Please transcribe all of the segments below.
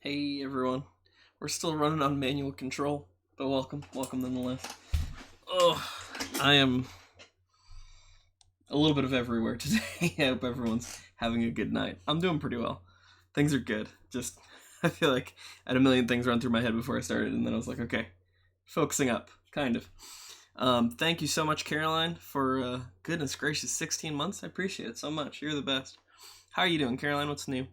Hey everyone, we're still running on manual control, but welcome nonetheless. Oh, I am a little bit of everywhere today. I hope everyone's having a good night. I'm doing pretty well. Things are good. Just, I feel like I had a million things run through my head before I started, and then I was like, okay, focusing up, kind of. Thank you so much, Caroline, for, goodness gracious, 16 months. I appreciate it so much. You're the best. How are you doing, Caroline? What's new?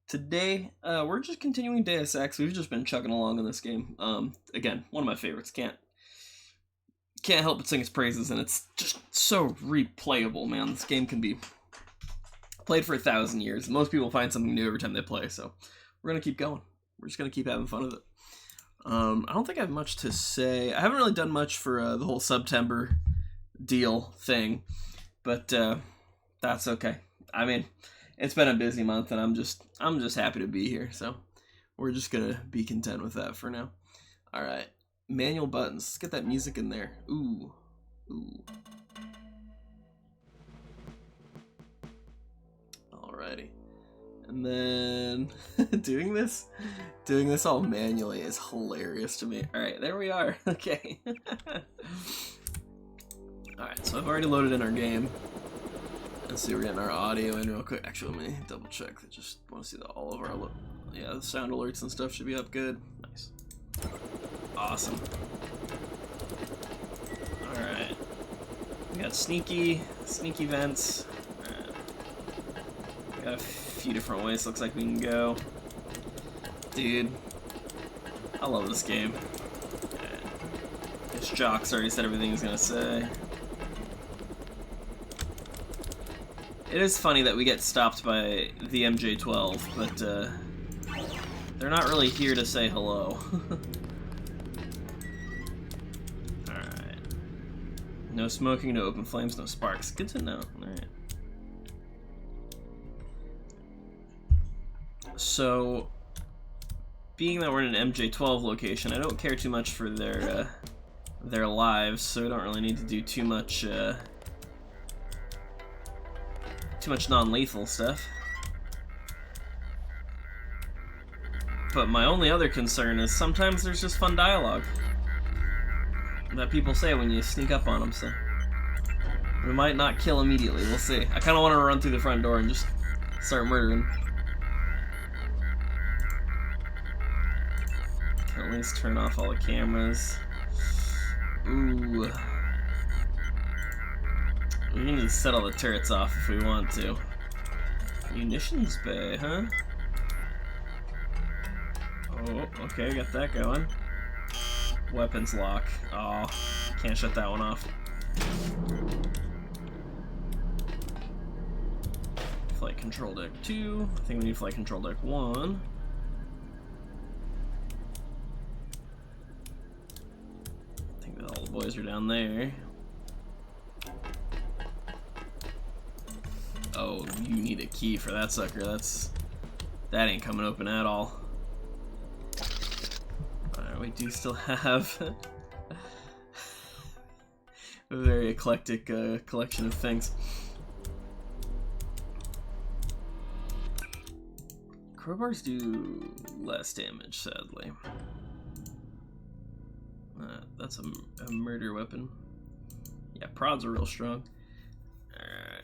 Today, we're just continuing Deus Ex. We've just been chugging along in this game. Again, one of my favorites. Can't help but sing its praises, and it's just so replayable, man. This game can be played for 1,000 years. Most people find something new every time they play, so we're gonna keep going. We're just gonna keep having fun with it. I don't think I have much to say. I haven't really done much for the whole September deal thing, but that's okay. I mean, it's been a busy month, and I'm just happy to be here. So we're just gonna be content with that for now. All right, manual buttons. Let's get that music in there. Ooh. Alrighty, and then doing this all manually is hilarious to me. All right, there we are. Okay. All right, so I've already loaded in our game. Let's see, we're getting our audio in real quick. Actually, let me double check. I just want to see that all of our the sound alerts and stuff should be up good. Nice. Awesome. Alright. We got sneaky vents. Alright. We got a few different ways looks like we can go. Dude. I love this game. This Jock's already said everything he's gonna say. It is funny that we get stopped by the MJ-12, but they're not really here to say hello. Alright. No smoking, no open flames, no sparks. Good to know. Alright. So, being that we're in an MJ-12 location, I don't care too much for their lives, so we don't really need to do too much non-lethal stuff. But my only other concern is sometimes there's just fun dialogue that people say when you sneak up on them, so we might not kill immediately. We'll see. I kind of want to run through the front door and just start murdering. Can at least turn off all the cameras. Ooh. We need to set all the turrets off if we want to. Munitions bay, huh? Oh, okay, got that going. Weapons lock. Oh, can't shut that one off. Flight control deck 2. I think we need flight control deck 1. I think that all the boys are down there. Oh, you need a key for that sucker. That ain't coming open at all. Alright, we do still have a very eclectic collection of things. Crowbars do less damage, sadly. That's a murder weapon. Yeah, prods are real strong. Alright.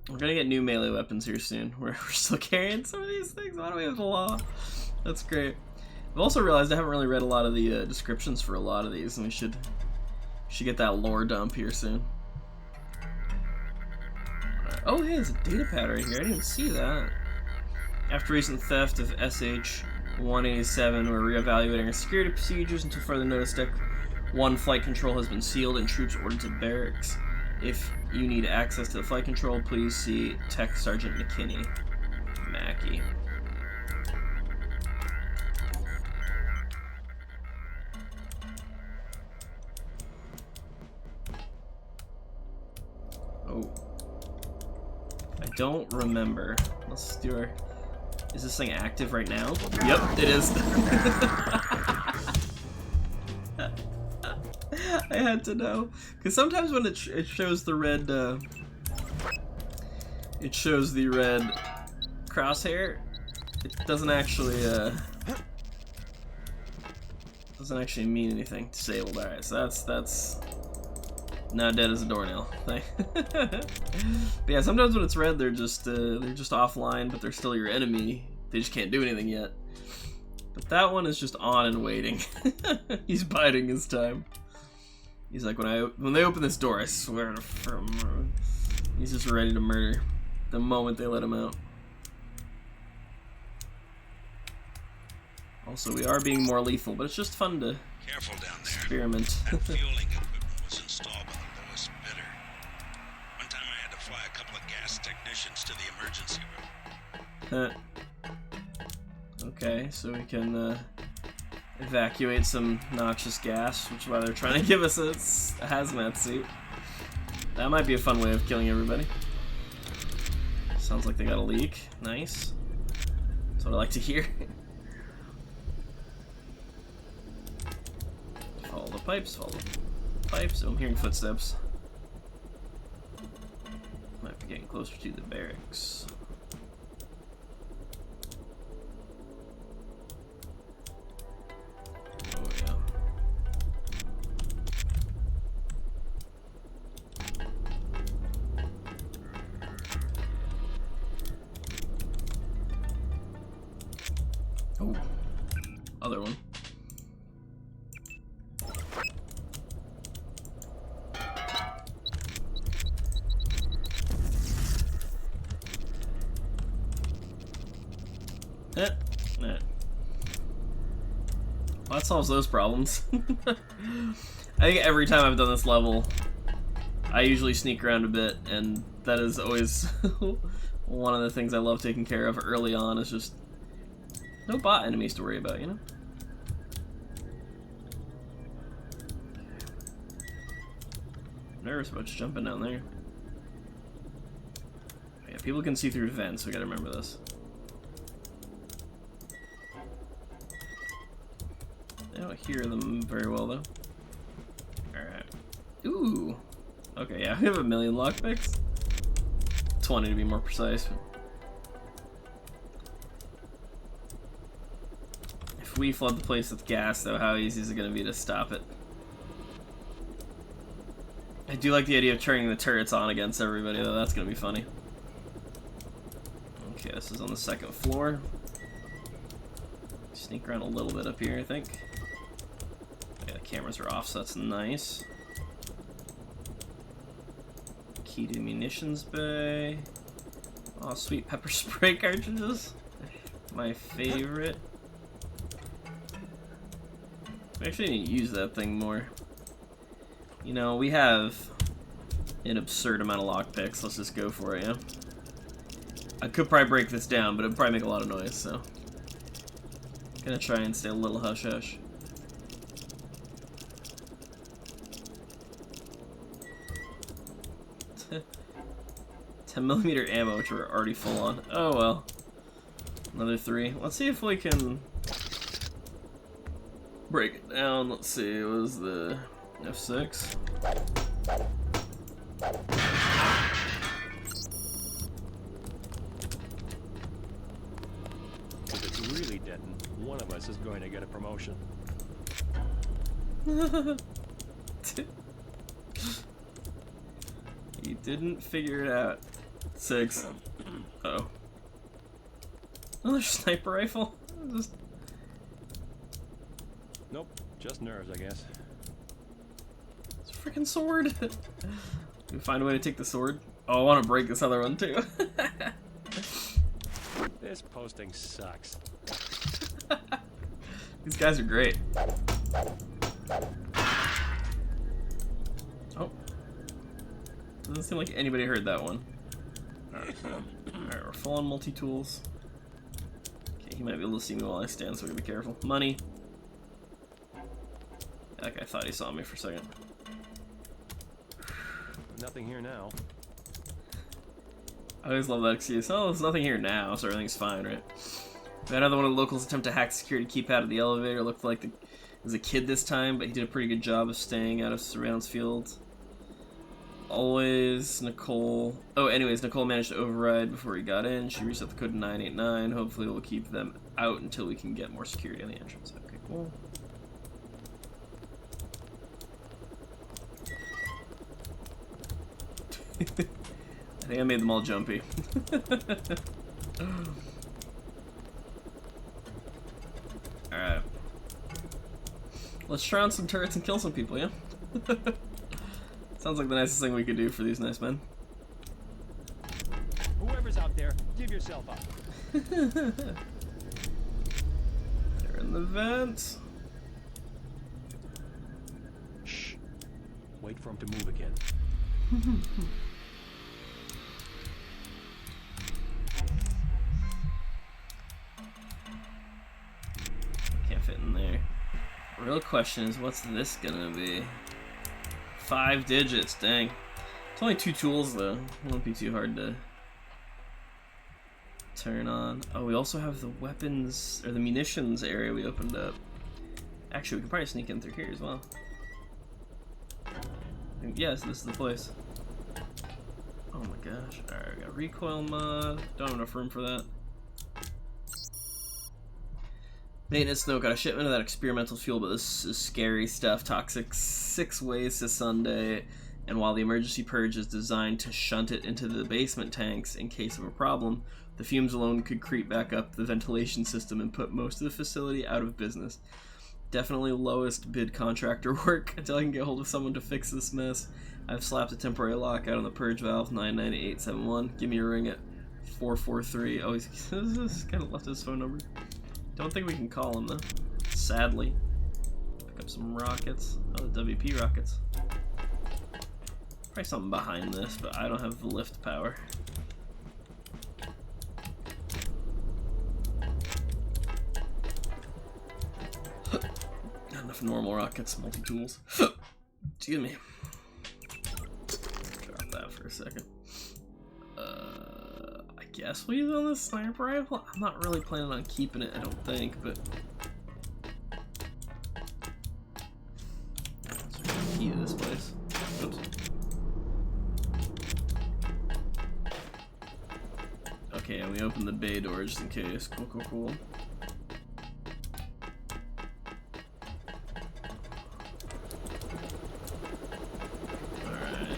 We're gonna get new melee weapons here soon. We're still carrying some of these things. Why do we have the law? That's great. I've also realized I haven't really read a lot of the descriptions for a lot of these, and we should get that lore dump here soon. Oh, hey, there's a data pad right here. I didn't even see that. After recent theft of SH-187, we're reevaluating our security procedures until further notice. Deck 1 flight control has been sealed and troops ordered to barracks. If you need access to the flight control, please see Tech Sergeant McKinney. Mackie. Oh. I don't remember. Let's do our... Is this thing active right now? Yep, it is. I had to know, because sometimes when it shows the red, crosshair, it doesn't actually mean anything. Disabled. All right, so that's now dead as a doornail. But yeah, sometimes when it's red, they're just offline, but they're still your enemy. They just can't do anything yet. But that one is just on and waiting. He's biding his time. He's like, when they open this door, I swear to firm. He's just ready to murder the moment they let him out. Also, we are being more lethal, but it's just fun to experiment. That fueling equipment was installed by the lowest bidder. One time I had to fly a couple of gas technicians to the emergency room. Okay, so we can evacuate some noxious gas, which is why they're trying to give us a hazmat suit. That might be a fun way of killing everybody. Sounds like they got a leak. Nice. That's what I like to hear. Follow the pipes, follow the pipes. Oh, I'm hearing footsteps. Might be getting closer to the barracks. Oh yeah. Oh, other one. Nah. Well, that solves those problems. I think every time I've done this level, I usually sneak around a bit, and that is always one of the things I love taking care of early on, is just no bot enemies to worry about, you know? I'm nervous about just jumping down there. Yeah, people can see through vents, so we gotta remember this. I don't hear them very well, though. Alright. Ooh! Okay, yeah, we have a million lockpicks. 20 to be more precise. If we flood the place with gas, though, how easy is it going to be to stop it? I do like the idea of turning the turrets on against everybody, though. That's going to be funny. Okay, this is on the second floor. Sneak around a little bit up here, I think. Yeah, the cameras are off, so that's nice. Key to the munitions bay. Oh, sweet pepper spray cartridges. My favorite. We actually need to use that thing more. You know, we have an absurd amount of lockpicks. Let's just go for it, yeah? I could probably break this down, but it would probably make a lot of noise, so. Gonna try and stay a little hush-hush. $10mm ammo, which we're already full on. Oh well. Another 3. Let's see if we can break it down. Let's see, it was the F6. If it's really deadened, one of us is going to get a promotion. You didn't figure it out. 6. Uh-oh. Another sniper rifle? Just... Nope, just nerves, I guess. It's a freaking sword! Can we find a way to take the sword? Oh, I want to break this other one too. This posting sucks. These guys are great. Oh. Doesn't seem like anybody heard that one. Alright, we're full on multi-tools. Okay, he might be able to see me while I stand, so we gotta be careful. Money. That guy thought he saw me for a second. Nothing here now. I always love that excuse. Oh, there's nothing here now, so everything's fine, right? We had another one of the locals attempt to hack security to keep out of the elevator. Looked like it was a kid this time, but he did a pretty good job of staying out of surveillance field. always, Nicole... Oh, anyways, Nicole managed to override before he got in. She reset the code to 989. Hopefully we'll keep them out until we can get more security on the entrance. Okay, cool. I think I made them all jumpy. Alright. Let's try on some turrets and kill some people, yeah? Sounds like the nicest thing we could do for these nice men. Whoever's out there, give yourself up. They're in the vents. Shh. Wait for him to move again. Can't fit in there. Real question is, what's this gonna be? 5 digits, dang. It's only 2 tools though. It won't be too hard to turn on. Oh, we also have the weapons, or the munitions area we opened up. Actually, we can probably sneak in through here as well. Yes, this is the place. Oh my gosh. Alright, we got recoil mod. Don't have enough room for that. Maintenance note, got a shipment of that experimental fuel, but this is scary stuff. Toxic 6 ways to Sunday, and while the emergency purge is designed to shunt it into the basement tanks in case of a problem, the fumes alone could creep back up the ventilation system and put most of the facility out of business. Definitely lowest bid contractor work until I can get hold of someone to fix this mess. I've slapped a temporary lockout on the purge valve, 99871. Give me a ring at 443. Oh, he's kind of left his phone number. Don't think we can call him though, sadly. Pick up some rockets. Oh, the WP rockets. Probably something behind this, but I don't have the lift power. Not enough normal rockets, multi-tools. Excuse me. Drop that for a second. I guess we'll use it on this sniper rifle. I'm not really planning on keeping it, I don't think, but... Let's key to this place. Oops. Okay, and we opened the bay door just in case. Cool, cool, cool. Alright.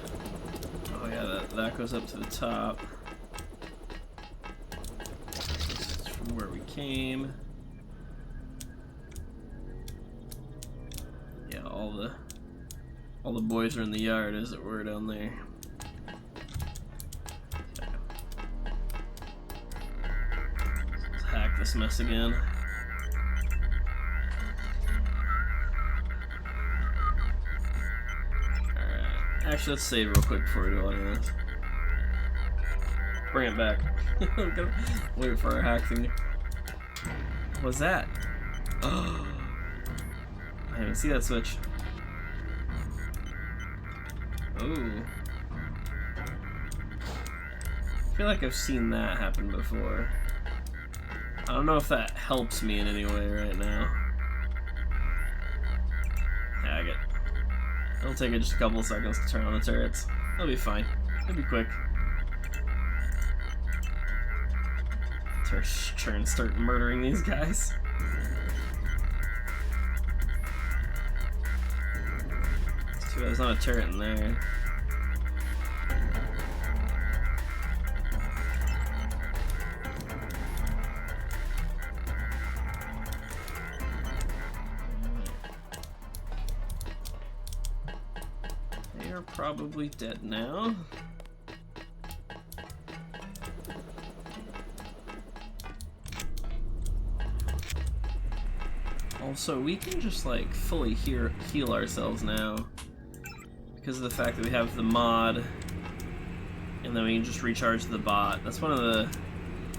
Oh yeah, that goes up to the top. From where we came. Yeah, all the boys are in the yard, as it were, down there. Let's hack this mess again. Alright. Actually, let's save real quick before we do any of this. Bring it back. Wait for our hack thing. What's that? Oh, I didn't see that switch. Ooh. I feel like I've seen that happen before. I don't know if that helps me in any way right now. Hack it. It'll take it just a couple of seconds to turn on the turrets. It'll be fine. It'll be quick. Try and start murdering these guys. It's too bad there's not a turret in there. They are probably dead now. Also, we can just like fully heal ourselves now because of the fact that we have the mod, and then we can just recharge the bot. That's one of the...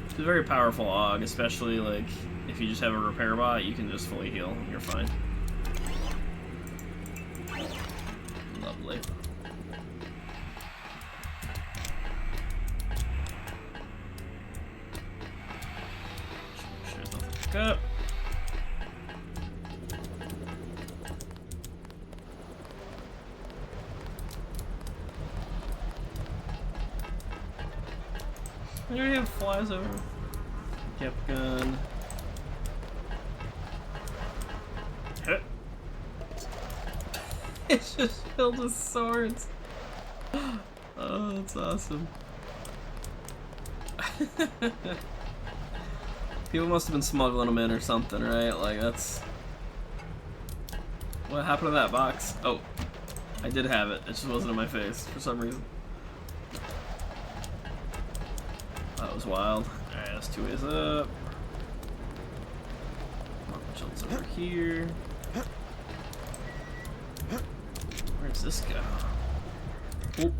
It's a very powerful AUG, especially like if you just have a repair bot, you can just fully heal and you're fine. Lovely. Sure there's nothing to pick up. There he flies over. Kept gun. It's just filled with swords. Oh, that's awesome. People must have been smuggling them in or something, right? Like, that's... What happened to that box? Oh, I did have it. It just wasn't in my face for some reason. That was wild. Alright, that's 2 ways up. Jumps over here. Where's this go? Oh.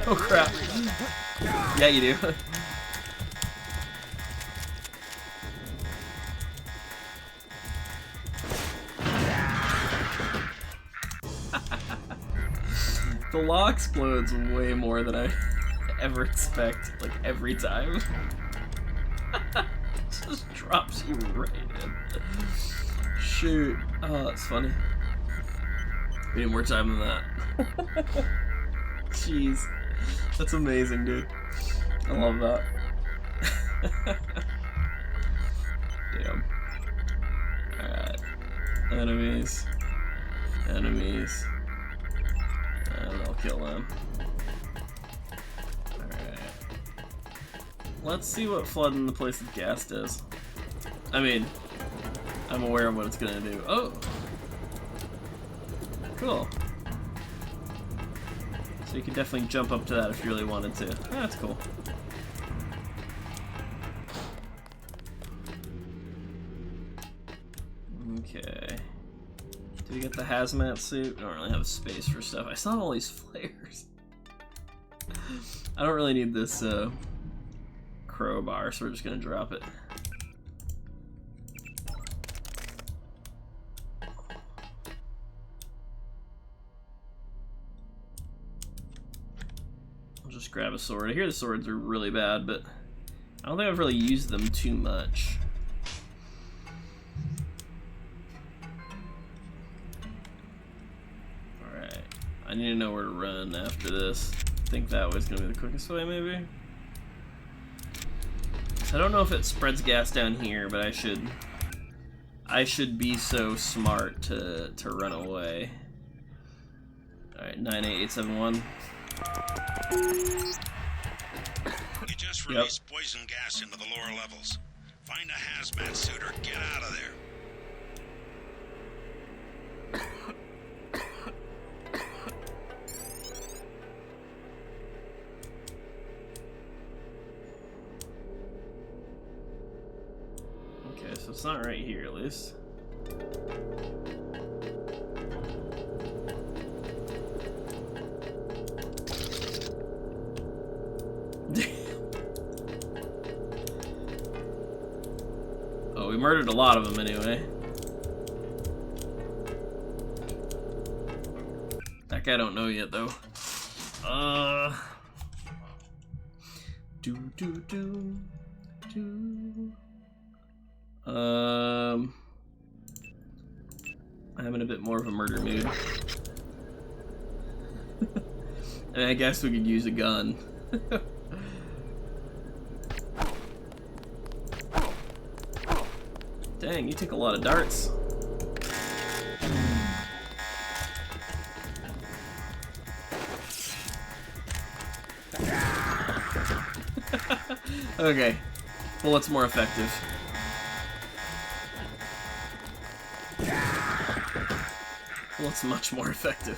Oh crap. Yeah, you do. The law explodes way more than I ever expect, like every time. Just drops you right in. Shoot. Oh, that's funny. We need more time than that. Jeez. That's amazing, dude. I love that. Damn. Alright. Enemies. Enemies. And I'll kill them. Alright. Let's see what flooding the place with gas does. I mean, I'm aware of what it's gonna do. Oh! Cool. So you can definitely jump up to that if you really wanted to. Oh, that's cool. Okay. Do we get the hazmat suit? I don't really have space for stuff. I saw all these flares. I don't really need this crowbar, so we're just gonna drop it. I'll just grab a sword. I hear the swords are really bad, but I don't think I've really used them too much. I need to know where to run after this. I think that way's gonna be the quickest way, maybe? I don't know if it spreads gas down here, but I should be so smart to run away. Alright, 98871. You just released poison gas into the lower levels. Find a hazmat suit or get out of there. Okay, so it's not right here, at least. Oh, we murdered a lot of them anyway. That guy don't know yet, though. I'm in a bit more of a murder mood. And I guess we could use a gun. Dang, you take a lot of darts. Okay, well, what's more effective? What's much more effective?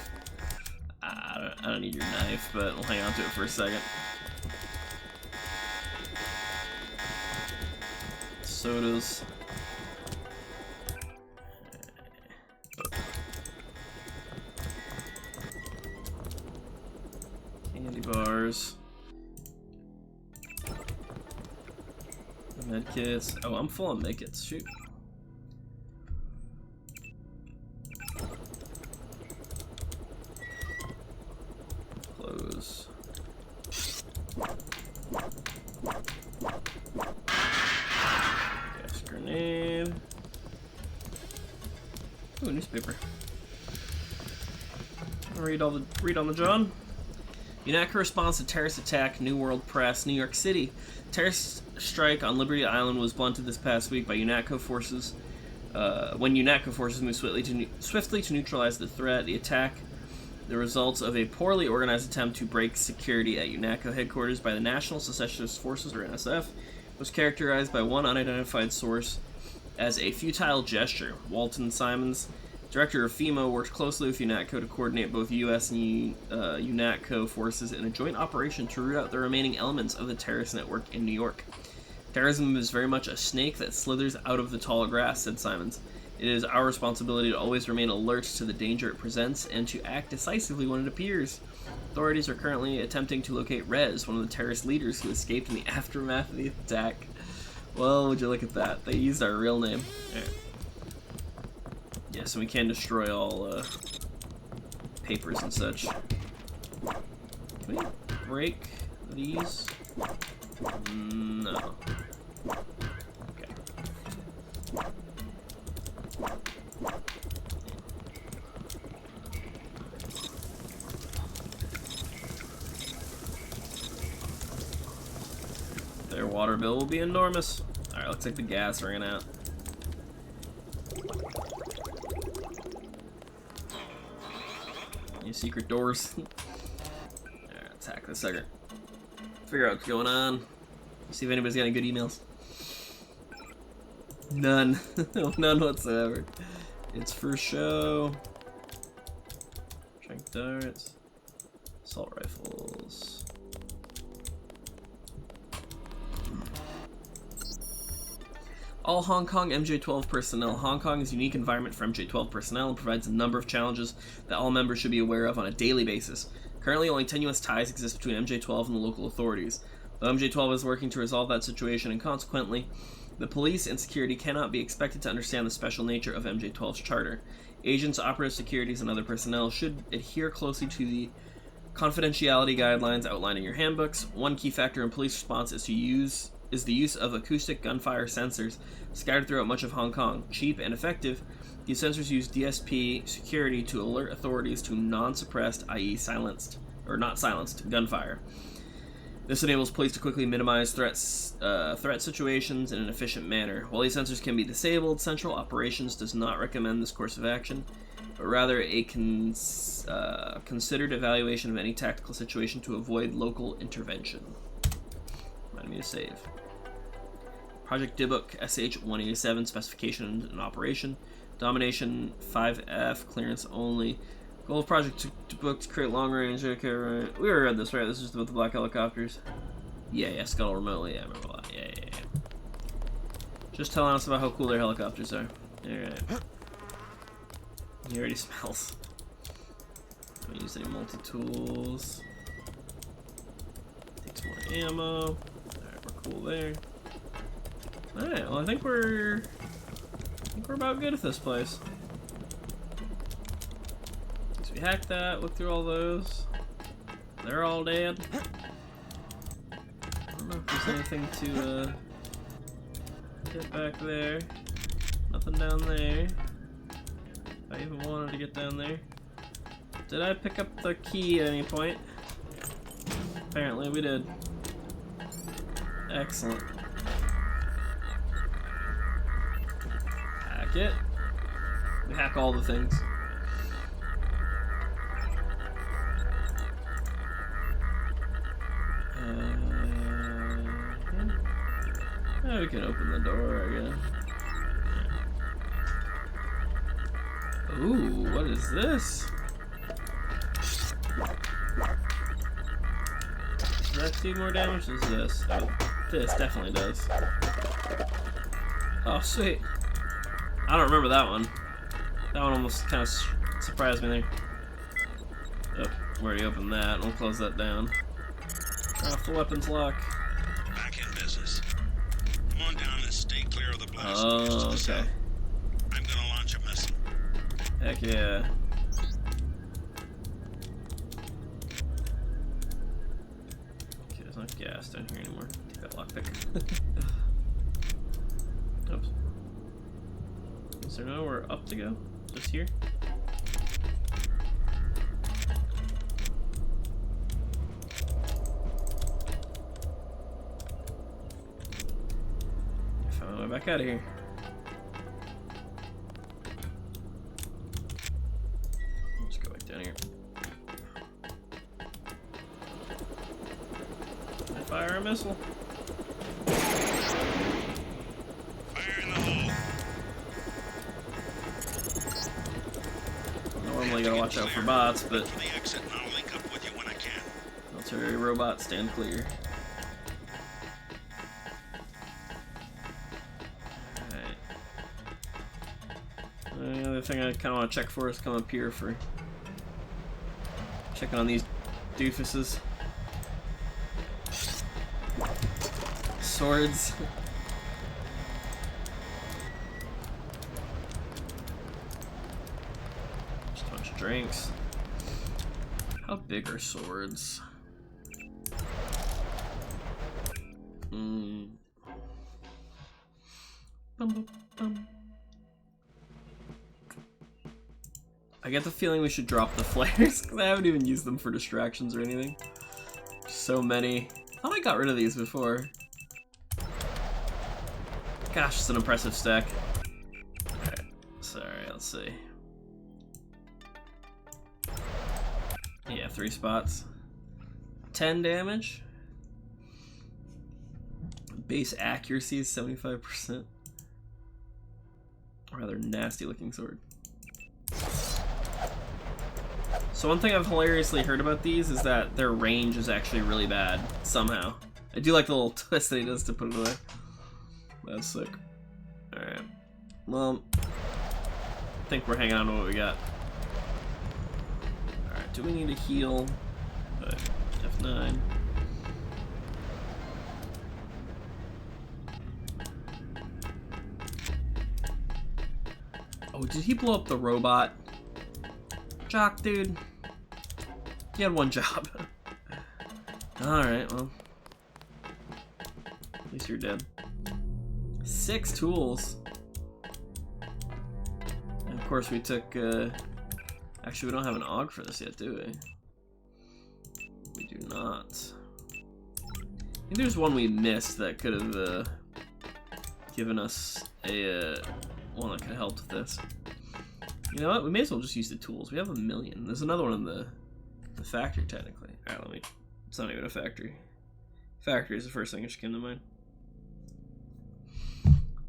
I don't need your knife, but we'll hang on to it for a second. Sodas. Candy bars. Medkits. Oh, I'm full on medkits. Shoot. Close. Gas grenade. Ooh, newspaper. Read on the John. UNATCO responds to terrorist attack. New World Press. New York City. Terrorist strike on Liberty Island was blunted this past week by UNATCO forces. When UNATCO forces moved swiftly to neutralize the threat, the attack, the results of a poorly organized attempt to break security at UNATCO headquarters by the National Secessionist Forces, or NSF, was characterized by one unidentified source as a futile gesture. Walton Simons, director of FEMA, worked closely with UNATCO to coordinate both U.S. and UNATCO forces in a joint operation to root out the remaining elements of the terrorist network in New York. Terrorism is very much a snake that slithers out of the tall grass, said Simons. It is our responsibility to always remain alert to the danger it presents and to act decisively when it appears. Authorities are currently attempting to locate Rez, one of the terrorist leaders who escaped in the aftermath of the attack. Well, would you look at that? They used our real name. Alright. Yeah, so we can destroy all papers and such. Can we break these? No. Okay. Their water bill will be enormous. Alright, looks like the gas ran out. Any secret doors? Alright, attack this sucker. Figure out what's going on. See if anybody's got any good emails. None. None whatsoever. It's for show. Trank darts. Assault rifles. All Hong Kong MJ-12 personnel. Hong Kong is a unique environment for MJ-12 personnel and provides a number of challenges that all members should be aware of on a daily basis. Currently, only tenuous ties exist between MJ-12 and the local authorities. Though MJ-12 is working to resolve that situation, and consequently, the police and security cannot be expected to understand the special nature of MJ-12's charter. Agents, operative securities, and other personnel should adhere closely to the confidentiality guidelines outlined in your handbooks. One key factor in police response is the use of acoustic gunfire sensors scattered throughout much of Hong Kong. Cheap and effective, these sensors use DSP security to alert authorities to non-suppressed, i.e. silenced, or not silenced, gunfire. This enables police to quickly minimize threat situations in an efficient manner. While these sensors can be disabled, Central Operations does not recommend this course of action, but rather a considered evaluation of any tactical situation to avoid local intervention. Remind me to save. Project Dybbuk SH-187, specification and operation. Domination 5F, clearance only. Goal of Project Dybbuk to create long range. Okay, right. We already read this, right? This is about the black helicopters. Yeah, scuttle remotely. Yeah, I remember that. Yeah. Just telling us about how cool their helicopters are. Alright. He already smells. Don't use any multi-tools. Take some more ammo. Alright, we're cool there. Alright, well I think we're about good at this place. So we hacked that, looked through all those. They're all dead. I don't know if there's anything to get back there. Nothing down there. If I even wanted to get down there. Did I pick up the key at any point? Apparently we did. Excellent. Hack it. We hack all the things. Yeah, we can open the door, I guess. Ooh, what is this? Does that do more damage? Does this? Oh, this definitely does. Oh, sweet. I don't remember that one. That one almost kind of surprised me there. Oh, we already opened that. We'll close that down. Off the weapons lock. Back in business. Come on down and stay clear of the blast. Oh, okay. I'm gonna launch a missile. Heck yeah. Okay, there's not gas down here anymore. Take that lockpick. Oops. Is there nowhere up to go? Just here. Found my way back out of here. Let's go back down here. I fire a missile. Fire in the hole. Normally gotta watch out for bots, but For the exit, and I'll link up with you when I can. military robot stand clear. Alright. The other thing I kinda wanna check for is come up here for checking on these doofuses. Swords. Just a bunch of drinks. How big are swords? Bum, bum, bum. I get the feeling we should drop the flares because I haven't even used them for distractions or anything. So many. I thought I got rid of these before. Gosh, it's an impressive stack. Alright, sorry, let's see. Yeah, 3 spots. 10 damage. Base accuracy is 75%. Rather nasty looking sword. So one thing I've hilariously heard about these is that their range is actually really bad, somehow. I do like the little twist that he does to put it away. That's sick. Alright. Well, I think we're hanging on to what we got. Alright, do we need to heal? F9. Oh, did he blow up the robot? Jock, dude. You had one job. Alright, well. At least you're dead. 6 tools. And of course we took, actually we don't have an AUG for this yet, do we? We do not. I think there's one we missed that could have, given us a, one that could have helped with this. You know what? We may as well just use the tools. We have 1 million. There's another one in the factory, technically. Alright, let me... It's not even a factory. Factory is the first thing that should come to mind.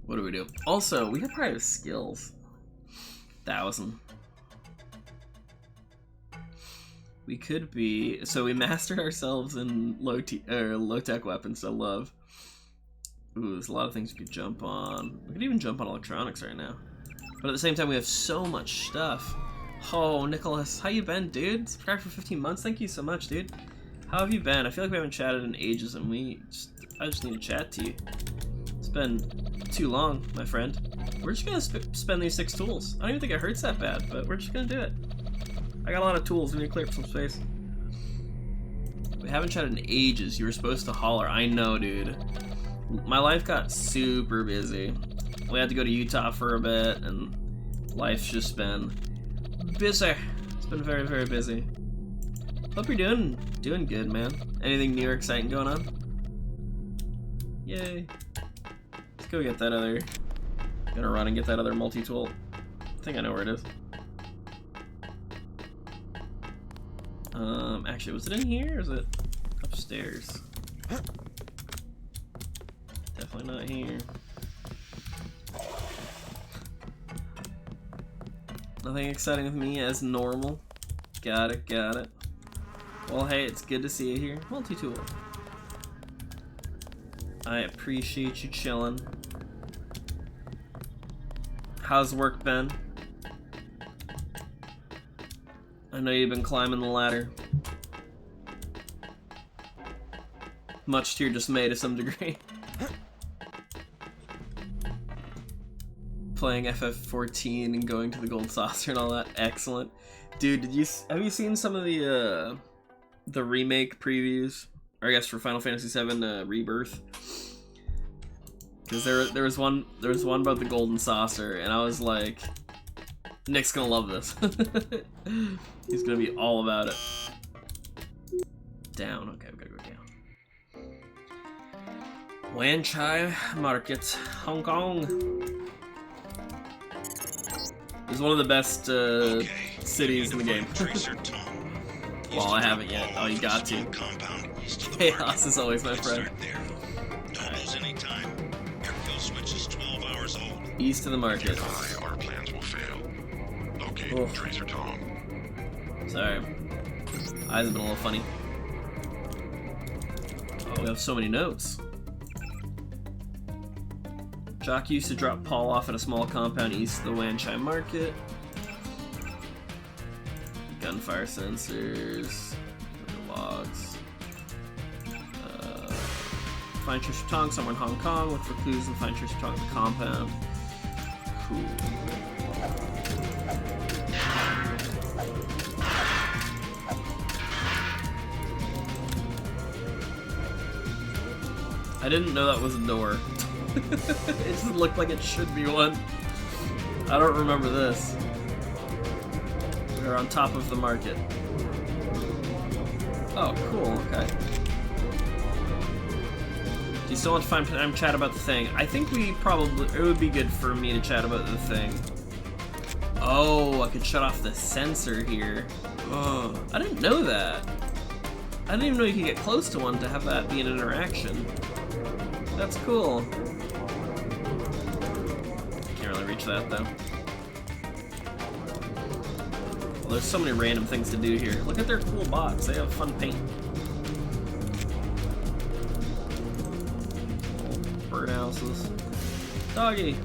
What do we do? Also, we have private skills. 1,000. We could be... So we mastered ourselves in low-tech weapons, I love. Ooh, there's a lot of things we could jump on. We could even jump on electronics right now. But at the same time, we have so much stuff. Oh, Nicholas, how you been, dude? Subscribed for 15 months. Thank you so much, dude. How have you been? I feel like we haven't chatted in ages, and I just need to chat to you. It's been too long, my friend. We're just gonna spend these 6 tools. I don't even think it hurts that bad, but we're just gonna do it. I got a lot of tools. We need to clear up some space. We haven't chatted in ages. You were supposed to holler. I know, dude. My life got super busy. We had to go to Utah for a bit, and life's just been busy. It's been very, very busy. Hope you're doing good, man. Anything new or exciting going on? Yay. Let's go get that other... Gonna run and get that other multi-tool. I think I know where it is. Actually, was it in here or is it upstairs? Definitely not here. Nothing exciting with me as normal. Got it, got it. Well, hey, it's good to see you here. Multi-tool. I appreciate you chilling. How's work been? I know you've been climbing the ladder. Much to your dismay to some degree. Playing FF14 and going to the gold saucer and all that. Excellent. Dude, have you seen some of the remake previews? Or I guess for Final Fantasy VII Rebirth? Because there was one about the golden saucer, and I was like, Nick's gonna love this. He's gonna be all about it. Down. Okay, we gotta go down. Wan Chai Market, Hong Kong. It's one of the best cities in the game. Well, I haven't yet. Oh, you got to. Chaos is always my friend. Don't lose any time. Your kill switch is 12 hours old. East of the market. Our plans will fail. Locate Tracer Tom. Sorry. Eyes have been a little funny. Oh, we have so many notes. Jock used to drop Paul off at a small compound east of the Wan Chai market. Gunfire sensors. Logs. Find Tracer Tong somewhere in Hong Kong. Look for clues and find Tracer Tong at the compound. Cool. I didn't know that was a door. It just looked like it should be one. I don't remember this. We're on top of the market. Oh, cool, okay. Do you still want to find time to chat about the thing? I think it would be good for me to chat about the thing. Oh, I could shut off the sensor here. Oh, I didn't know that. I didn't even know you could get close to one to have that be an interaction. That's cool. Can't really reach that though. Well, there's so many random things to do here. Look at their cool box. They have fun paint. Birdhouses. Doggy.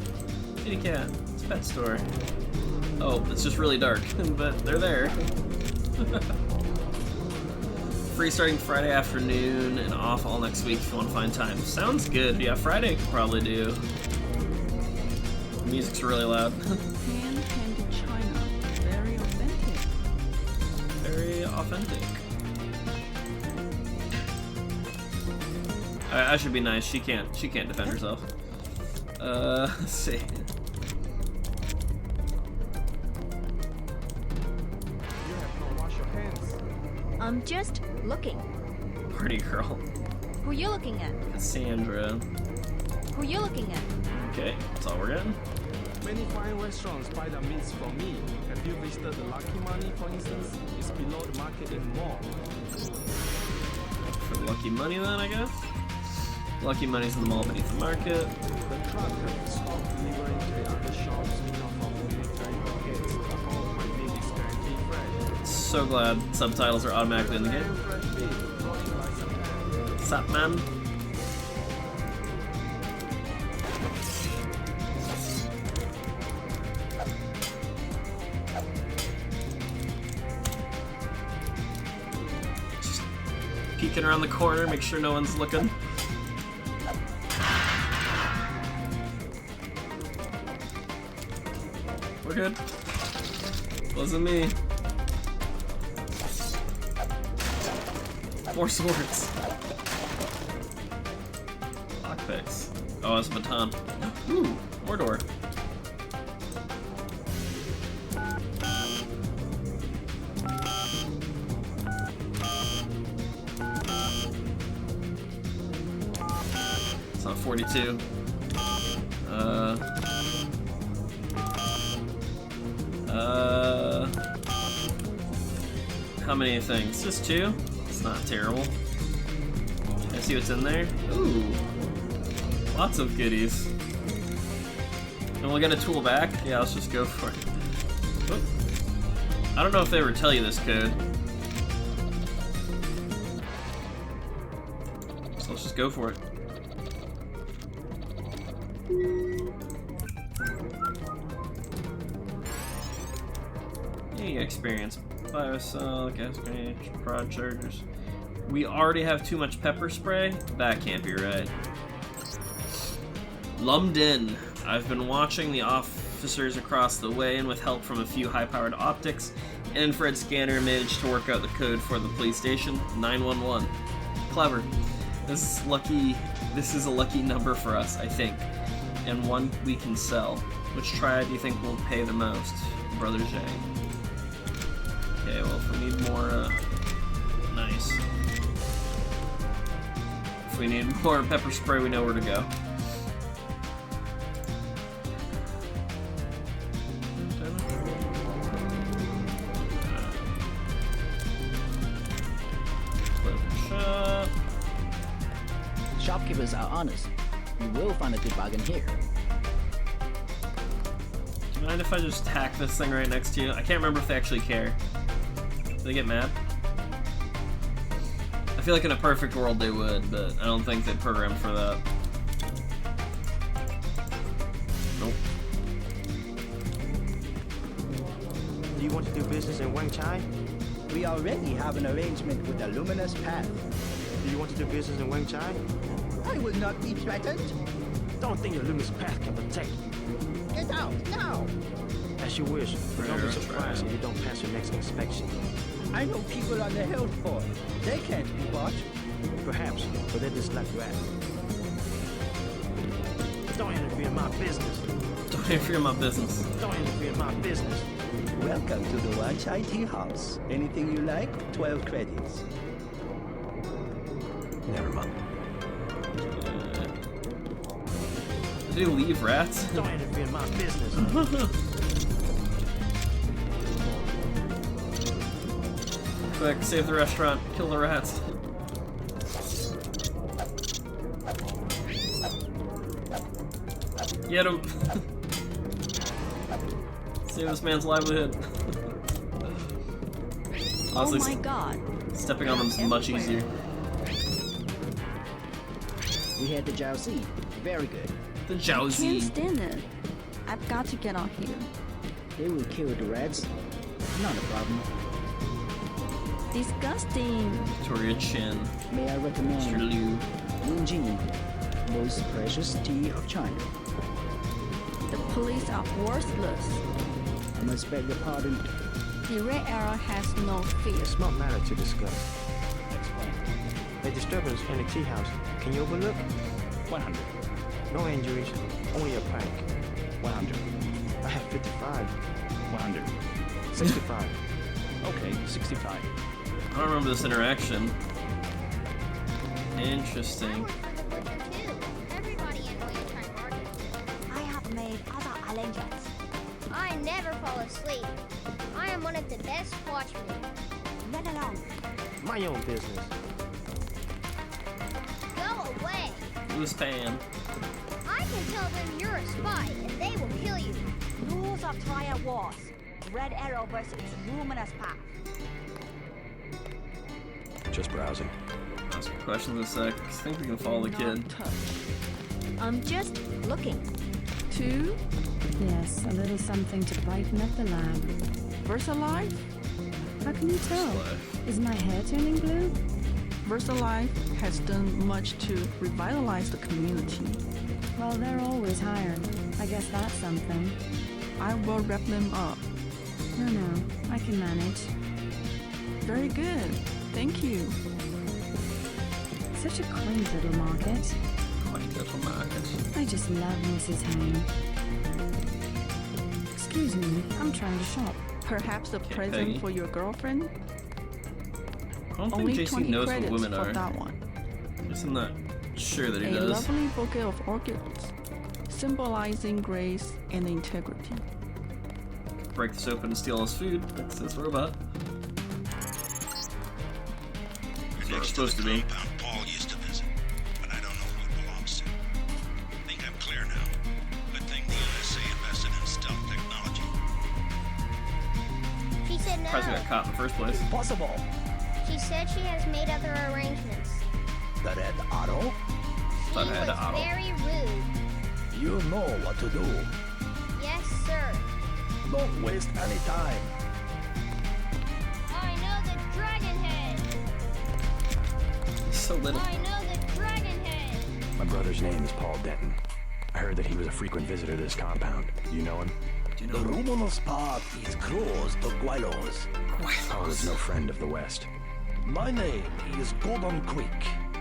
Kitty cat. It's a pet store. Oh, it's just really dark, but they're there. Free starting Friday afternoon and off all next week if you want to find time. Sounds good. Yeah, Friday could probably do. The music's really loud. Hand painted China. Very authentic. Very authentic. I should be nice. She can't defend herself. Let's see. I'm just looking. Party girl. Who you looking at? Cassandra. Who you looking at? Okay, that's all we're getting. Many fine restaurants buy the meats from me. Have you visited the Lucky Money, for instance? It's below the market in mall. For Lucky Money then, I guess? Lucky Money's in the mall beneath the market. The truck has stopped delivering to the other shops, not from military pockets. All my meat is guaranteed fresh. So glad subtitles are automatically in the game. Fresh beef, rolling by September. What's up, man? Just peeking around the corner, make sure no one's looking. We're good. Wasn't me. More swords. Lockpicks. Oh, it's a baton. Ooh, more door. It's not 42. How many things? Just two? It's not terrible. Can I see what's in there? Ooh. Lots of goodies. And we'll get a tool back? Yeah, let's just go for it. Oop. I don't know if they ever tell you this code. So let's just go for it. Yeah, you get experience. Biocell, gas grenade, prod chargers. We already have too much pepper spray? That can't be right. Lummed in. I've been watching the officers across the way, and with help from a few high-powered optics, an infrared scanner managed to work out the code for the police station. 911. Clever. This is a lucky number for us, I think, and one we can sell. Which triad do you think will pay the most? Brother Zhang. Okay, well, if we need more, nice. If we need more pepper spray, we know where to go. Shopkeepers are honest. You will find a good bargain here. Do you mind if I just hack this thing right next to you? I can't remember if they actually care. Do they get mad? I feel like in a perfect world they would, but I don't think they're programmed for that. Nope. Do you want to do business in Wang Chai? We already have an arrangement with the Luminous Path. Do you want to do business in Wang Chai? I will not be threatened. Don't think the Luminous Path can protect you. Get out now. As you wish, but don't be Fair surprised try. if you don't pass your next inspection. I know people on the health board. They can't be bought. Perhaps, but they're just like rats. Don't interfere in my business. Don't interfere in my business. Don't interfere in my business. Welcome to the Wang Chai Tea House. Anything you like, 12 credits. Never mind. Did he leave rats? Don't interfere in my business. Quick, save the restaurant, kill the rats. Get him! Save this man's livelihood. Oh Honestly, my god. stepping on them's much easier. We had the Jiaozi. Very good. The Can't Jiaozi. stand it. I've got to get out here. They will kill the rats. Not a problem. Disgusting. Victoria Chin. May I Mr. recommend Liu. Yunjin, most precious tea of China. The police are worthless. I must beg your pardon. The Red Arrow has no fear. It's not matter to discuss. Explain. A disturbance in the tea house. Can you overlook? 100. No injuries, only a prank. 100. I have 55, 100. 65. Okay, 65. I don't remember this interaction. Interesting. Everybody in Oyetai Market. I have made other arrangements. I never fall asleep. I am one of the best watchmen. Run along. My own business. Go away. Loose pan. I can tell them you're a spy and they will kill you. Rules of trial wars. Red Arrow versus Luminous Path. Just browsing. Ask me questions in a sec. I think we can follow the kid. I'm just looking. 2. Yes, a little something to brighten up the lab. VersaLife? How can you tell? Life. Is my hair turning blue? VersaLife has done much to revitalize the community. Well, they're always hiring. I guess that's something. I will wrap them up. No, I can manage. Very good. Thank you. Such a quaint little market. Quite little market. I just love Mrs. Hane. Excuse me, I'm trying to shop. Perhaps a Okay, present Peggy. for your girlfriend? I don't Only think JC 20 knows what credits women for are. that one. I guess I'm not sure that he A does. lovely bouquet of orchids, symbolizing grace and integrity. Break this open and steal all his food. That's this robot. You're That's next what it's supposed to be. compound Paul used to visit, but I don't know who it belongs to. I think I'm clear now. Good thing the NSA invested in stealth technology. She said Surprised we got no. caught in the first place. Possible. She said she has made other arrangements. The Red Arrow? She Thought I had was to auto. very rude. You know what to do. Yes, sir. Don't waste any time. I know the dragon head. So little. I know the dragon head. My brother's name is Paul Denton. I heard that he was a frequent visitor to this compound. Do you know him? Do you The know who? Luminous Path is close to Guilos. Paul is no friend of the West. My name is Gordon Quick.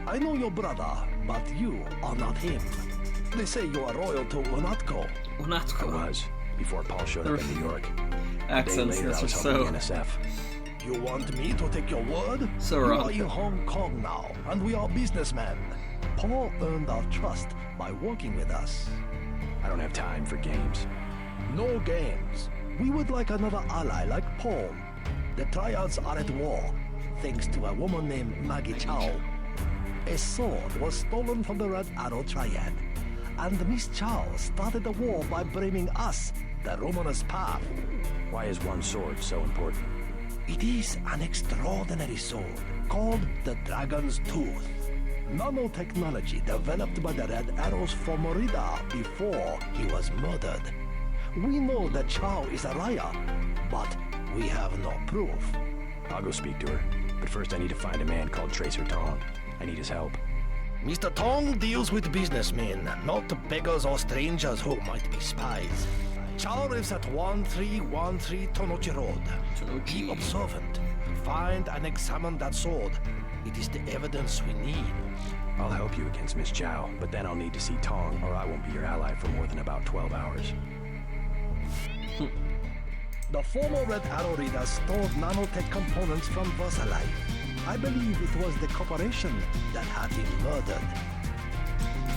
I know your brother, but you are not him. They say you are loyal to Monatco. Well, not I was, before Paul showed up in New York. accents. later, That's I was just helping so. the NSF. You want me to take your word? So You wrong. are in Hong Kong now, and we are businessmen. Paul earned our trust by working with us. I don't have time for games. No games. We would like another ally like Paul. The Triads are at war, thanks to a woman named Maggie Chow. A sword was stolen from the Red Arrow Triad, and Miss Chow started the war by blaming us, the Romanus path. Why is one sword so important? It is an extraordinary sword called the Dragon's Tooth. Nanotechnology developed by the Red Arrows for Morida before he was murdered. We know that Chow is a liar, but we have no proof. I'll go speak to her. But first I need to find a man called Tracer Tong. I need his help. Mr. Tong deals with businessmen, not beggars or strangers who might be spies. Chow lives at 1313 Tonochi Road. Be observant. Find and examine that sword. It is the evidence we need. I'll help you against Miss Chow, but then I'll need to see Tong, or I won't be your ally for more than about 12 hours. The former Red Arrow Reader stole nanotech components from Versalife. I believe it was the corporation that had him murdered.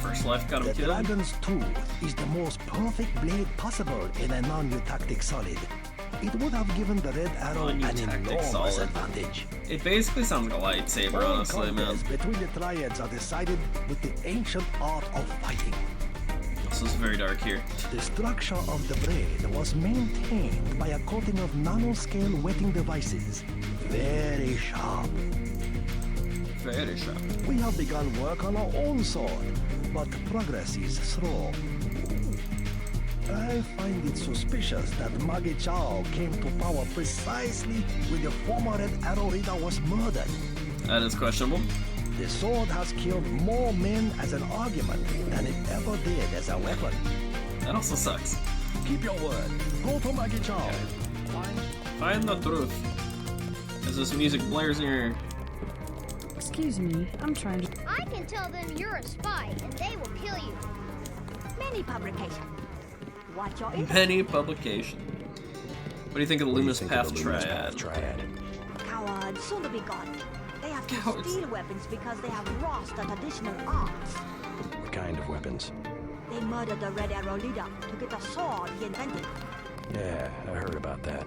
First life got him The killed. Dragon's Tooth is the most perfect blade possible in a non-eutactic solid. It would have given the Red Arrow an Non-eutactic enormous solid. advantage. It basically sounds like a lightsaber, All honestly, man. contests between the Triads are decided with the ancient art of fighting. This is very dark here. The structure of the blade was maintained by a coating of nanoscale wetting devices. Very sharp. Very sharp. We have begun work on our own sword, but progress is slow. I find it suspicious that Maggie Chow came to power precisely when the former Red Arrow Reader was murdered. That is questionable. The sword has killed more men as an argument than it ever did as a weapon. That also sucks. Keep your word. Go to Maggie Chow. Find the truth. As this music blares in your ear. Excuse me, I'm trying to. I can tell them you're a spy, and they will kill you. Many publication. Watch your Penny publication. What do you think of the What do you Loomis think of Path the Loomis Triad? Path Triad? cowards, soon to be gone. They have to Cowards. steal weapons because they have lost the traditional arts. What kind of weapons? They murdered the Red Arrow leader to get the sword he invented. Yeah, I heard about that.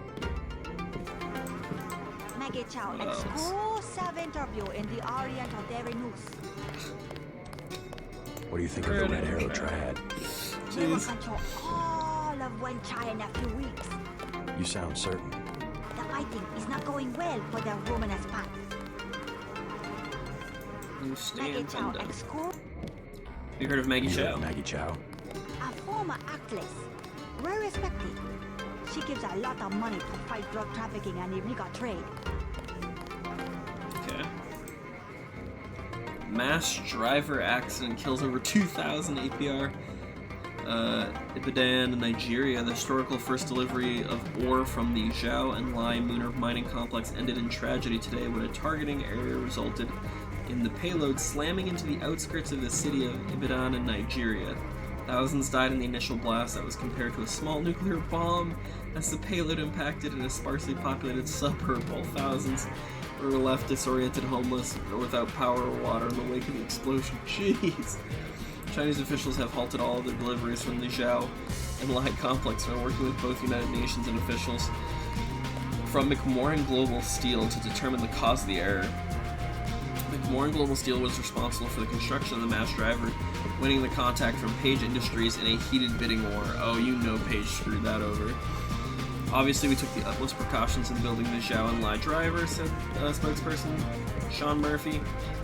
Maggie Chow, exclusive interview in the Oriental Daily News. What do you think of the Red Arrow Triad? They will Jeez. control all of Wen Chai in a few weeks. You sound certain. The fighting is not going well for the Romanus path. You Maggie stand Chow, undone. exclusive. You heard of Maggie You heard Chow? of Maggie Chow? A former actress, well respected. She gives a lot of money to fight drug trafficking and illegal trade. Okay. Mass driver accident kills over 2,000 APR. Ibadan, Nigeria. The historical first delivery of ore from the Zhao and Lai Lunar mining complex ended in tragedy today when a targeting error resulted in the payload slamming into the outskirts of the city of Ibadan in Nigeria. Thousands died in the initial blast that was compared to a small nuclear bomb as the payload impacted in a sparsely populated suburb, while thousands were left disoriented, homeless, or without power or water in the wake of the explosion. Jeez. Chinese officials have halted all of their deliveries from the Zhao and Lai complex and are working with both United Nations and officials from McMoran Global Steel to determine the cause of the error. McMoran Global Steel was responsible for the construction of the mass driver, winning the contract from Page Industries in a heated bidding war. Oh, you know Page screwed that over. Obviously, we took the utmost precautions in building the Zhao and Lai driver, said spokesperson Sean Murphy.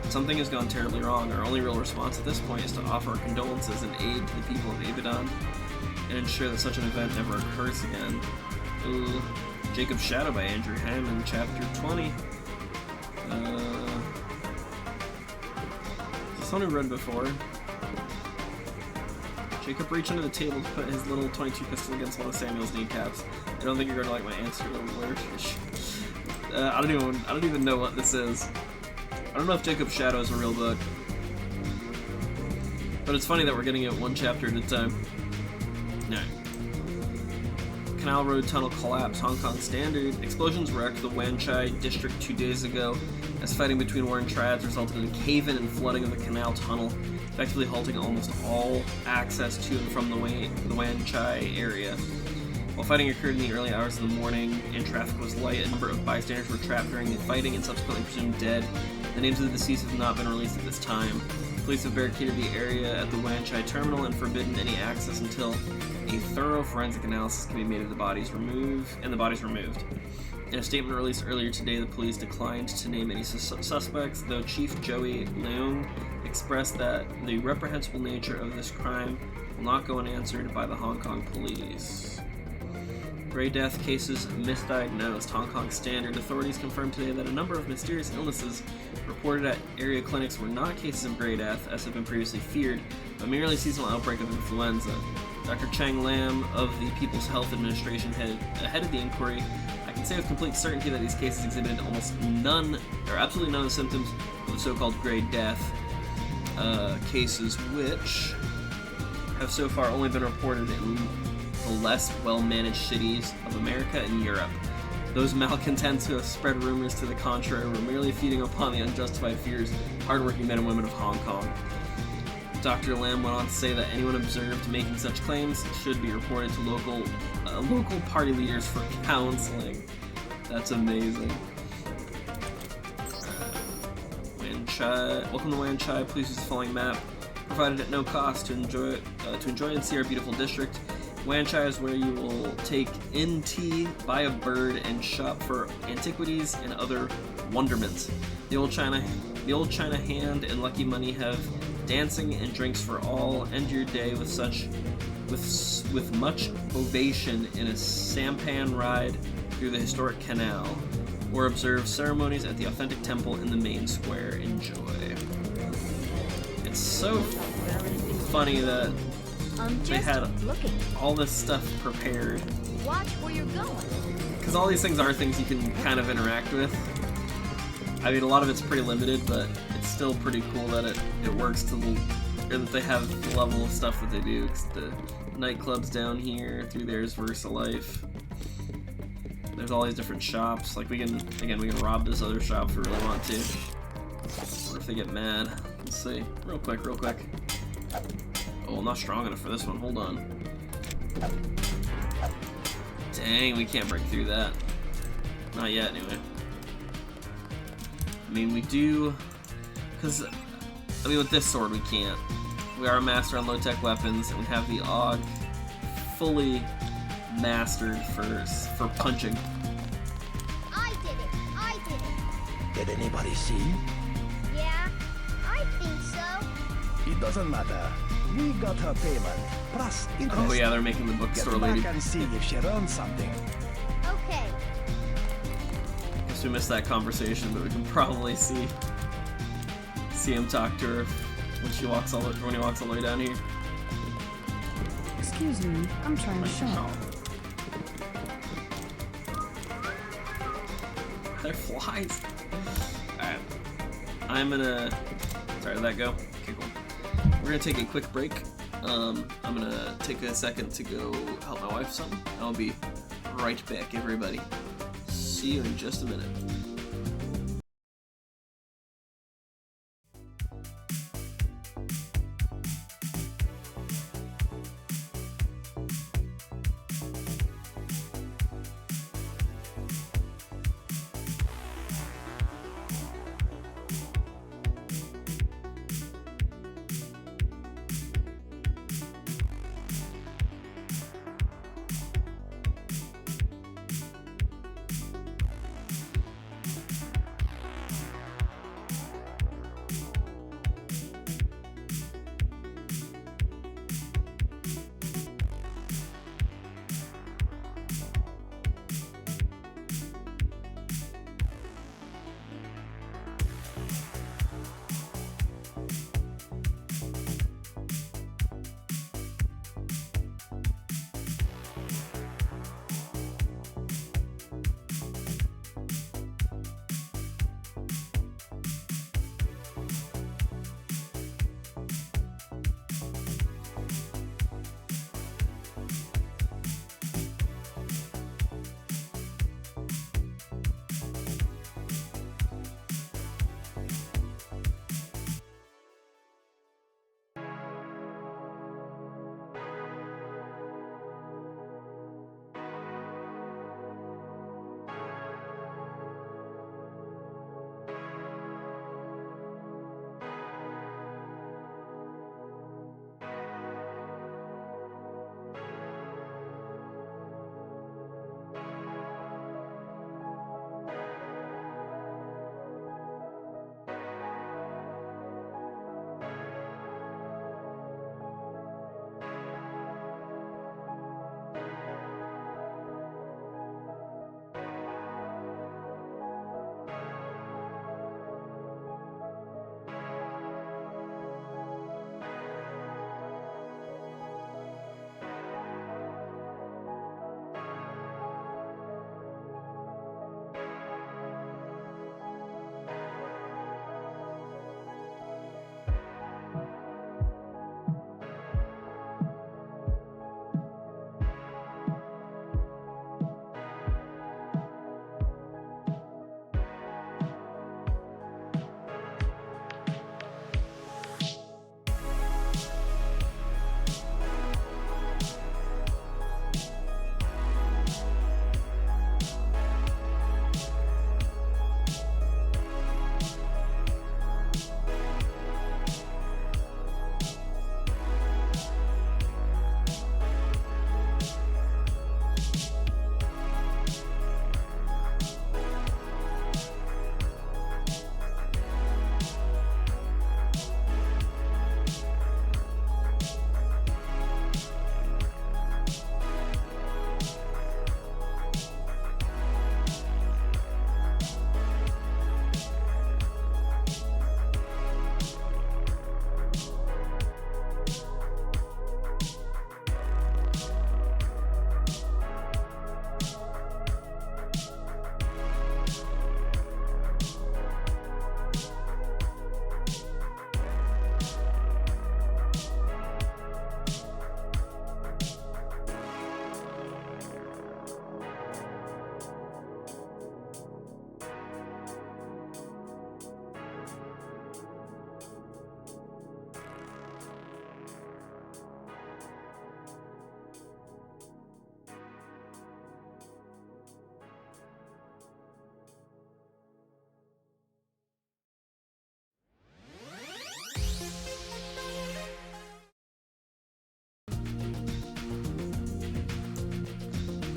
Something has gone terribly wrong. Our only real response at this point is to offer our condolences and aid to the people of Ibadan and ensure that such an event never occurs again. Ooh. Jacob's Shadow by Andrew Hammond, Chapter 20. This one we read before. Jacob reached under the table to put his little .22 pistol against one of Samuel's kneecaps. I don't think you're going to like my answer, alert. I don't even know what this is. I don't know if Jacob's Shadow is a real book. But it's funny that we're getting it one chapter at a time. No. Canal Road tunnel collapse, Hong Kong Standard. Explosions wrecked the Wan Chai district 2 days ago as fighting between war and trads resulted in a cave-in and flooding of the canal tunnel, effectively halting almost all access to and from the Wan Chai area. While fighting occurred in the early hours of the morning and traffic was light, a number of bystanders were trapped during the fighting and subsequently presumed dead. The names of the deceased have not been released at this time. Police have barricaded the area at the Wan Chai terminal and forbidden any access until a thorough forensic analysis can be made of the bodies removed. In a statement released earlier today, the police declined to name any suspects, though Chief Joey Leung expressed that the reprehensible nature of this crime will not go unanswered by the Hong Kong police. Gray death cases misdiagnosed. Hong Kong Standard authorities confirmed today that a number of mysterious illnesses reported at area clinics were not cases of gray death, as had been previously feared, but merely seasonal outbreak of influenza. Dr. Chang Lam of the People's Health Administration headed the inquiry. I can say with complete certainty that these cases exhibited almost none, or absolutely none of the symptoms of the so-called gray death cases, which have so far only been reported in the less well-managed cities of America and Europe. Those malcontents who have spread rumors to the contrary were merely feeding upon the unjustified fears of hardworking men and women of Hong Kong. Dr. Lam went on to say that anyone observed making such claims should be reported to local party leaders for counseling. That's amazing. Wan Chai. Welcome to Wan Chai. Please use the following map, provided at no cost, to enjoy and see our beautiful district. Wan Chai is where you will take in tea, buy a bird, and shop for antiquities and other wonderments. The old China hand and Lucky Money have dancing and drinks for all. End your day with much ovation in a sampan ride through the historic canal, or observe ceremonies at the authentic temple in the main square. Enjoy. It's so funny that they had all this stuff prepared. Watch where you're going. Because all these things are things you can kind of interact with. I mean, a lot of it's pretty limited, but it's still pretty cool that it works to the, or that they have the level of stuff that they do. Cause the nightclubs down here, through there's VersaLife. There's all these different shops. Like we can rob this other shop if we really want to. What if they get mad? Let's see. Real quick. Oh, I'm not strong enough for this one. Hold on. Dang, we can't break through that. Not yet, anyway. I mean, we do, because, I mean, with this sword we can't. We are a master on low-tech weapons, and we have the AUG fully mastered for punching. I did it. Did anybody see? Yeah, I think so. It doesn't matter. We got her payment, plus interest. Oh yeah, they're making the bookstore Get lady. back and see if she earned something. Okay. Guess we missed that conversation, but we can probably see him talk to her when he walks all the way down here. Excuse me, I'm trying to shop. They're flies. Alright. I'm gonna... Sorry, did that go? Okay, cool. We're gonna take a quick break. I'm gonna take a second to go help my wife with something. I'll be right back, everybody. See you in just a minute.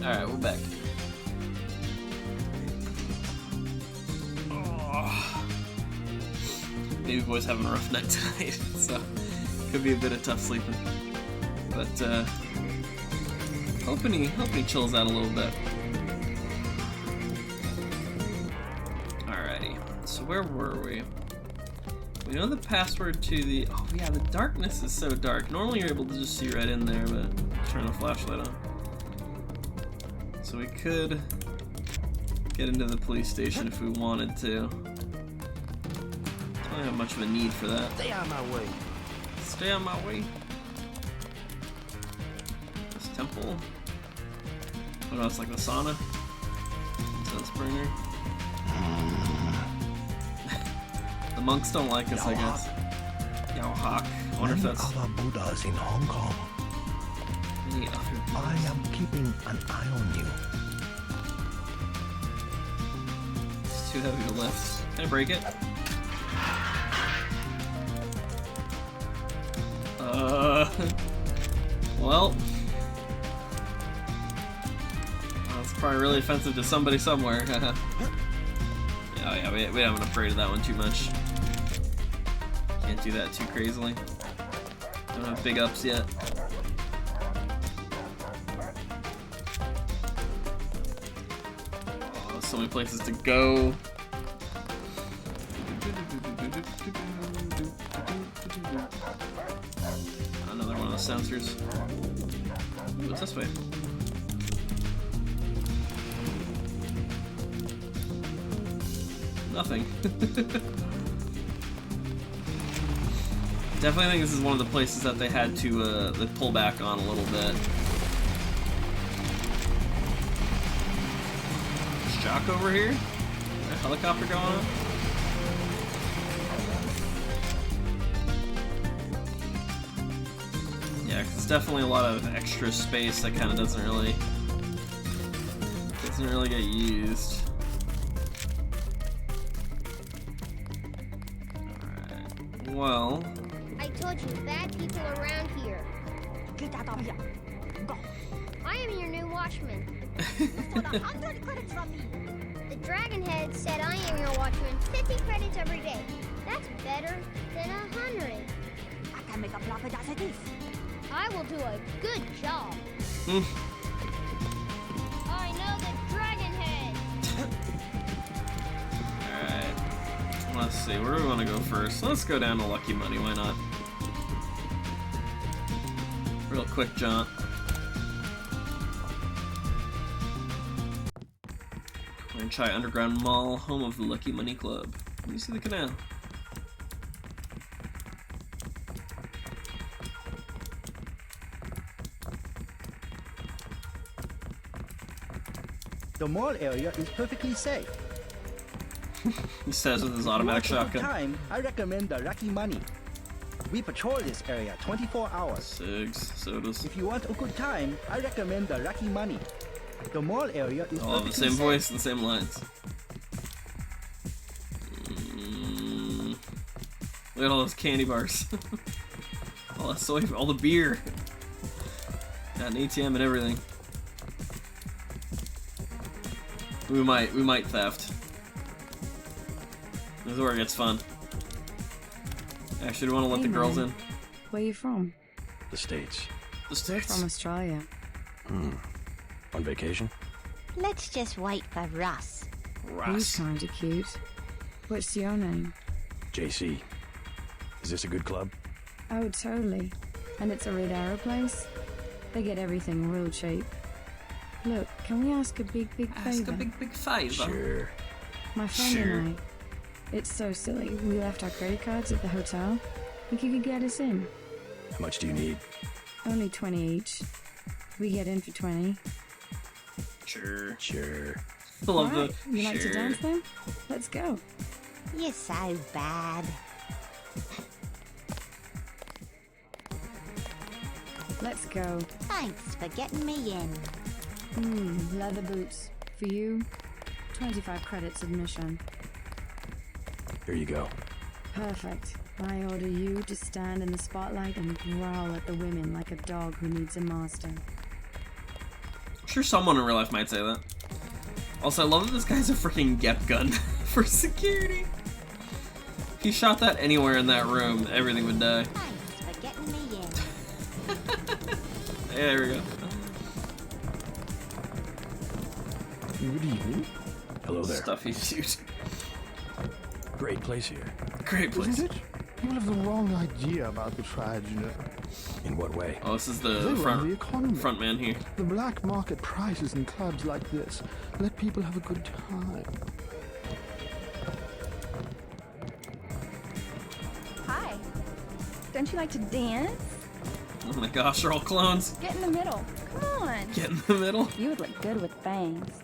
Alright, we're back. Oh. Baby boy's having a rough night tonight, so could be a bit of tough sleeping. But hoping he chills out a little bit. Alrighty, so where were we? We know the password to the... Oh yeah, the darkness is so dark. Normally you're able to just see right in there, but turn a flashlight on. So we could get into the police station if we wanted to. Don't have much of a need for that. Stay on my way. Stay on my way. This temple. Oh no, it's like the sauna. Sunspringer. The monks don't like us, I guess. Yao-hak. I wonder if Many that's... other Buddhas in Hong Kong. Many other I Buddhas. am keeping an eye on you. It's too heavy to lift. Can I break it? Well... That's probably really offensive to somebody somewhere. Yeah, we haven't upgraded that one too much. Can't do that too crazily. Don't have big ups yet. Oh, so many places to go. Another one of the sensors. Ooh, what's this way? Nothing. Definitely think this is one of the places that they had to pull back on a little bit. Is Jock over here? Is there a helicopter going on? Yeah, 'cause it's definitely a lot of extra space that kind of doesn't really get used. Well, I told you, bad people around here. I am your new watchman. You stole 100 credits from me. The Dragonhead said I am your watchman 50 credits every day. That's better than 100. I can make a profit as it is. I will do a good job. I know the Dragonhead. alright. Let's see, where do we want to go first? Let's go down to Lucky Money, why not? Real quick jaunt. Chai Underground Mall, home of the Lucky Money Club. Let me see the canal. The mall area is perfectly safe. He says with his automatic If you want a good shotgun. time, I recommend the Lucky Money. We patrol this area 24 hours. Cigs, sodas. If you want a good time, I recommend the Lucky Money. The mall area is All have perfectly the same safe. voice and the same lines. Look at all those candy bars. All that soy, all the beer. Got an ATM and everything. We might theft. This is where it gets fun. Actually, do you want to let Hey, the girls man. in? Where you from? The States. The States? From Australia. On vacation? Let's just wait for Russ. He's Russ. kinda cute. What's your name? JC. Is this a good club? Oh, totally. And it's a Red Arrow place? They get everything real cheap. Look, can we ask a big favor? Ask a big favor. Sure. My friend Sure. and I. It's so silly. We left our credit cards at the hotel. Think you could get us in? How much do you need? Only 20 each. We get in for 20. Sure. Sure. I love Alright, the you like to sure. dance then? Let's go. You're so bad. Let's go. Thanks for getting me in. Leather boots. For you, 25 credits admission. Here you go. Perfect. I order you to stand in the spotlight and growl at the women like a dog who needs a master. sure someone in real life might say that. Also, I love that this guy's a freaking Gep gun for security. If he shot that anywhere in that room, everything would die. Thanks for getting me in. There we go. Good evening. Hello there. Stuffy suit. Great place here. Great place. Isn't it? People have the wrong idea about the tribes, you know. In what way? Oh, this is They the run the economy. front man here. The black market prices in clubs like this let people have a good time. Hi. Don't you like to dance? Oh my gosh, they're all clones. Get in the middle. Come on. Get in the middle. You would look good with bangs.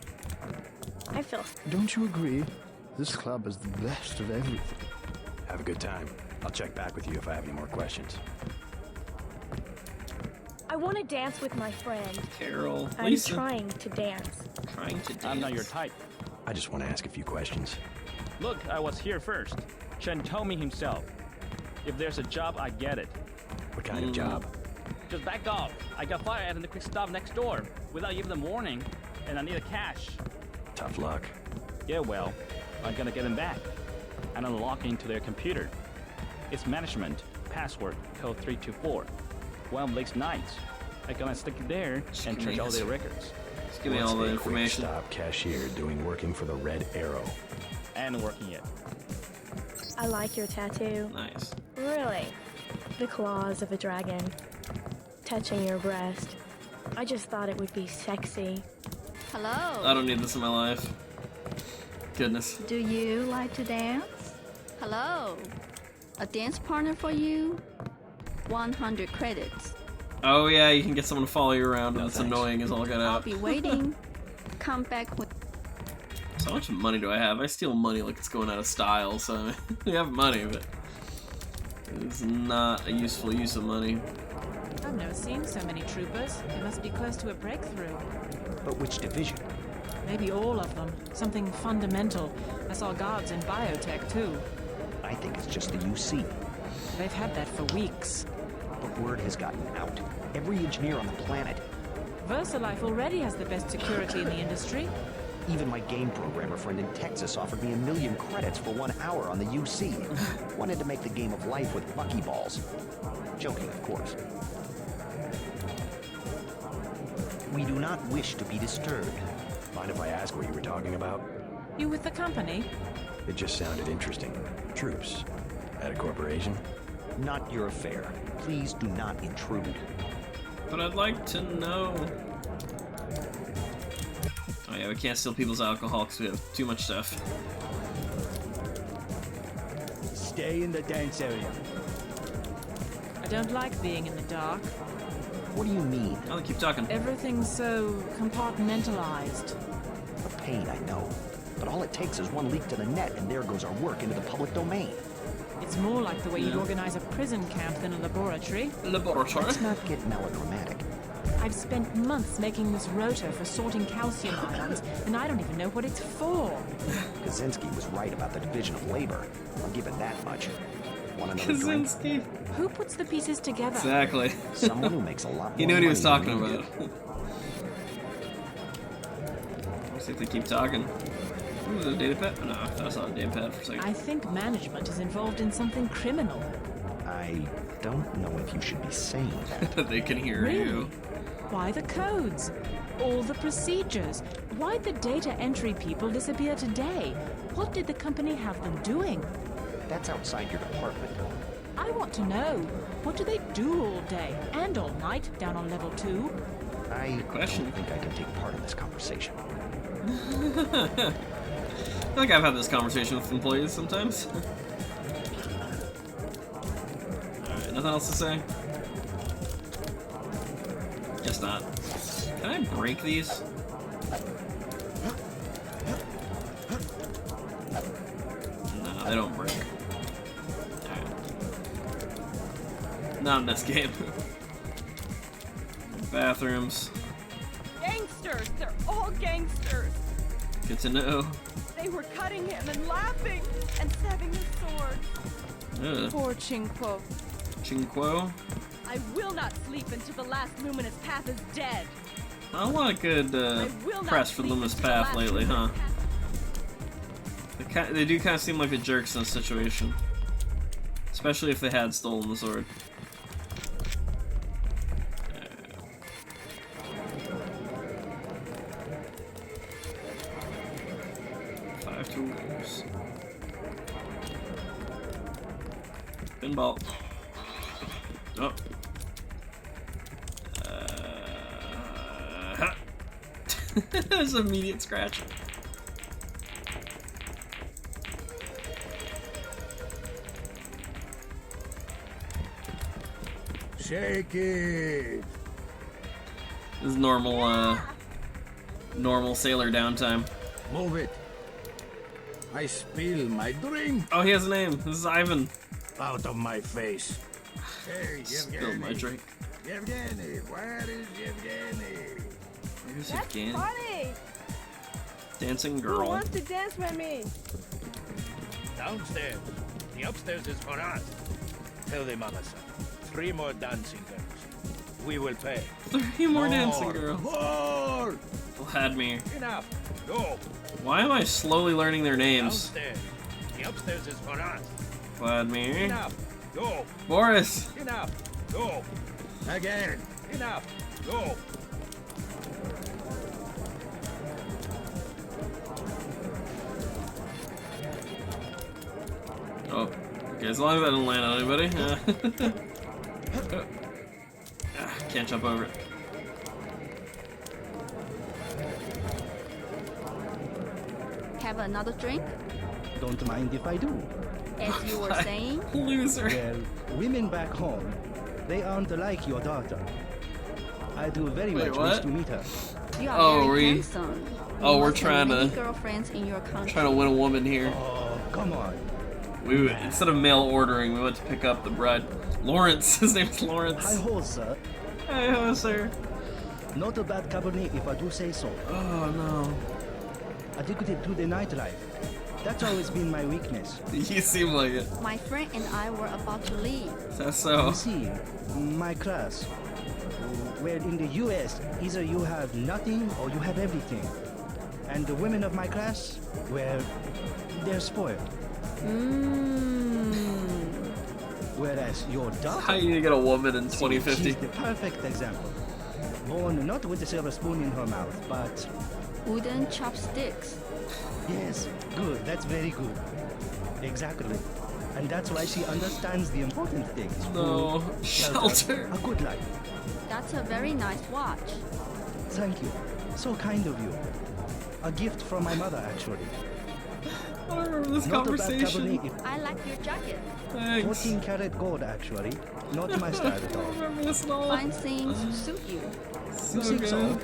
I feel. Don't you agree? This club is the best of everything. Have a good time. I'll check back with you if I have any more questions. I want to dance with my friend. Carol, I'm Lisa. trying to dance. Trying to dance. I'm not your type. I just want to ask a few questions. Look, I was here first. Chen told me himself. If there's a job, I get it. What kind of job? Just back off. I got fired at the quick stop next door without giving them warning, and I need a cash. Tough luck. Yeah, well, I'm gonna get them back. And I'm logging into their computer. It's management, password, code 324. One of Blake's nights. I'm gonna stick it there and check all their records. Just give me all the information. Stop cashier working for the Red Arrow. And working it. I like your tattoo. Nice. Really? The claws of a dragon. Touching your breast. I just thought it would be sexy. Hello. I don't need this in my life. Goodness. Do you like to dance? Hello. A dance partner for you? 100 credits. Oh yeah, you can get someone to follow you around, No, and it's thanks. annoying as all get I'll out. be waiting. Come back when. So how much money do I have? I steal money like it's going out of style, so we have money, but it's not a useful use of money. I've never seen so many troopers. They must be close to a breakthrough. But which division? Maybe all of them. Something fundamental. I saw guards in biotech, too. I think it's just the UC. They've had that for weeks. But word has gotten out. Every engineer on the planet, VersaLife already has the best security in the industry. even my game programmer friend in Texas offered me 1 million credits for 1 hour on the UC. Wanted to make the game of life with buckyballs. Joking, of course. We do not wish to be disturbed. Mind if I ask what you were talking about? You with the company? It just sounded interesting. Troops. At a corporation? Not your affair. Please do not intrude. But I'd like to know. Oh yeah, we can't steal people's alcohol because we have too much stuff. Stay in the dance area. I don't like being in the dark. What do you mean? I'll keep talking. Everything's so compartmentalized. A pain, I know. But all it takes is one leak to the net, and there goes our work into the public domain. It's more like the way you'd organize a prison camp than a laboratory. Laboratory? Let's not get melodramatic. I've spent months making this rotor for sorting calcium ions, and I don't even know what it's for. Kaczynski was right about the division of labor. I'll give it that much. Want another drink? Kaczynski. Who puts the pieces together? Exactly. Someone who makes a lot more He knew what he was money talking than we about. Let's see if they keep talking. Ooh, the data pad? No, that's not a data pad for a second. I think management is involved in something criminal. I don't know if you should be saying that. They can hear Really? you. Why the codes? All the procedures? Why'd the data entry people disappear today? What did the company have them doing? That's outside your department. I want to know. What do they do all day and all night down on level 2? I question. don't think I can take part in this conversation. I feel like I've had this conversation with employees sometimes. Alright, nothing else to say? Guess not. Can I break these? No, they don't break. Alright. Not in this game. Bathrooms. Gangsters! They're all gangsters! Good to know. They were cutting him and laughing and stabbing his sword. Ugh. Poor Qingquo. Qingquo? I will not sleep until the last luminous path is dead. Not a lot of good press for Loomis Path lately, huh? They do kind of seem like the jerks in this situation. Especially if they had stolen the sword. Five tools. Pinball. Oh. There's an immediate scratch. Shake it. This is normal, normal sailor downtime. Move it. I spill my drink. Oh, he has a name. This is Ivan. Out of my face. Hey, Spilled my drink. Yevgeny, where is Yevgeny? Where's That's Yevgeny? funny. Dancing Who girl. wants to dance with me? Downstairs. The upstairs is for us. Tell them, Mama-san. 3 more dancing girls. We will pay. 3 more dancing girls. More! Vladimir. Enough. Go. Why am I slowly learning their names? Downstairs. The upstairs is for us. Vladimir. Enough. Go. Boris. Enough. Go. Again. Enough. Go. Oh. Okay, as long as I don't land on anybody. Can't jump over it. Have another drink? Don't mind if I do. As you were saying? Loser. Well, women back home, they aren't like your daughter. I do very Wait, much what? wish to meet her. You are very handsome. Oh, You we're must have trying many to girlfriends in your country. trying to win a woman here. Oh, come on. We instead of mail ordering, we went to pick up the bride. Lawrence. His name's Lawrence. Hi ho, sir. Hi ho, sir. Not a bad company if I do say so. Oh no. Addicted to the nightlife. That's always been my weakness. You seem like it. My friend and I were about to leave. So. You see, my class. Where in the US, either you have nothing or you have everything. And the women of my class, well, they're spoiled. Whereas your daughter... How you get a woman in 2050? She's the perfect example. Born not with a silver spoon in her mouth, but... Wooden chopsticks. Yes, good. That's very good. Exactly. And that's why she understands the important things. No. Food, Shelter. A good life. That's a very nice watch. Thank you. So kind of you. A gift from my mother, actually. I don't remember this Not a bad conversation. company I like your jacket. Thanks. 14 karat gold, actually. Not my style at all. I don't remember this at all. Fine things suit you. So You think good. so?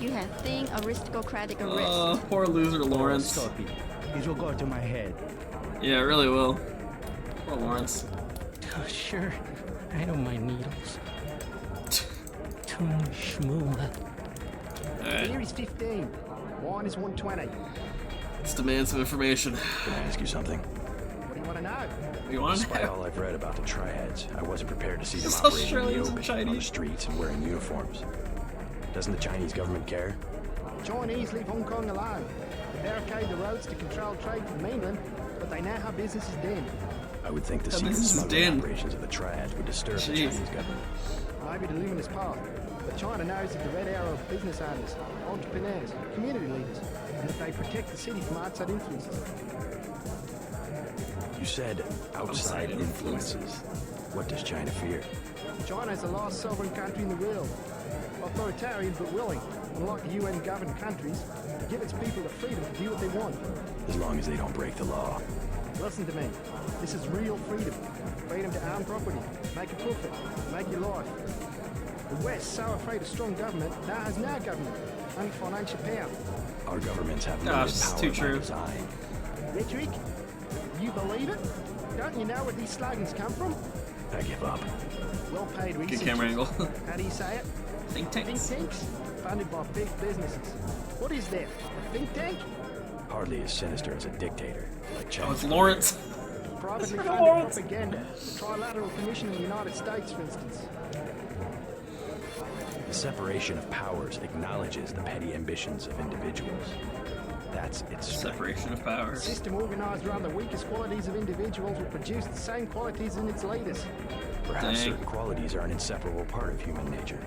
You have thin aristocratic wrist. Poor loser Lawrence. Stop it. It will go to my head. Yeah, it really will. Poor Lawrence. Oh, sure. I don't mind needles. Too smooth. Alright, Beer is 15. Wine is 120. let's demand some information. Can I ask you something? What do you want to know? You want to Despite know? all I've read about the triads, I wasn't prepared to see them It's operating in the Australians and open, on the Chinese. streets and wearing uniforms. Doesn't the Chinese government care? Chinese leave Hong Kong alone. They barricade the roads to control trade from mainland, but they know how business is done. I would think the How secret business is smuggling done. operations of the triads would disturb the Jeez. Chinese government. Maybe the luminous path, but China knows that the red arrow of business owners, entrepreneurs, community leaders, and that they protect the city from outside influences. You said outside influences. What does China fear? China is the last sovereign country in the world. Authoritarian but willing, unlike the UN-governed countries, to give its people the freedom to do what they want. As long as they don't break the law. Listen to me. This is real freedom. Freedom to own property, make a profit, make your life. The West, so afraid of strong government, now has no government, only financial power. Our governments have Gosh, limited it's power too by true. design. Rhetoric? You believe it? Don't you know where these slogans come from? I give up. Well-paid Good researchers. camera angle. How do you say it? Think tanks. Think tanks? Funded by big businesses. What is that? A think tank? Hardly as sinister as a dictator, like China. Oh, it's Lawrence. Privately It's funded Lawrence. propaganda. Trilateral Commission in the United States, for instance. The separation of powers acknowledges the petty ambitions of individuals. That's its strength. Separation of A powers. system organized around the weakest qualities of individuals will produce the same qualities in its leaders. Perhaps Dang. certain qualities are an inseparable part of human nature.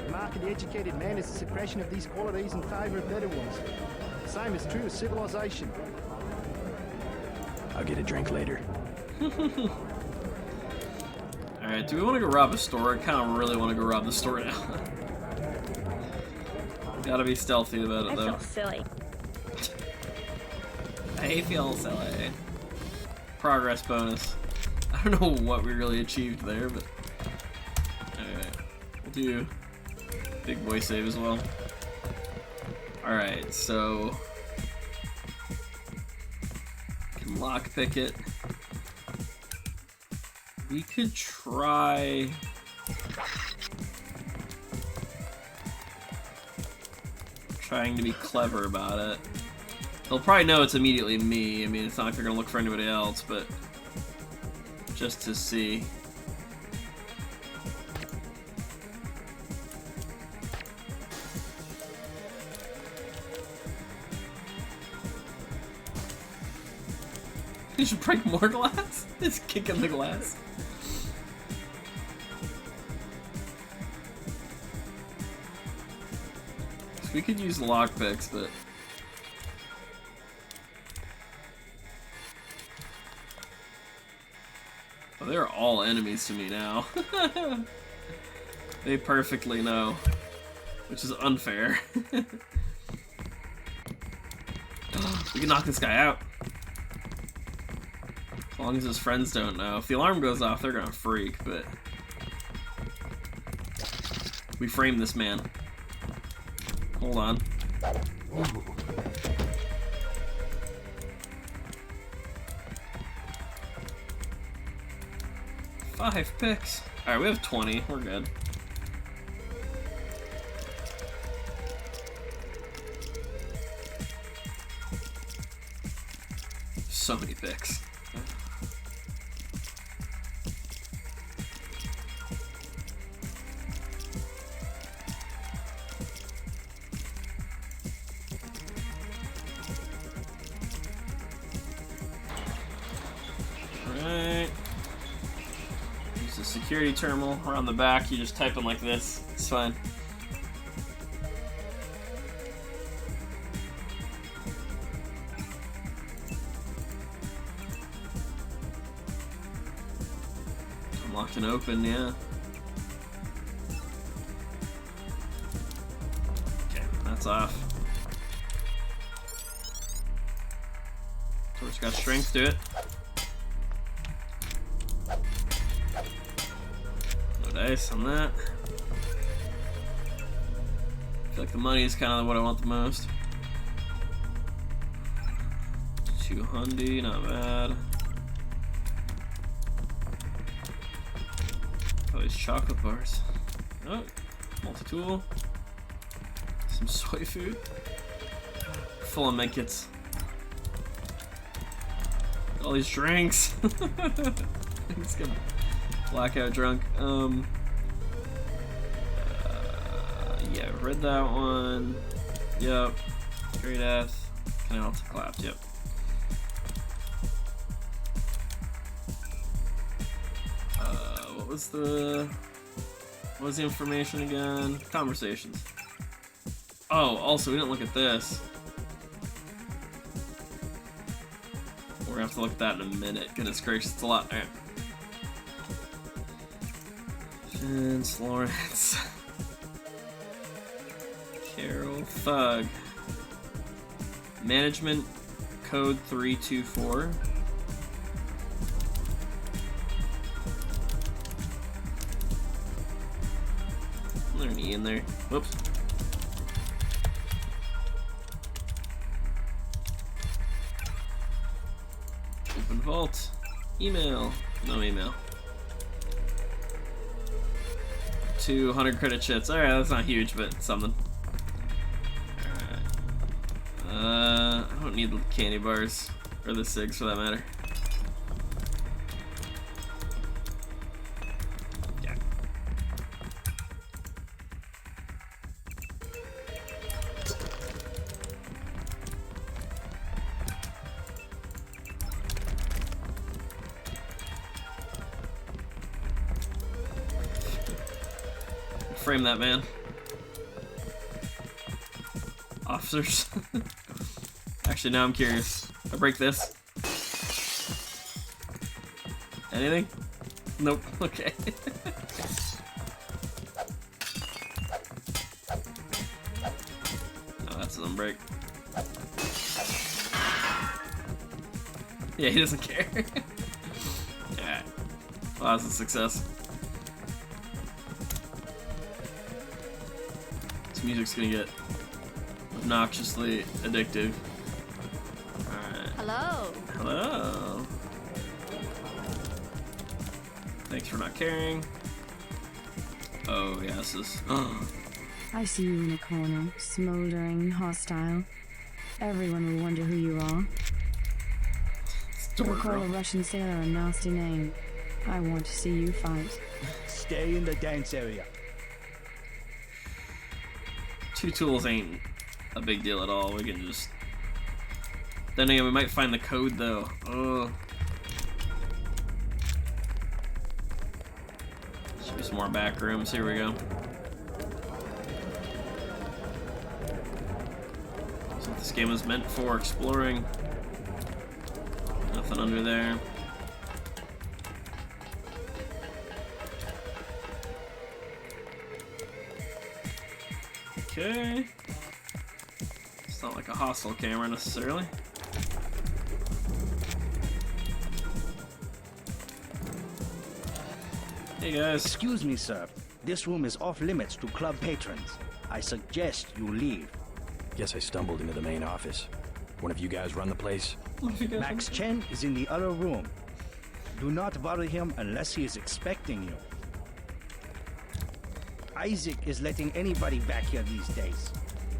The mark of the educated man is the suppression of these qualities in favor of better ones. The same is true of civilization. I'll get a drink later. Alright, do we want to go rob a store? I kind of really want to go rob the store now. Gotta be stealthy about it, I though. feel silly. I feel silly. Progress bonus. I don't know what we really achieved there, but... Alright. We'll do big boy save as well. Alright, so... Can lockpick it. We could try... Trying to be clever about it. They'll probably know it's immediately me. I mean, it's not like they're gonna look for anybody else, but... Just to see. You should break more glass? Just kicking the glass. We could use lockpicks, but... Oh, they're all enemies to me now. They perfectly know. Which is unfair. We can knock this guy out. As long as his friends don't know. If the alarm goes off, they're gonna freak, but... We frame this man. Hold on. Five picks. Alright, we have 20. We're good. So many picks. Alright. Use the security terminal around the back. You just type in like this. It's fine. Unlocked and open, yeah. Okay, that's off. Torch got strength to it. No dice on that. I feel like the money is kind of what I want the most. 200, not bad. Oh, these chocolate bars. Oh, multi-tool. Some soy food. Full of medkits. All these drinks. Let's get blackout drunk. Yeah, read that one. Yep. Straight death. Canal to collapse. Yep. What was the information again? Conversations. Oh, also, we didn't look at this. We're gonna have to look at that in a minute. Goodness gracious, it's a lot. Alright. Vince Lawrence. Carol Thug. Management code 324. There's an E in there. Whoops. Open vault. Email. No email. 200 credit shits. Alright, that's not huge, but something. Alright. I don't need the candy bars. Or the cigs for that matter. frame that man. Officers. Actually, now I'm curious. I break this. Anything? Nope. Okay. Oh, that's an unbreak. Yeah, he doesn't care. Alright. Well, that's a success. This music's gonna get obnoxiously addictive. Alright. Hello. Hello. Thanks for not caring. Oh, yes, this. I see you in a corner, smoldering, hostile. Everyone will wonder who you are. We'll call a Russian sailor a nasty name. I want to see you fight. Stay in the dance area. 2 tools ain't a big deal at all. We can just. Then again, we might find the code though. Oh. Should be some more back rooms. Here we go. That's what this game was meant for, exploring. Nothing under there. Okay. It's not like a hostile camera necessarily. Hey guys. Excuse me, sir. This room is off limits to club patrons. I suggest you leave. Guess I stumbled into the main office. One of you guys run the place? Max Chen is in the other room. Do not bother him unless he is expecting you. Isaac is letting anybody back here these days.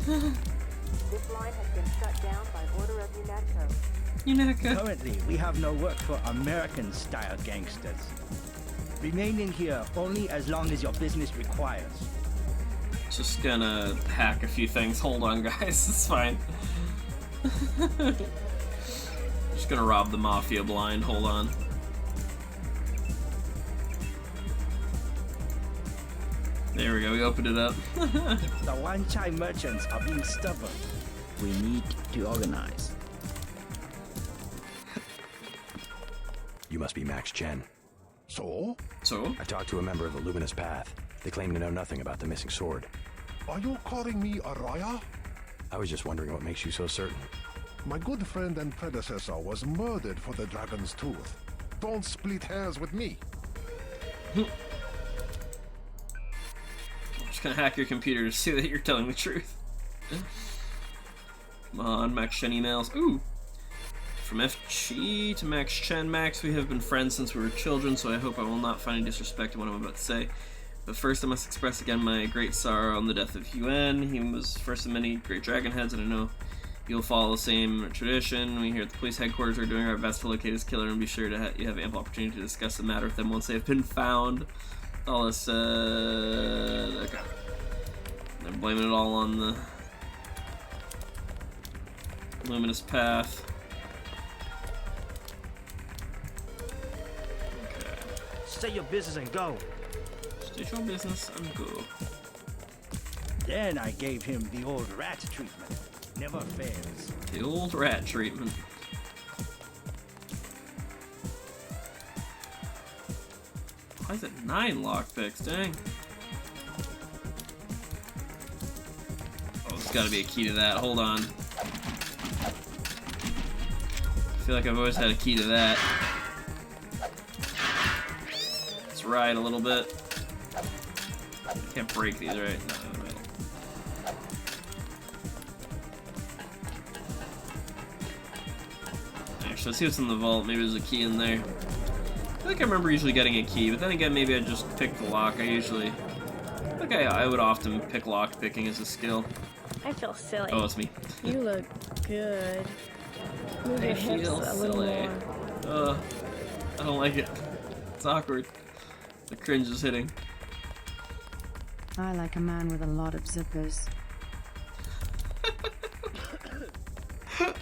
This line has been shut down by order of UNATCO. Currently, we have no work for American-style gangsters. Remaining here only as long as your business requires. Just gonna hack a few things. Hold on, guys. It's fine. Just gonna rob the mafia blind. Hold on. There we go. We opened it up. The one-time merchants are being stubborn. We need to organize. You must be Max Chen. So? So? I talked to a member of the Luminous Path. They claim to know nothing about the missing sword. Are you calling me a liar? I was just wondering what makes you so certain. My good friend and predecessor was murdered for the Dragon's Tooth. Don't split hairs with me. I'm just gonna hack your computer to see that you're telling the truth. Come on, Max Chen emails. Ooh! From FG to Max Chen. Max, we have been friends since we were children, so I hope I will not find any disrespect in what I'm about to say. But first I must express again my great sorrow on the death of Yuan. He was first of many great dragon heads, and I know you'll follow the same tradition. We here at the police headquarters are doing our best to locate his killer and be sure to you have ample opportunity to discuss the matter with them once they have been found. All this, okay. I'm blaming it all on the Luminous Path. Say your business and go. State your business and go. Then I gave him the old rat treatment. Never fails. The old rat treatment. Why is it 9 lockpicks? Dang. Oh, there's gotta be a key to that. Hold on. I feel like I've always had a key to that. Let's ride a little bit. I can't break these, right? No. Actually, let's see what's in the vault. Maybe there's a key in there. I think I remember usually getting a key, but then again, maybe I just picked the lock. I would often pick lock picking as a skill. I feel silly. Oh, it's me. You look good. Move your hips a little more. I don't like it. It's awkward. The cringe is hitting. I like a man with a lot of zippers.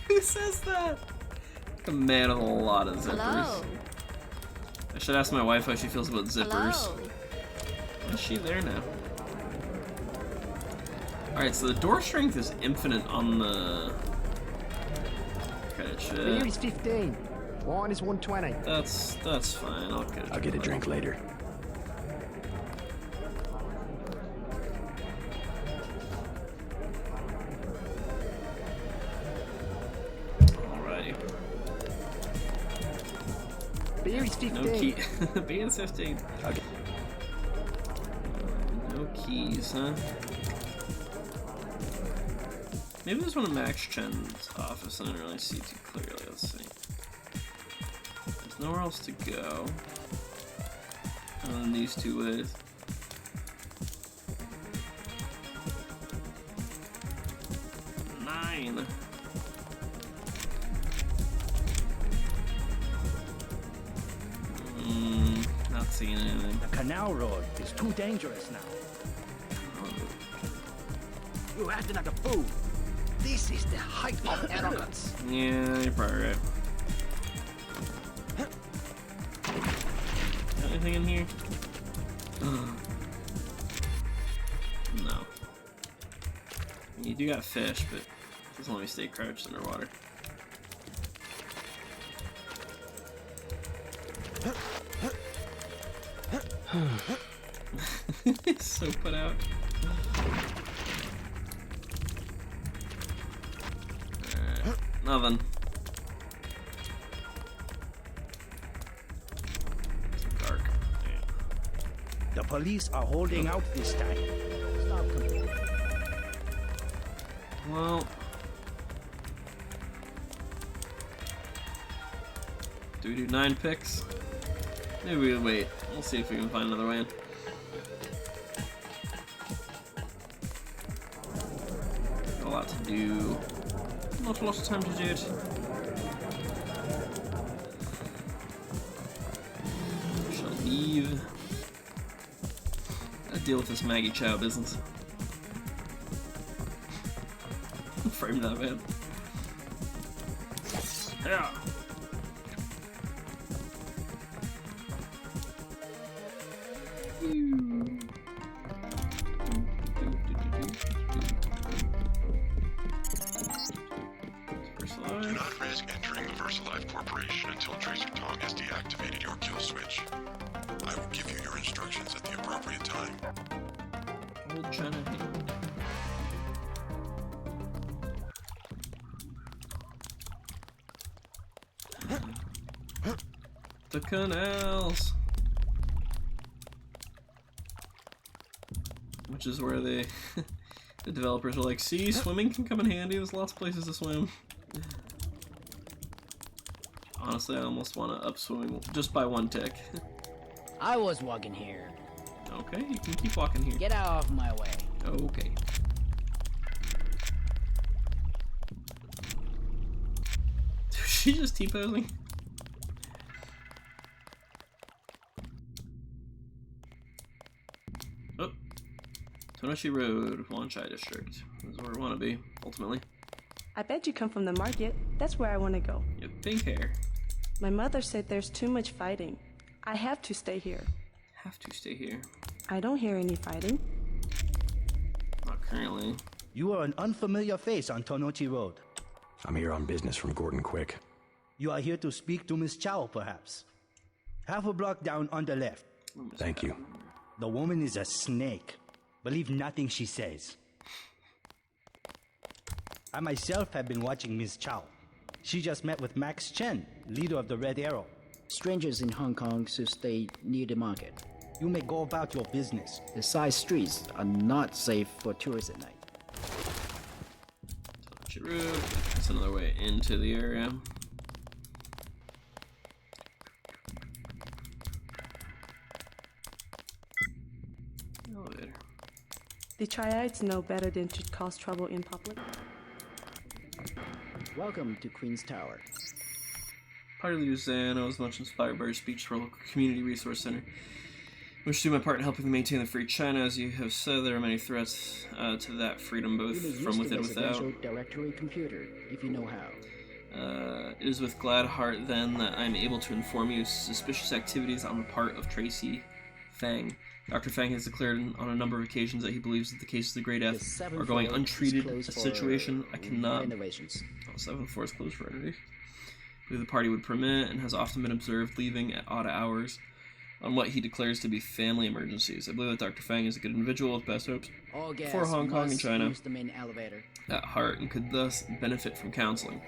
Who says that? Like a man with a lot of zippers. Hello. I should ask my wife how she feels about zippers. Hello. Is she there now? Alright, so the door strength is infinite on the credit Beer shit. is 15. Wine is 120. That's fine. I'll get a drink later. Alrighty. Beer is 15. No key. Beer is 15. Okay. No keys, huh? Maybe there's one in Max Chen's office. I didn't really see too clearly. Let's see. There's nowhere else to go. Other than these two ways. Nine. Not seeing anything. The canal road is too dangerous now. You're acting like a fool. This is the height of arrogance. Yeah, you're probably right. Got anything in here? No. You do got fish, but it doesn't let me stay crouched underwater. So put out. Alright, nothing. It's dark. The police are holding out this time. Stop complaining. Well, do we do 9 picks? Maybe we wait. We'll see if we can find another way in. Got a lot to do. Not a lot of time to do it. Shall leave. Gotta deal with this Maggie Chow business. Frame that man. Yeah. Do not risk entering the VersaLife Corporation until Tracer Tong has deactivated your kill switch. I will give you your instructions at the appropriate time. Old China hand. The canals, which is where they, the developers are like, see, swimming can come in handy. There's lots of places to swim. Honestly, I almost want to up swimming just by 1 tick. I was walking here. Okay, you can keep walking here. Get out of my way. Okay. She just T-posing? Oh. Tonoshi Road, Wanchai District. This is where we want to be, ultimately. I bet you come from the market. That's where I want to go. You have pink hair. My mother said there's too much fighting. I have to stay here. Have to stay here. I don't hear any fighting. Not currently. You are an unfamiliar face on Tonochi Road. I'm here on business from Gordon Quick. You are here to speak to Miss Chow, perhaps. Half a block down on the left. Thank you. The woman is a snake. Believe nothing she says. I myself have been watching Miss Chow. She just met with Max Chen, leader of the Red Arrow. Strangers in Hong Kong should stay near the market. You may go about your business. The side streets are not safe for tourists at night. That's another way into the area. Elevator. The triads know better than to cause trouble in public. Welcome to Queen's Tower. Part of Luzano was much inspired by her speech for a local community resource center. I wish to do my part in helping maintain the free China. As you have said, there are many threats to that freedom, both from within and without. Directory computer, if you know how. It is with glad heart, then, that I am able to inform you of suspicious activities on the part of Tracy Fang. Dr. Fang has declared on a number of occasions that he believes that the cases of the Great F are going untreated. A situation I cannot. Renovations. Oh, 7th floor is closed for renovation. Who the party would permit and has often been observed leaving at odd hours on what he declares to be family emergencies. I believe that Dr. Fang is a good individual with best hopes All gas for Hong Kong and must China use the main elevator. at heart and could thus benefit from counseling.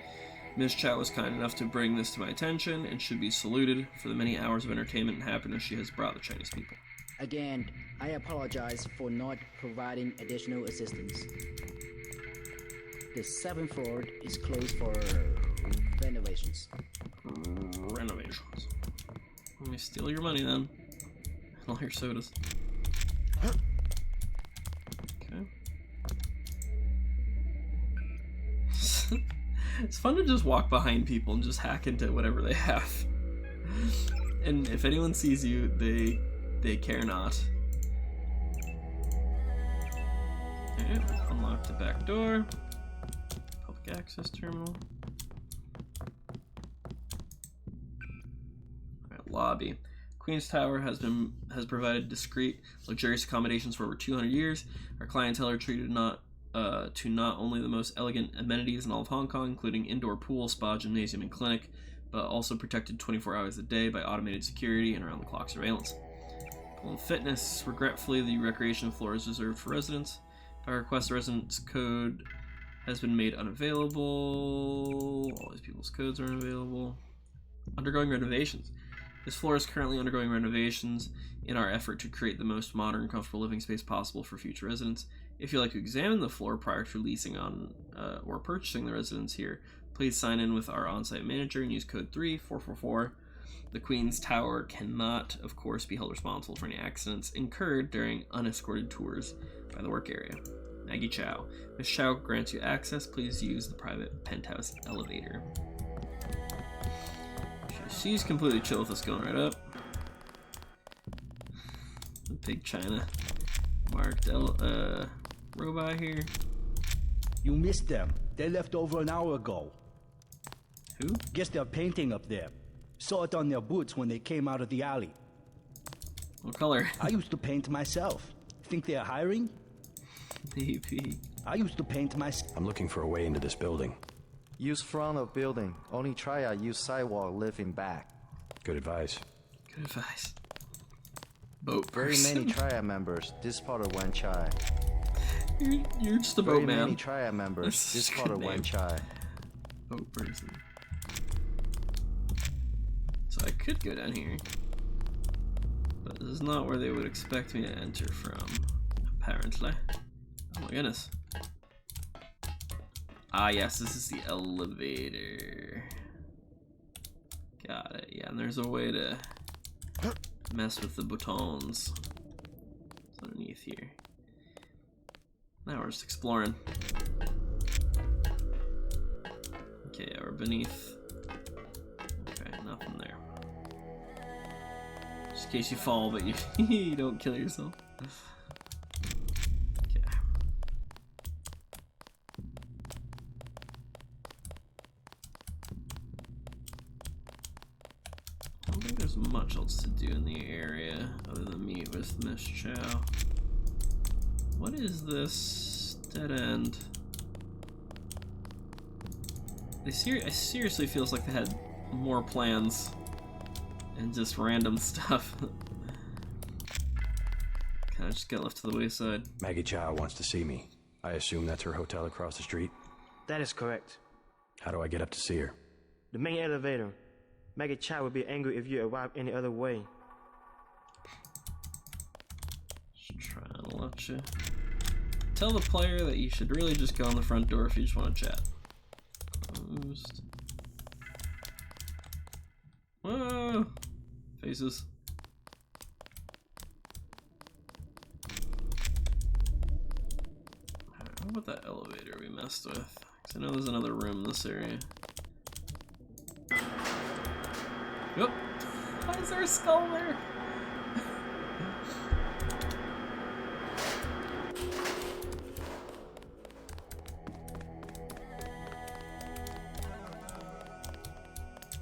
Ms. Chow was kind enough to bring this to my attention and should be saluted for the many hours of entertainment and happiness she has brought the Chinese people. Again, I apologize for not providing additional assistance. The 7th floor is closed for renovations. Renovations. Let me steal your money then. And all your sodas. Okay. It's fun to just walk behind people and just hack into whatever they have. And if anyone sees you, they care not. Okay, unlock the back door. Public access terminal. Alright, lobby. Queen's Tower has provided discreet, luxurious accommodations for over 200 years. Our clientele are treated to not only the most elegant amenities in all of Hong Kong, including indoor pool, spa, gymnasium, and clinic, but also protected 24 hours a day by automated security and around-the-clock surveillance. Pool and fitness. Regretfully, the recreation floor is reserved for residents. By request, the residence code has been made unavailable. All these people's codes are unavailable. Undergoing renovations. This floor is currently undergoing renovations in our effort to create the most modern, comfortable living space possible for future residents. If you'd like to examine the floor prior to leasing on or purchasing the residence here, please sign in with our on-site manager and use code 3444. The Queen's Tower cannot, of course, be held responsible for any accidents incurred during unescorted tours by the work area. Maggie Chow. Ms. Chow grants you access. Please use the private penthouse elevator. She's completely chill with us going right up. Big China marked robot here. You missed them. They left over an hour ago. Who? Guess they're painting up there. Saw it on their boots when they came out of the alley. What color? I used to paint myself. Think they're hiring? Maybe. I used to paint myself. I'm looking for a way into this building. Use front of building. Only triad use sidewalk living back. Good advice. Good advice. Boat Very person. many triad members. This part of Wan Chai. You're just a boat man. Very many triad members. This part of Wan Chai. Boat person. So I could go down here. But this is not where they would expect me to enter from. Apparently. Oh my goodness. Ah, yes, this is the elevator. Got it. Yeah, and there's a way to mess with the buttons. It's underneath here. Now we're just exploring. Okay, yeah, we're beneath. Okay, nothing there. Just in case you fall, but you don't kill yourself. I don't think there's much else to do in the area other than meet with Miss Chow. What is this dead end? It seriously feels like they had more plans and just random stuff. Kind of just got left to the wayside. Maggie Chow wants to see me. I assume that's her hotel across the street? That is correct. How do I get up to see her? The main elevator. Maggie Chow would be angry if you arrive any other way. Just trying to let you. Tell the player that you should really just go on the front door if you just want to chat. Closed. Whoa! Faces. What about that elevator we messed with? 'Cause I know there's another room in this area. Yep. Why is there a skull there?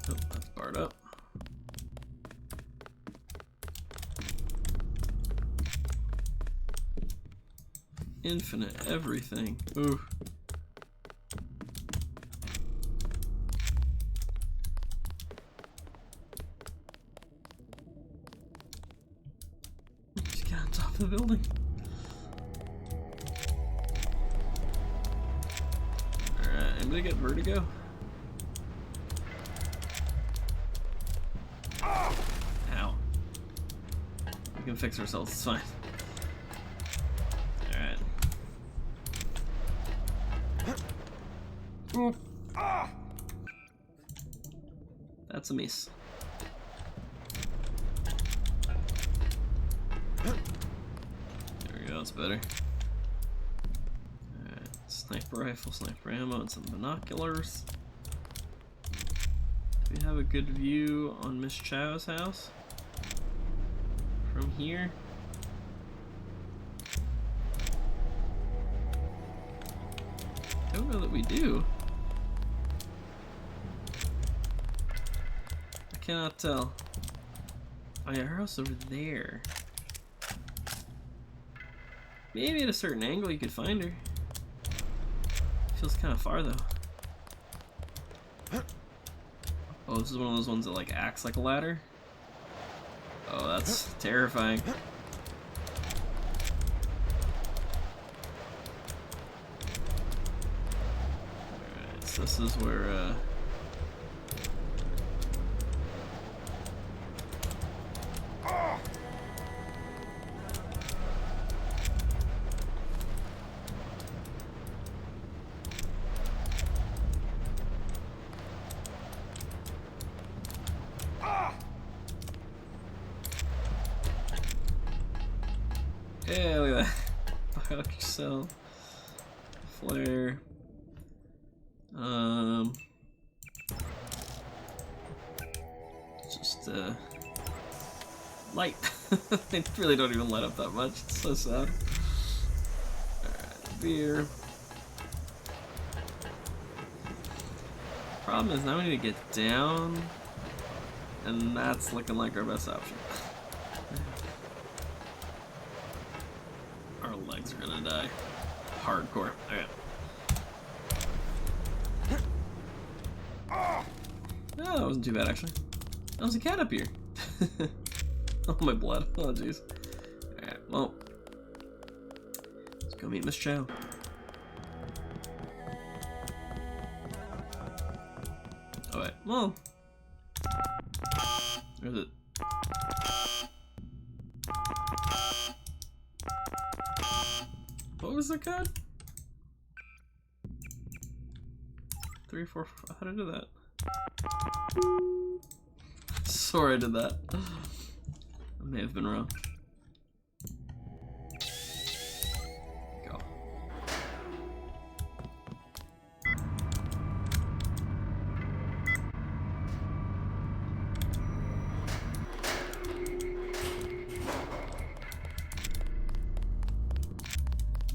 Oh, that's barred up. Infinite everything. Ooh. Just get on top of the building. Alright, anybody get vertigo? Ow. We can fix ourselves, it's fine. Alright. Oop. That's a miss. There we go, that's better. Alright, sniper rifle, sniper ammo, and some binoculars. Do we have a good view on Miss Chow's house? From here? I don't know that we do. I cannot tell. Oh yeah, her house over there. Maybe at a certain angle you could find her. Feels kind of far though. Oh, this is one of those ones that like acts like a ladder. Oh, that's terrifying. Alright, so this is where yeah, look at that. Biotic cell. Flare. Just light. They really don't even light up that much. It's so sad. Alright, beer. Problem is now we need to get down, and that's looking like our best option. Our legs are gonna die. Hardcore. Alright. Oh, that wasn't too bad actually. There was a cat up here. Oh my blood. Oh jeez. Alright, well. Let's go meet Miss Chow. Alright, well. Where's it? What was the code? 3, 4, 5. How did I do that? Sorry I did that. I may have been wrong. Go.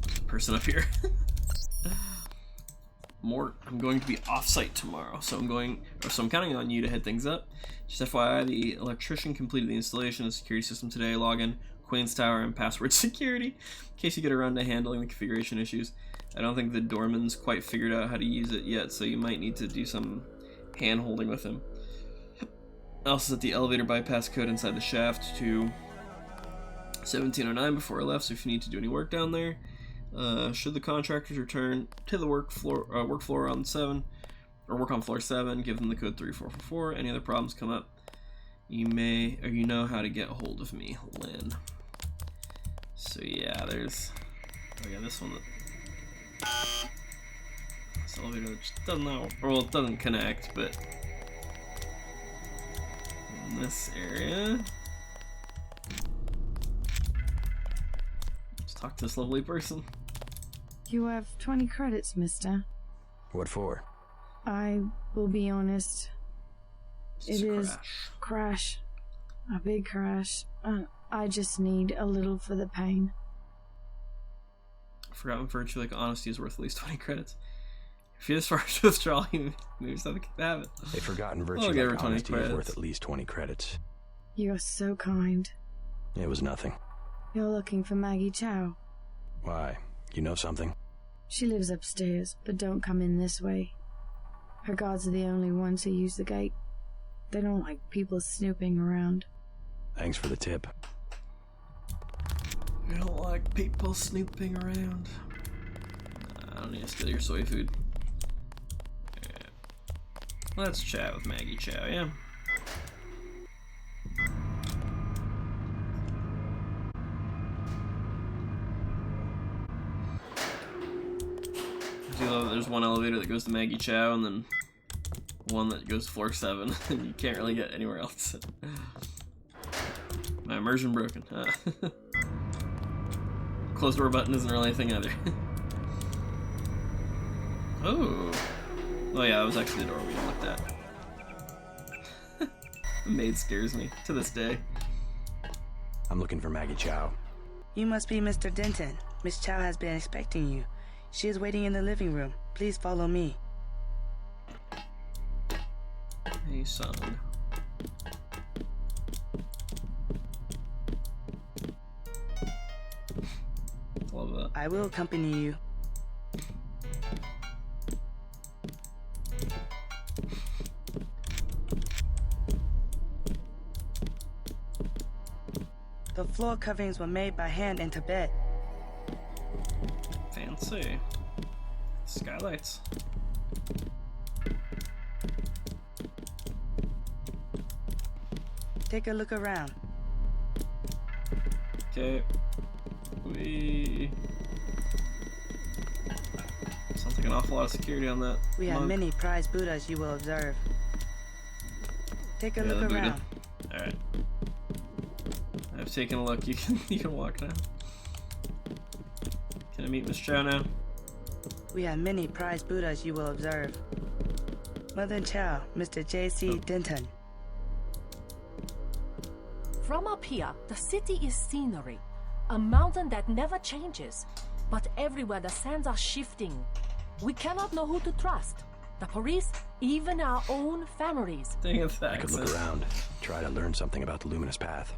There's a person up here. I'm going to be off-site tomorrow, so I'm counting on you to head things up. Just FYI, the electrician completed the installation of the security system today. Login, Queen's Tower, and password security, in case you get around to handling the configuration issues. I don't think the doorman's quite figured out how to use it yet, so you might need to do some hand-holding with him. I also set the elevator bypass code inside the shaft to 1709 before I left, so if you need to do any work down there, should the contractors return to the work floor on 7, or work on floor 7, give them the code 3444. Any other problems come up, you know how to get a hold of me, Lynn. So yeah, there's, oh yeah, this one. This elevator just doesn't know, well, it doesn't connect, but in this area, let's talk to this lovely person. You have 20 credits, mister. What for? I will be honest. It is crash. A big crash. I just need a little for the pain. Forgotten virtue like honesty is worth at least 20 credits. If you're this far to withdraw, you maybe something can have it. A forgotten virtue like honesty is worth at least 20 credits. You're so kind. It was nothing. You're looking for Maggie Chow. Why? You know something? She lives upstairs, but don't come in this way. Her guards are the only ones who use the gate. They don't like people snooping around. Thanks for the tip. We don't like people snooping around. I don't need to steal your soy food. Yeah. Let's chat with Maggie Chow, yeah? I do love that there's one elevator that goes to Maggie Chow and then one that goes to floor 7 and you can't really get anywhere else. My immersion broken. Close door button isn't really a thing either. Oh. Oh yeah, that was actually the door we looked at. The maid scares me to this day. I'm looking for Maggie Chow. You must be Mr. Denton. Miss Chow has been expecting you. She is waiting in the living room. Please follow me. Hey, son. Love that. I will accompany you. The floor coverings were made by hand in Tibet. Fancy. Skylights. Take a look around. Okay. Sounds like an awful lot of security on that. We have many prized Buddhas you will observe. Take a look around. Alright. I've taken a look. You can walk now. Can I meet Miss Chow now? We have many prized Buddhas you will observe. Mother Chow, Mr. J.C. Denton. From up here, the city is scenery. A mountain that never changes. But everywhere the sands are shifting. We cannot know who to trust. The police, even our own families. I could look around, try to learn something about the luminous path.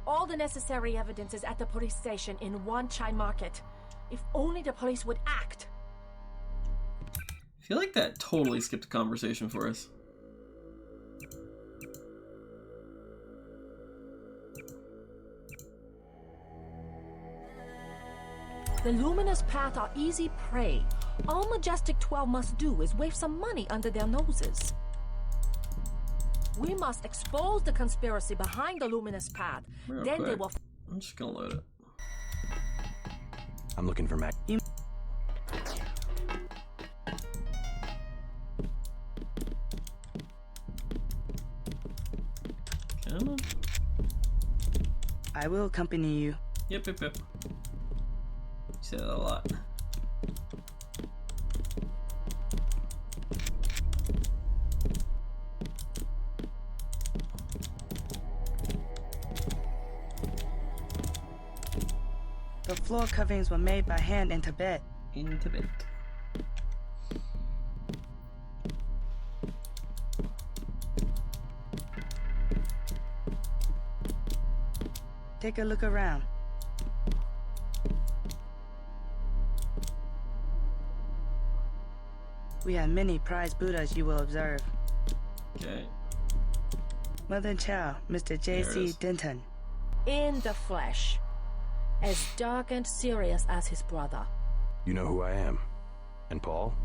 All the necessary evidence is at the police station in Wan Chai Market. If only the police would act. I feel like that totally skipped a conversation for us. The luminous path are easy prey. All Majestic 12 must do is wave some money under their noses. We must expose the conspiracy behind the luminous path. Real then quick. they will. I'm just gonna load it. I'm looking for Mac. Come on. I will accompany you. Yep. You say that a lot. The floor coverings were made by hand in Tibet. In Tibet. Take a look around. We have many prized Buddhas you will observe. Okay. Mother Chow, Mr. J.C. Denton. In the flesh. As dark and serious as his brother. You know who I am. And Paul?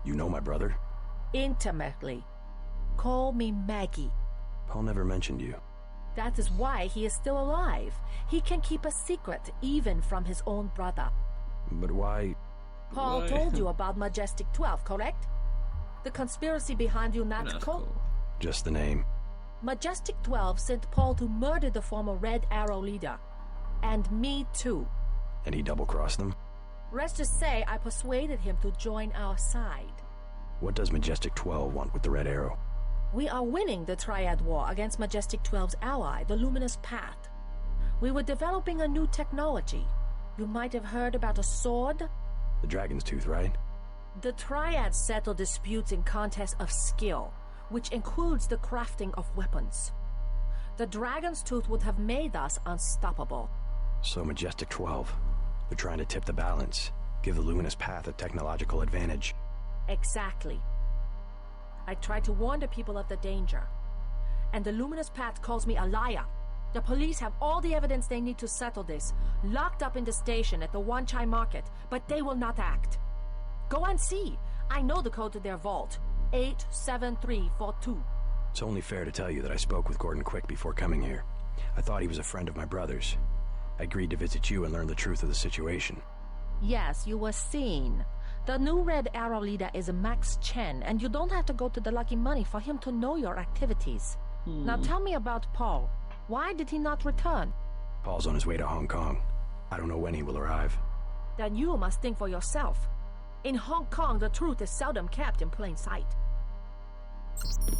You know my brother? Intimately. Call me Maggie. Paul never mentioned you. That is why he is still alive. He can keep a secret even from his own brother. But why? Paul told you about Majestic 12, correct? The conspiracy behind UNATCO? Just the name. Majestic 12 sent Paul to murder the former Red Arrow leader. And me too. And he double-crossed them? Rest to say, I persuaded him to join our side. What does Majestic 12 want with the Red Arrow? We are winning the Triad War against Majestic 12's ally, the Luminous Path. We were developing a new technology. You might have heard about a sword? The Dragon's Tooth, right? The Triads settle disputes in contests of skill, which includes the crafting of weapons. The Dragon's Tooth would have made us unstoppable. So Majestic 12, they're trying to tip the balance. Give the Luminous Path a technological advantage. Exactly. I tried to warn the people of the danger. And the Luminous Path calls me a liar. The police have all the evidence they need to settle this, locked up in the station at the Wanchai Market, but they will not act. Go and see. I know the code to their vault. 87342. It's only fair to tell you that I spoke with Gordon Quick before coming here. I thought he was a friend of my brother's. I agreed to visit you and learn the truth of the situation. Yes, you were seen. The new Red Arrow leader is Max Chen, and you don't have to go to the Lucky Money for him to know your activities. Now tell me about Paul. Why did he not return? Paul's on his way to Hong Kong. I don't know when he will arrive. Then you must think for yourself. In Hong Kong, the truth is seldom kept in plain sight.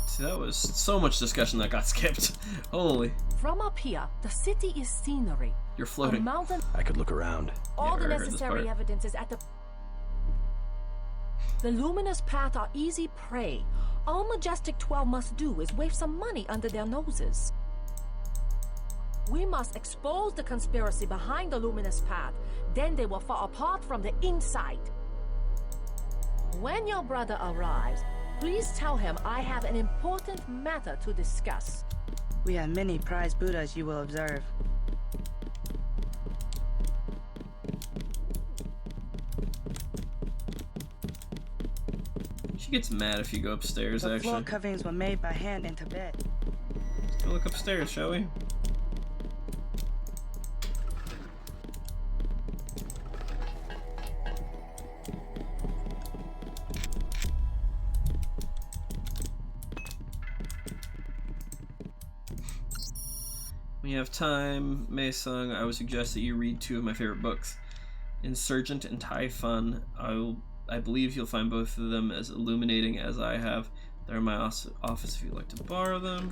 See, that was so much discussion that got skipped. Holy. From up here, the city is scenery. You're floating. A mountain. I could look around. All the necessary evidence is at the... The Luminous Path are easy prey. All Majestic 12 must do is wave some money under their noses. We must expose the conspiracy behind the Luminous Path. Then they will fall apart from the inside. When your brother arrives, please tell him I have an important matter to discuss. We have many prized Buddhas you will observe. She gets mad if you go upstairs, The actually. floor coverings were made by hand in Tibet. Let's go look upstairs, shall we? When you have time, Mei Sung, I would suggest that you read two of my favorite books, Insurgent and Tai Fun. I believe you'll find both of them as illuminating as I have. They're in my office if you'd like to borrow them.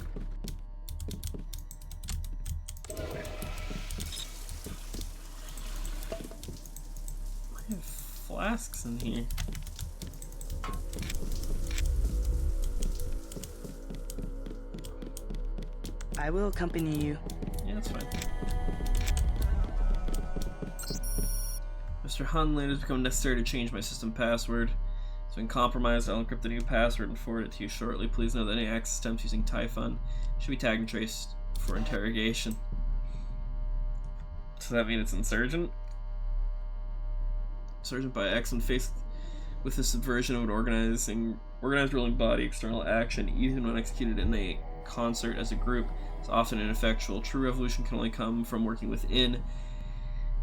I have flasks in here. I will accompany you. Yeah, that's fine. Mr. Hun, later it's become necessary to change my system password. It's been compromised. I'll encrypt the new password and forward it to you shortly. Please note that any access attempts using Typhon should be tagged and traced for interrogation. Does that mean it's Insurgent? Insurgent by X, when faced with the subversion of an organized ruling body, external action, even when executed in a concert as a group, is often ineffectual. True revolution can only come from working within,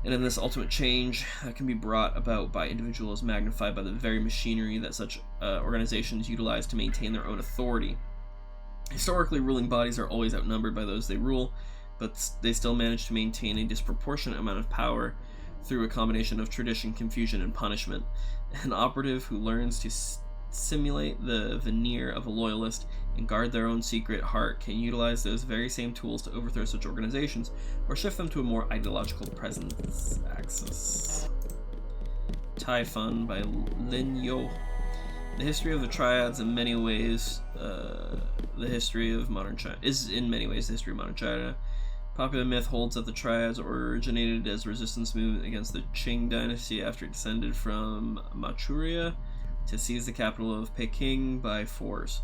and in this ultimate change that can be brought about by individuals magnified by the very machinery that such organizations utilize to maintain their own authority. Historically, ruling bodies are always outnumbered by those they rule, but they still manage to maintain a disproportionate amount of power through a combination of tradition, confusion, and punishment. An operative who learns to simulate the veneer of a loyalist and guard their own secret heart can utilize those very same tools to overthrow such organizations or shift them to a more ideological presence axis. Typhon by Lin Yo. The history of the triads in many ways the history of modern China. Popular myth holds that the triads originated as a resistance movement against the Qing dynasty after it descended from Manchuria to seize the capital of Peking by force.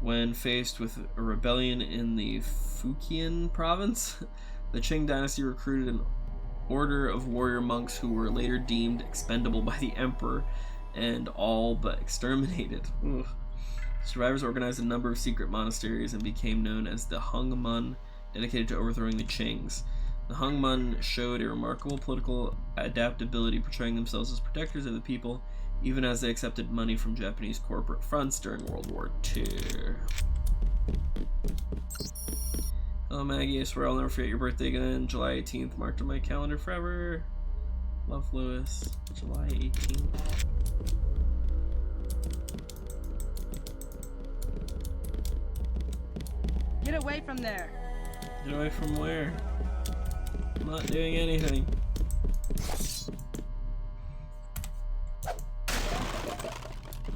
When faced with a rebellion in the Fujian province, the Qing dynasty recruited an order of warrior monks who were later deemed expendable by the emperor and all but exterminated. Ugh. Survivors organized a number of secret monasteries and became known as the Hongmun, dedicated to overthrowing the Qings. The Hongmun showed a remarkable political adaptability, portraying themselves as protectors of the people, even as they accepted money from Japanese corporate fronts during World War II. Hello Maggie, I swear I'll never forget your birthday again. July 18th, marked on my calendar forever. Love, Lewis. July 18th. Get away from there! Get away from where? I'm not doing anything.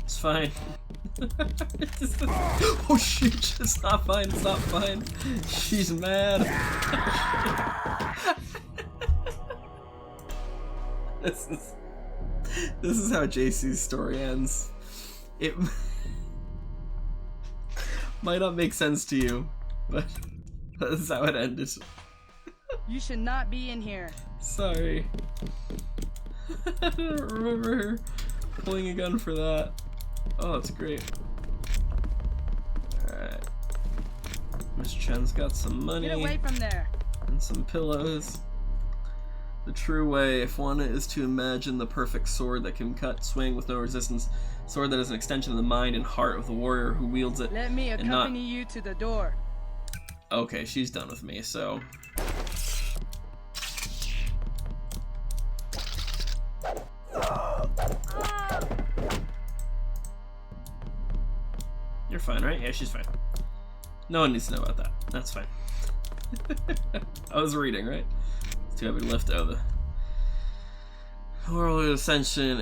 It's fine. Oh shit, it's not fine, it's not fine. She's mad. This is... This is how JC's story ends. It might not make sense to you, but this is how it ended. You should not be in here. Sorry. I don't remember her pulling a gun for that. Oh, that's great. Alright. Miss Chen's got some money. Get away from there. And some pillows. The true way, if one is to imagine the perfect sword that can cut, swing with no resistance, sword that is an extension of the mind and heart of the warrior who wields it. Let me accompany you to the door. Okay, she's done with me, so... You're fine, right? Yeah, she's fine. No one needs to know about that. That's fine. I was reading, right? It's too heavy to lift. Oh, the World Ascension,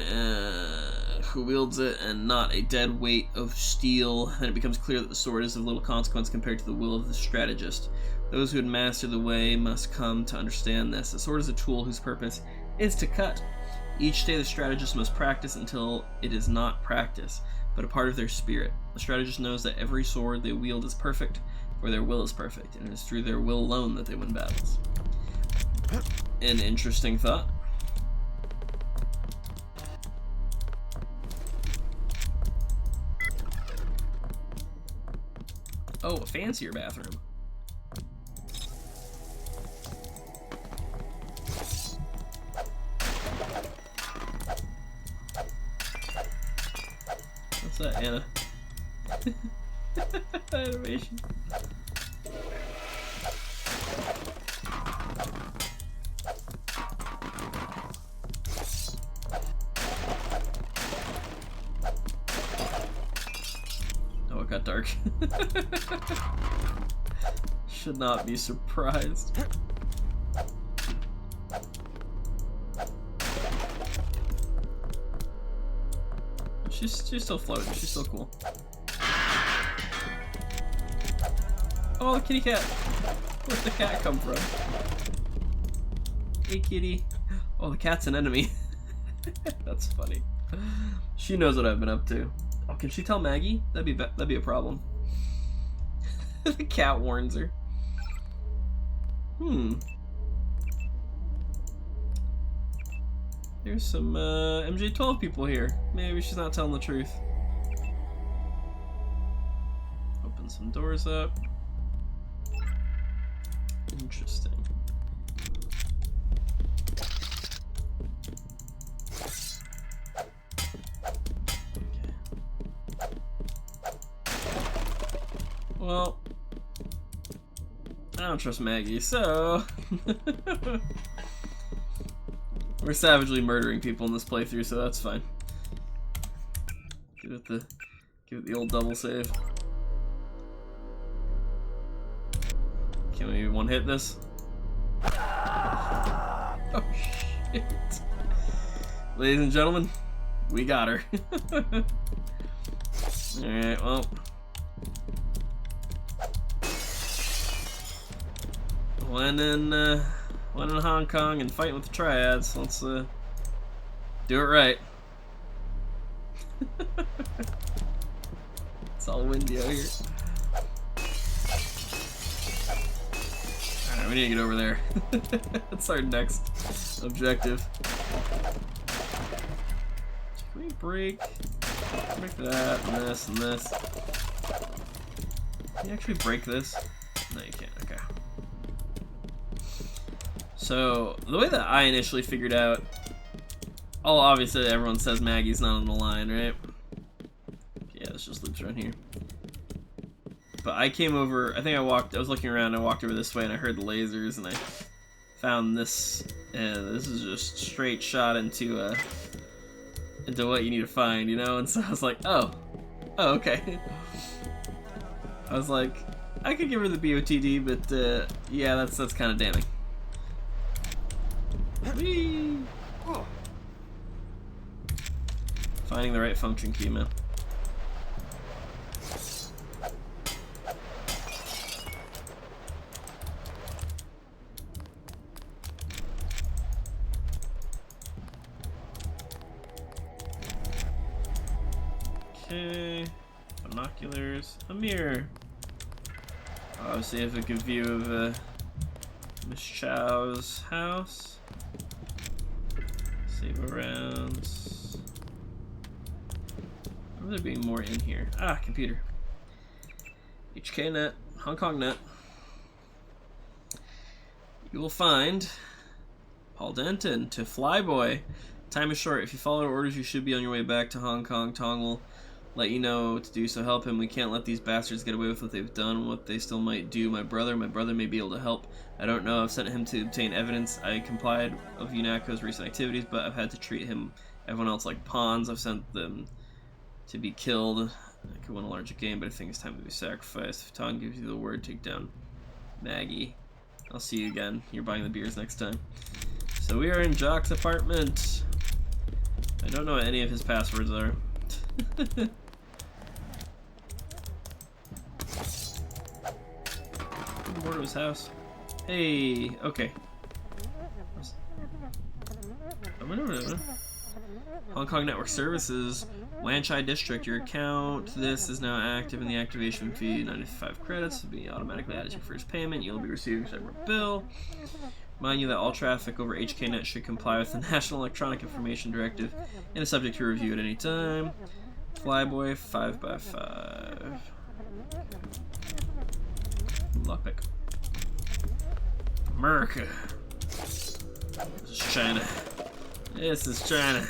who wields it, and not a dead weight of steel. Then it becomes clear that the sword is of little consequence compared to the will of the strategist. Those who had mastered the way must come to understand this. The sword is a tool whose purpose is to cut. Each day the strategist must practice until it is not practice, but a part of their spirit. The strategist knows that every sword they wield is perfect, for their will is perfect, and it is through their will alone that they win battles. An interesting thought. Oh, a fancier bathroom. What's that, Anna? Animation. Oh, it got dark. Should not be surprised. She's still floating. She's still cool. Oh, the kitty cat. Where'd the cat come from? Hey, kitty. Oh, the cat's an enemy. That's funny. She knows what I've been up to. Oh, can she tell Maggie? That'd be a problem. The cat warns her. There's some MJ12 people here. Maybe she's not telling the truth. Open some doors up. Interesting. Well, I don't trust Maggie, so we're savagely murdering people in this playthrough, so that's fine. Give it the old double save. Can we one hit this? Oh shit! Ladies and gentlemen, we got her. All right, well. When in Hong Kong and fighting with the triads, let's do it right. It's all windy out here. Alright, we need to get over there. That's our next objective. Can we break that and this and this? Can you actually break this? No, you can't. Okay. So, the way that I initially figured out... Oh, obviously everyone says Maggie's not on the line, right? Yeah, this just loops around here. But I came over... I was looking around, I walked over this way and I heard the lasers and I found this... And this is just straight shot into what you need to find, you know? And so I was like, oh, okay. I was like, I could give her the BOTD, but yeah, that's kind of damning. Whee! Finding the right function key, man. Okay. Binoculars. A mirror. Obviously, have a good view of Miss Chow's house. Save rounds. Remember there being more in here. Ah, computer. HK net. Hong Kong net. You will find Paul Denton to Flyboy. Time is short. If you follow orders, you should be on your way back to Hong Kong. Tong will let you know what to do, so help him. We can't let these bastards get away with what they've done, what they still might do. My brother may be able to help. I don't know. I've sent him to obtain evidence. I complied of UNATCO's recent activities, but I've had to treat him, everyone else, like pawns. I've sent them to be killed. I could win a larger game, but I think it's time to be sacrificed. If Tong gives you the word, take down Maggie. I'll see you again. You're buying the beers next time. So we are in Jock's apartment. I don't know what any of his passwords are. The board of his house. Hey, okay. Hong Kong Network Services, Wan Chai District. Your account, this is now active, and the activation fee, 95 credits, will be automatically added to your first payment. You'll be receiving a separate bill. Remind you that all traffic over HKNet should comply with the National Electronic Information Directive and is subject to review at any time. Flyboy 5x5. Lockpick. America. This is China. This is China.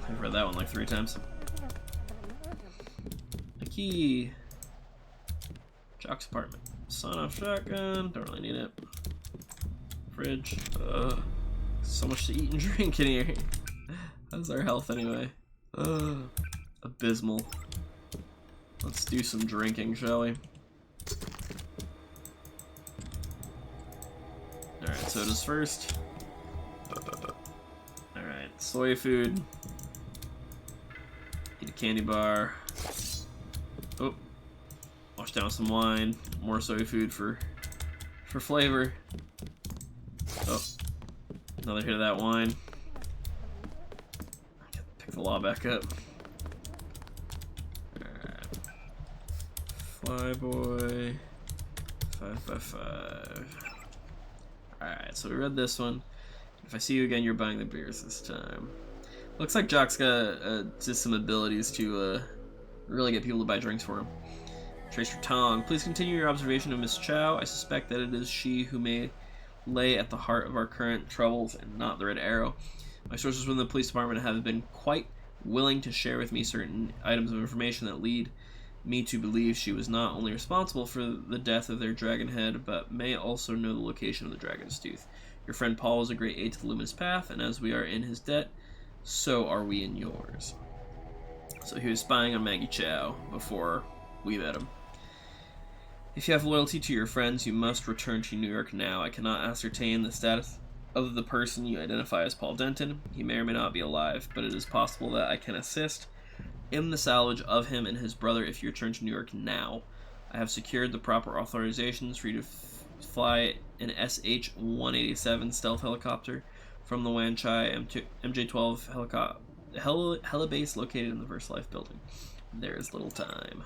I've read that one like 3 times. A key. Jock's apartment. Sawn-off shotgun. Don't really need it. Fridge. Ugh. So much to eat and drink in here. How's our health anyway? Ugh. Abysmal. Let's do some drinking, shall we? Alright, sodas first. Alright, soy food. Eat a candy bar. Oh. Wash down some wine. More soy food for flavor. Oh. Another hit of that wine. I gotta pick the law back up. Alright. Flyboy. 5x5. Alright, so we read this one. If I see you again, you're buying the beers this time. Looks like Jock's got just some abilities to really get people to buy drinks for him. Tracer Tong, please continue your observation of Miss Chow. I suspect that it is she who may lay at the heart of our current troubles and not the Red Arrow. My sources from the police department have been quite willing to share with me certain items of information that lead me to believe she was not only responsible for the death of their dragon head, but may also know the location of the dragon's tooth. Your friend Paul was a great aid to the Luminous Path, and as we are in his debt, so are we in yours. So he was spying on Maggie Chow before we met him. If you have loyalty to your friends, you must return to New York now. I cannot ascertain the status of the person you identify as Paul Denton. He may or may not be alive, but it is possible that I can assist in the salvage of him and his brother if you return to New York now. I have secured the proper authorizations for you to fly an SH-187 stealth helicopter from the Wan Chai MJ-12 helibase located in the VersaLife building. There is little time.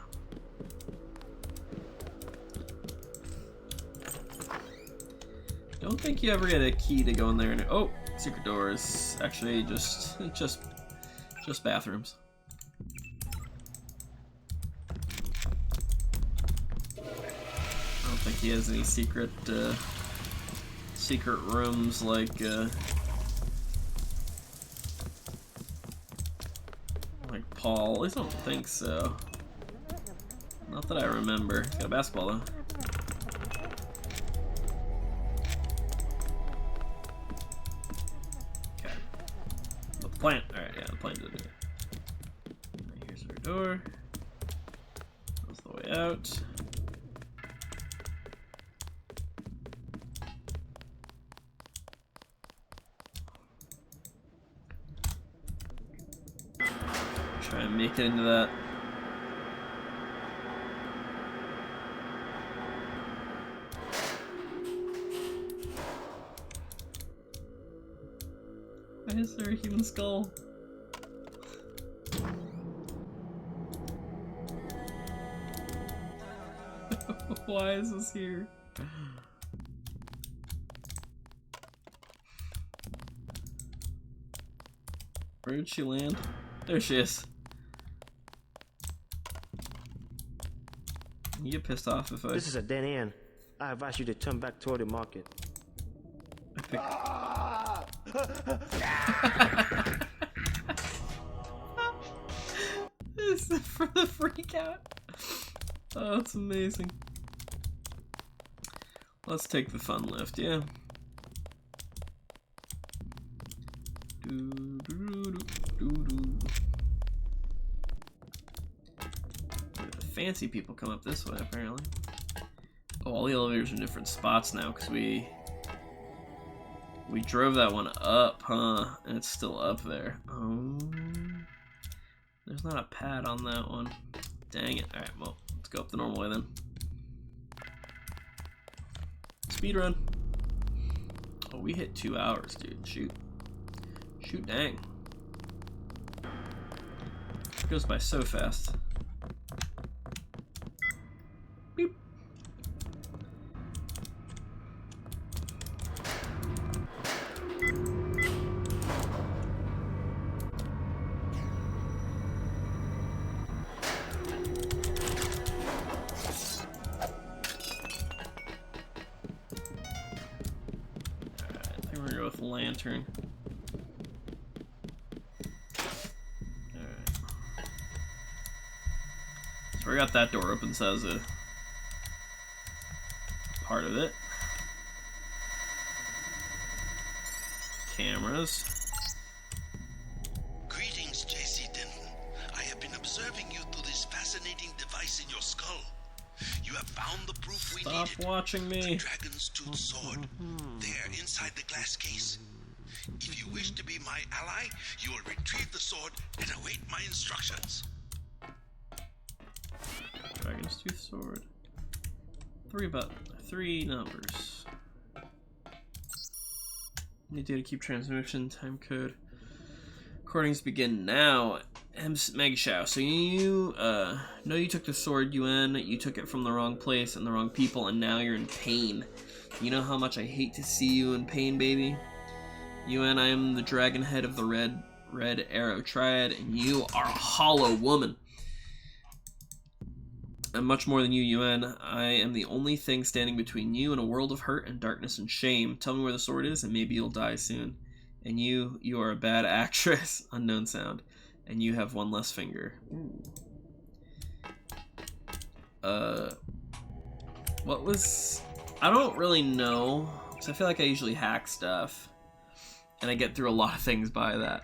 Don't think you ever get a key to go in there and oh, secret doors. Actually, just bathrooms. I don't think he has any secret rooms like Paul. At least I don't think so. Not that I remember. He's got a basketball though. Plant. Alright, yeah, the plant did it. Here's our door. That's the way out. Try and make it into that. Why is there a human skull? Why is this here? Where did she land? There she is. You get pissed off if I... This is a dead end. I advise you to turn back toward the market. This is for the freak out. Oh, it's amazing. Let's take the fun lift, yeah. The fancy people come up this way, apparently. Oh, all the elevators are in different spots now, because we drove that one up, huh? And it's still up there. Oh, there's not a pad on that one. Dang it. Alright, well, let's go up the normal way then. Speedrun. Oh, we hit 2 hours, dude. Shoot. Shoot, dang. It goes by so fast. Beep. With lantern. Alright. So we got that door open, so that was a part of it. Cameras. Greetings, J.C. Denton. I have been observing you through this fascinating device in your skull. You have found the proof we needed. Stop watching me. The dragon's tooth sword. There, inside the glass case. If you wish to be my ally, you will retrieve the sword and await my instructions. Dragon's tooth sword. 3 numbers. Need to keep transmission time code. Recordings begin now. Maggie Shao, so you know you took the sword, UN, you took it from the wrong place and the wrong people, and now you're in pain. You know how much I hate to see you in pain, baby? UN, I am the dragon head of the red arrow triad, and you are a hollow woman. I'm much more than you, UN. I am the only thing standing between you and a world of hurt and darkness and shame. Tell me where the sword is, and maybe you'll die soon. And you are a bad actress, unknown sound. And you have one less finger. Ooh. What was... I don't really know, because I feel like I usually hack stuff. And I get through a lot of things by that.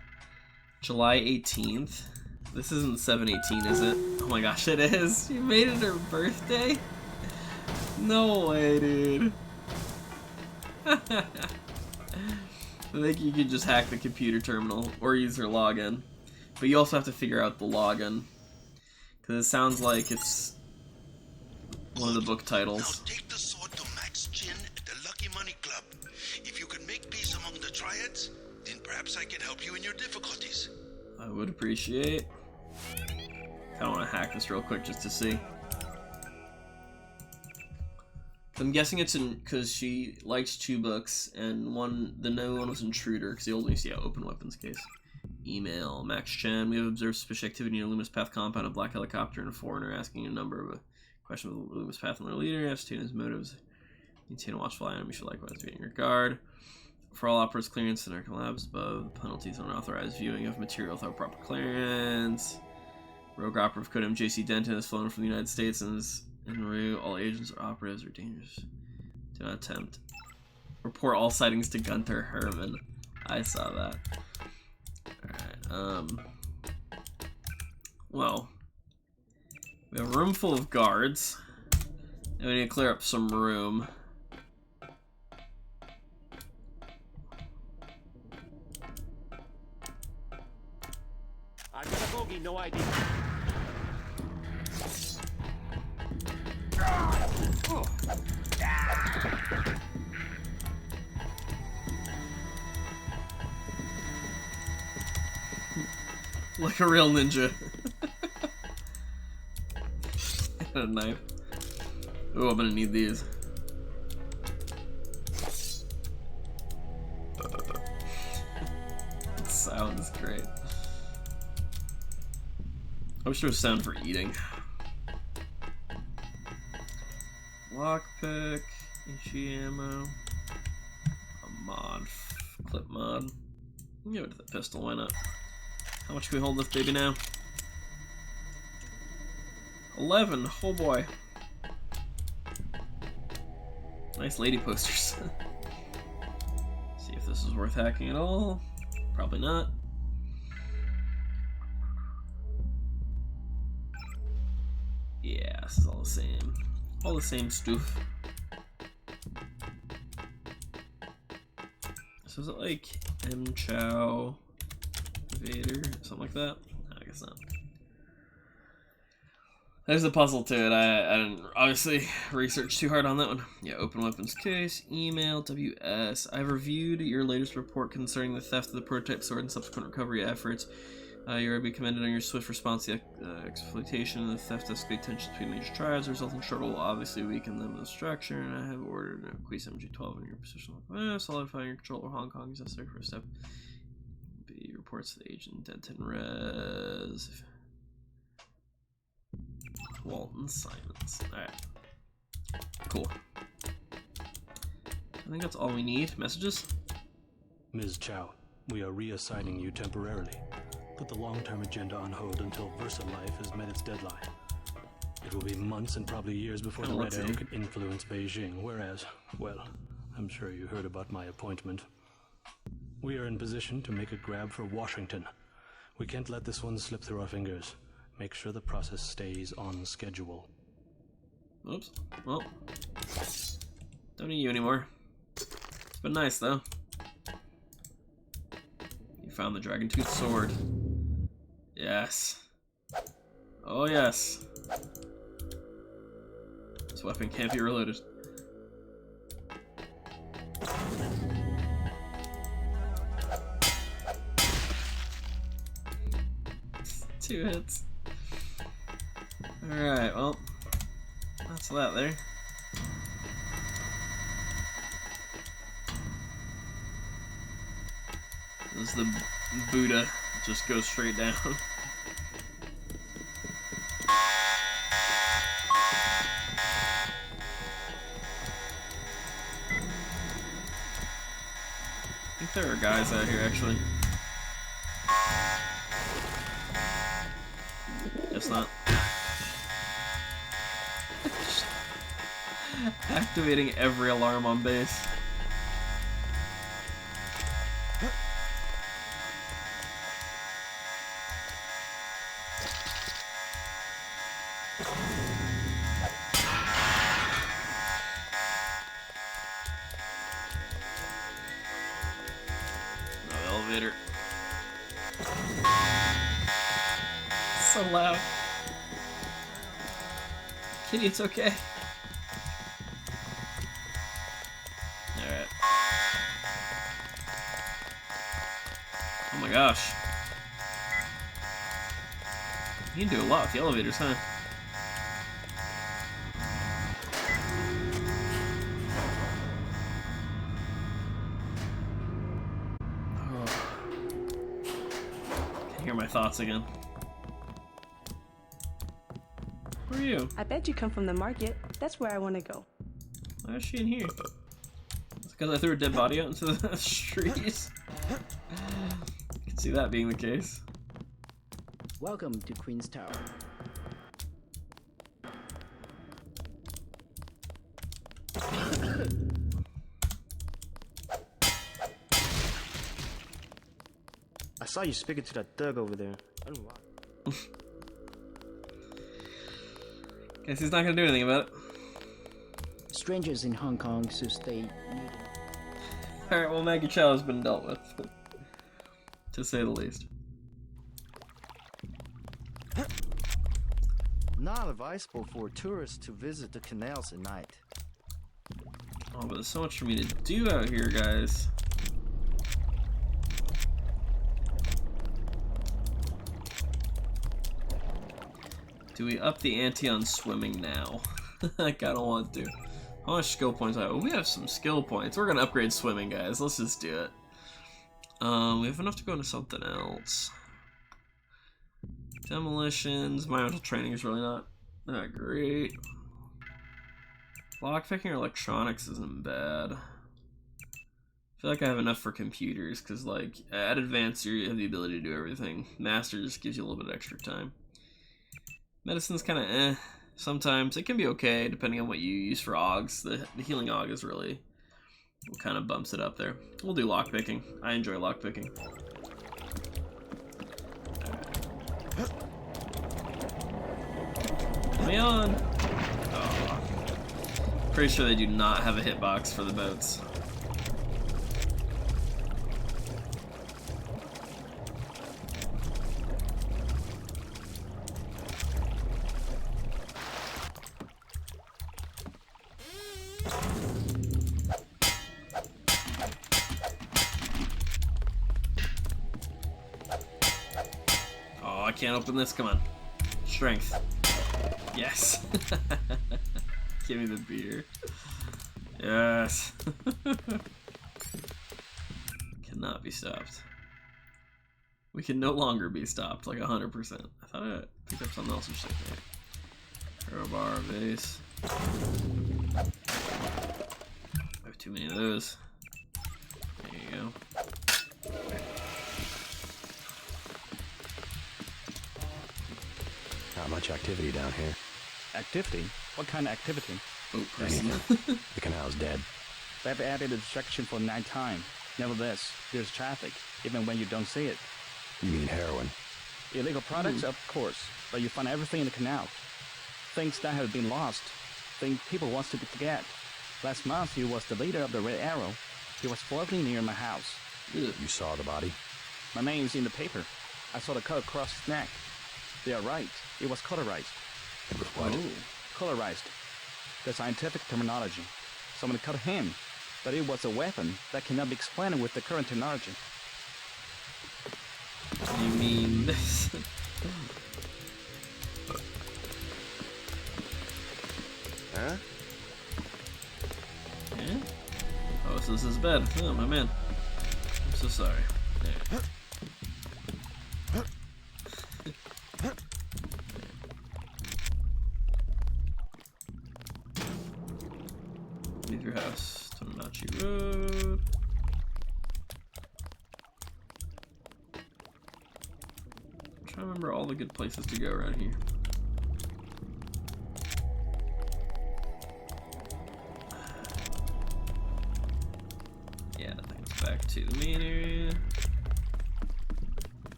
July 18th. This isn't 7/18, is it? Oh my gosh, it is! You made it her birthday? No way, dude. I think you could just hack the computer terminal, or use her login. But you also have to figure out the login, because it sounds like it's one of the book titles. Now take the sword to Max Chin at the Lucky Money Club. If you can make peace among the triads, then perhaps I can help you in your difficulties. I would appreciate. I want to hack this real quick just to see. I'm guessing it's because she likes 2 books, and the new one was Intruder, because the old one used to see open weapons case. Email, Max Chen. We have observed suspicious activity in a Loomis Path compound, a black helicopter, and a foreigner asking a number of questions of the Loomis Path and their leader. Ascertain his motives. Maintain a watchful eye on him. You should likewise be in your guard. For all operators, clearance in our labs above. The penalties on unauthorized viewing of material without proper clearance. Rogue operative code MJC Denton is flown from the United States and is en route. All agents or operatives are dangerous. Do not attempt. Report all sightings to Gunther Herman. I saw that. Alright, well, we have a room full of guards, and we need to clear up some room. I got a bogey, no ID. Like a real ninja. And a knife. Oh, I'm gonna need these. Sound is great. I wish there was sound for eating. Lockpick, HE ammo, a mod, clip mod. Give it to the pistol, why not? How much can we hold this baby now? 11, oh boy. Nice lady posters. See if this is worth hacking at all. Probably not. Yeah, this is all the same. All the same stuff. So is it like M Chow Vader? Something like that? No, I guess not. There's a puzzle to it. I didn't obviously research too hard on that one. Yeah, open weapons case, email, WS. I've reviewed your latest report concerning the theft of the prototype sword and subsequent recovery efforts. You are to be commended on your swift response to the exploitation and the theft escalate tensions between major tribes. The resulting struggle will obviously weaken them as a structure, and I have ordered a Quees MG-12 in your position. Solidifying your control over Hong Kong is necessary for a step. B reports to the agent Denton Res. Walton Simons. Alright. Cool. I think that's all we need. Messages? Ms. Chow, we are reassigning you temporarily. Put the long-term agenda on hold until VersaLife has met its deadline. It will be months and probably years before the Red Arrow can influence Beijing, whereas, well, I'm sure you heard about my appointment. We are in position to make a grab for Washington. We can't let this one slip through our fingers. Make sure the process stays on schedule. Oops. Well, don't need you anymore. It's been nice, though. You found the Dragon Tooth Sword. Yes. Oh, yes. This weapon can't be reloaded. Two hits. Alright, well, that's that there. This is the Buddha. Just goes straight down. I think there are guys out here, actually. Guess not. Activating every alarm on base. No elevator. So loud. Kitty, it's okay. Alright. Oh my gosh. You can do a lot with the elevators, huh? Oh. Can hear my thoughts again. Who are you? I bet you come from the market. That's where I want to go. Why is she in here? It's because I threw a dead body out into the streets. I can see that being the case. Welcome to Queen's Tower. I saw you speaking to that thug over there. I don't know why. Guess he's not gonna do anything about it. Strangers in Hong Kong should stay muted. Alright, well, Maggie Chow has been dealt with. To say the least. Not advisable for tourists to visit the canals at night. Oh, but there's so much for me to do out here, guys. Do we up the ante on swimming now? I kinda want to. How much skill points do I have? Oh, we have some skill points. We're gonna upgrade swimming, guys. Let's just do it. We have enough to go into something else. Demolitions. My mental training is really not that great. Lockpicking or electronics isn't bad. I feel like I have enough for computers, because like at advanced you have the ability to do everything. Master just gives you a little bit of extra time. Medicine's kind of eh. Sometimes it can be okay depending on what you use for augs. The healing aug is really what kind of bumps it up there. We'll do lockpicking. I enjoy lockpicking. Let me on. Oh. Pretty sure they do not have a hitbox for the boats. Oh, I can't open this. Come on. Strength. Yes. Give me the beer. Yes. Cannot be stopped. We can no longer be stopped, like 100%. I thought I picked up something else or something. Crowbar, vase. I have too many of those. There you go. Not much activity down here. Activity? What kind of activity? Oh, personal. The canal's dead. They've added a distraction for nighttime. Nevertheless, there's traffic, even when you don't see it. You mean heroin? Illegal products, of course, but you find everything in the canal. Things that have been lost. Things people want to forget. Last month, he was the leader of the Red Arrow. He was floating near my house. You saw the body? My name's in the paper. I saw the cut across his neck. They are right. It was cauterized. It was what? Cauterized. The scientific terminology. Someone cut him, but it was a weapon that cannot be explained with the current technology. You mean this? Huh? Yeah? Oh, so this is bad. Oh, my man. I'm so sorry. There. Leave your house. Tomodachi Road. I'm trying to remember all the good places to go around here. Yeah, I think it's back to the main area.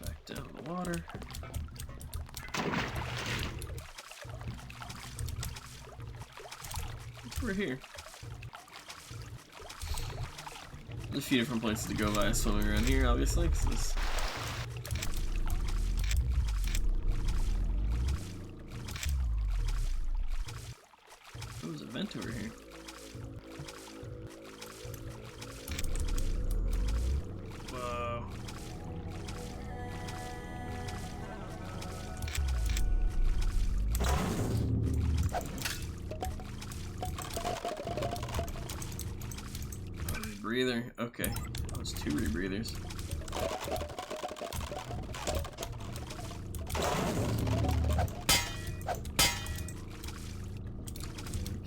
Back down the water. We're here. There's a few different places to go by swimming around here, obviously, because this. Oh, there's a vent over here. Whoa. Rebreather. Okay. Those 2 rebreathers.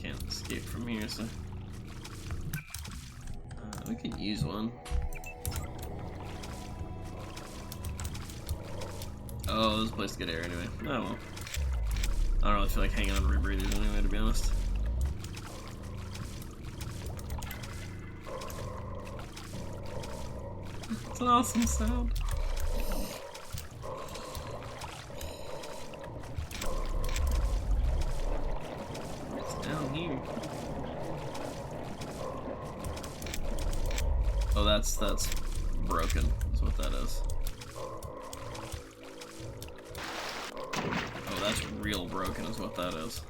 Can't escape from here, so we can use one. Oh, this is a place to get air anyway. Oh well. I don't really feel like hanging on rebreathers anyway, to be honest. It's an awesome sound. It's down here. Oh, that's broken. That's what that is. Oh, that's real broken is what that is.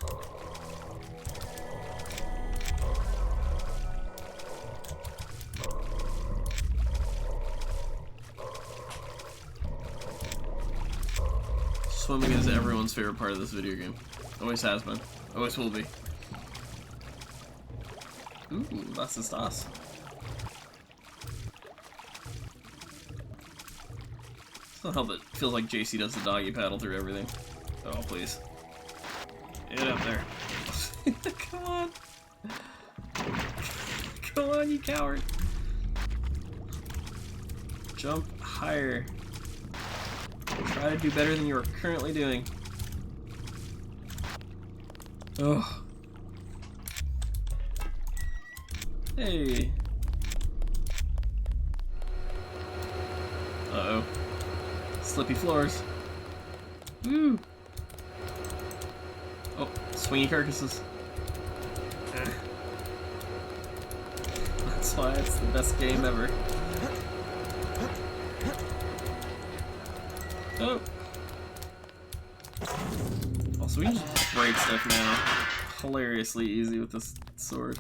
Swimming is everyone's favorite part of this video game. Always has been. Always will be. Ooh, das ist das. Somehow that feels like JC does the doggy paddle through everything. Oh, please. Get up there. Come on. Come on, you coward. Jump higher. Try to do better than you are currently doing. Oh. Hey. Uh-oh. Slippy floors. Woo! Oh, swingy carcasses. That's why it's the best game ever. Oh! Also, we can just break stuff now. Hilariously easy with this sword.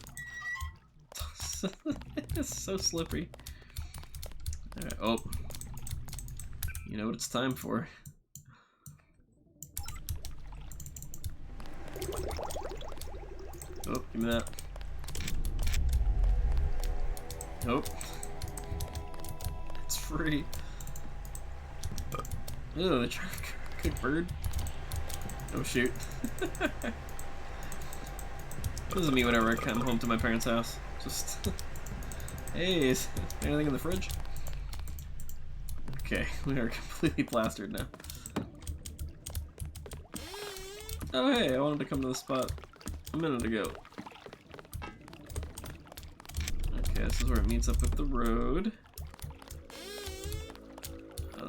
It's so slippery. Alright, oh. You know what it's time for. Oh, give me that. Nope. It's free. Ew, they trying to cook bird. Oh shoot. This is me whenever I come home to my parents' house. Just hey, is anything in the fridge? Okay, we are completely plastered now. Oh hey, I wanted to come to the spot a minute ago. Okay, this is where it meets up with the road.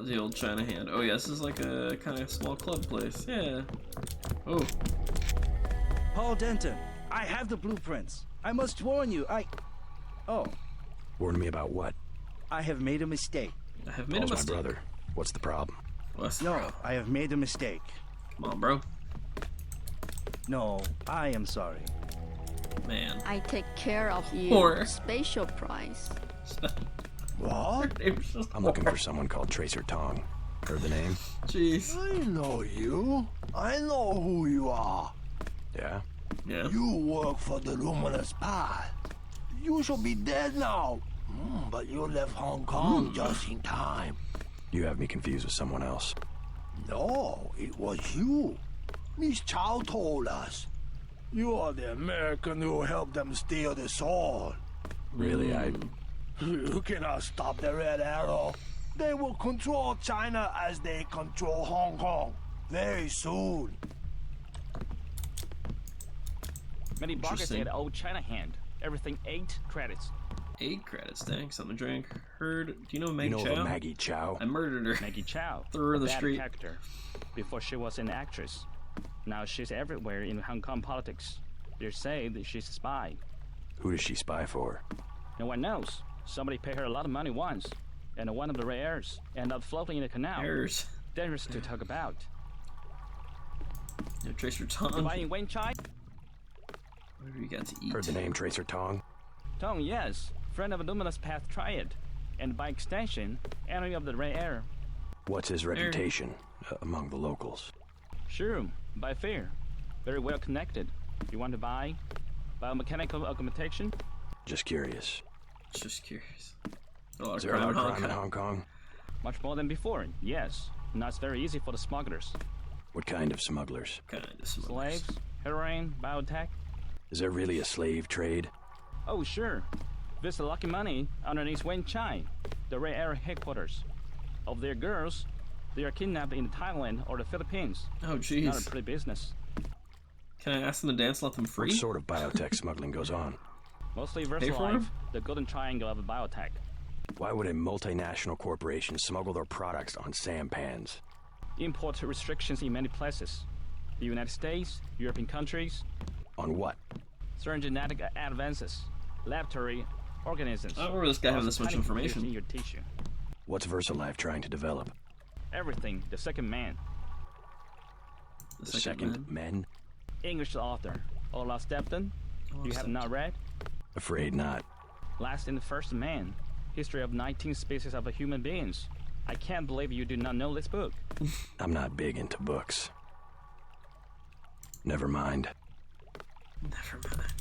The old China hand. Oh yeah, this is like a kind of small club place. Yeah. Oh. Paul Denton, I have the blueprints. I must warn you, Oh. Warn me about what? I have made a mistake. I have made a Paul's mistake. my brother. What's the problem? No, I have made a mistake. Come on, bro. No, I am sorry. Man. I take care of you. Or Spatial price. What? I'm looking for someone called Tracer Tong. Heard the name? Jeez. I know you. I know who you are. Yeah? Yeah. You work for the Luminous Path. You should be dead now. But you left Hong Kong just in time. You have me confused with someone else. No, it was you. Miss Chow told us. You are the American who helped them steal the sword. Really, You cannot stop the Red Arrow. They will control China as they control Hong Kong very soon. Many buckets at Old China Hand. Everything 8 credits. 8 credits, dang, something to drink. Heard, do you know Maggie you know Chow? Maggie Chow? I murdered her. Maggie Chow. Threw her in the bad street. Character. Before she was an actress. Now she's everywhere in Hong Kong politics. They say that she's a spy. Who does she spy for? No one knows. Somebody paid her a lot of money once, and one of the rare airs ended up floating in the canal. Airs. Dangerous to talk about. No Tracer Tong. Buying Wen Chai? What have you got to eat? Heard the name Tracer Tong? Tong, yes. Friend of a Luminous Path Triad. And by extension, enemy of the rare air. What's his reputation among the locals? Sure, by fair. Very well connected. You want to buy? Biomechanical augmentation? Just curious. Just curious. Is there a lot of crime in Hong Kong? Much more than before, yes. Now it's very easy for the smugglers. What kind of smugglers? Slaves, heroin, biotech. Is there really a slave trade? Oh, sure. There's a lucky money underneath Wen Chai, the rare air headquarters. Of their girls, they are kidnapped in Thailand or the Philippines. Oh, jeez. Not a pretty business. Can I ask them to dance, let them free? What sort of biotech smuggling goes on? Mostly VersaLife, the golden triangle of biotech. Why would a multinational corporation smuggle their products on sampans? Import restrictions in many places. The United States, European countries. On what? Certain genetic advances, laboratory organisms. I don't remember this guy having this much information. In your tissue. What's VersaLife trying to develop? Everything. The second man. The second men? English author. Olaf Stepton. You have not read? Afraid not. Last and First Man. History of 19 species of human beings. I can't believe you do not know this book. I'm not big into books. Never mind. Never mind.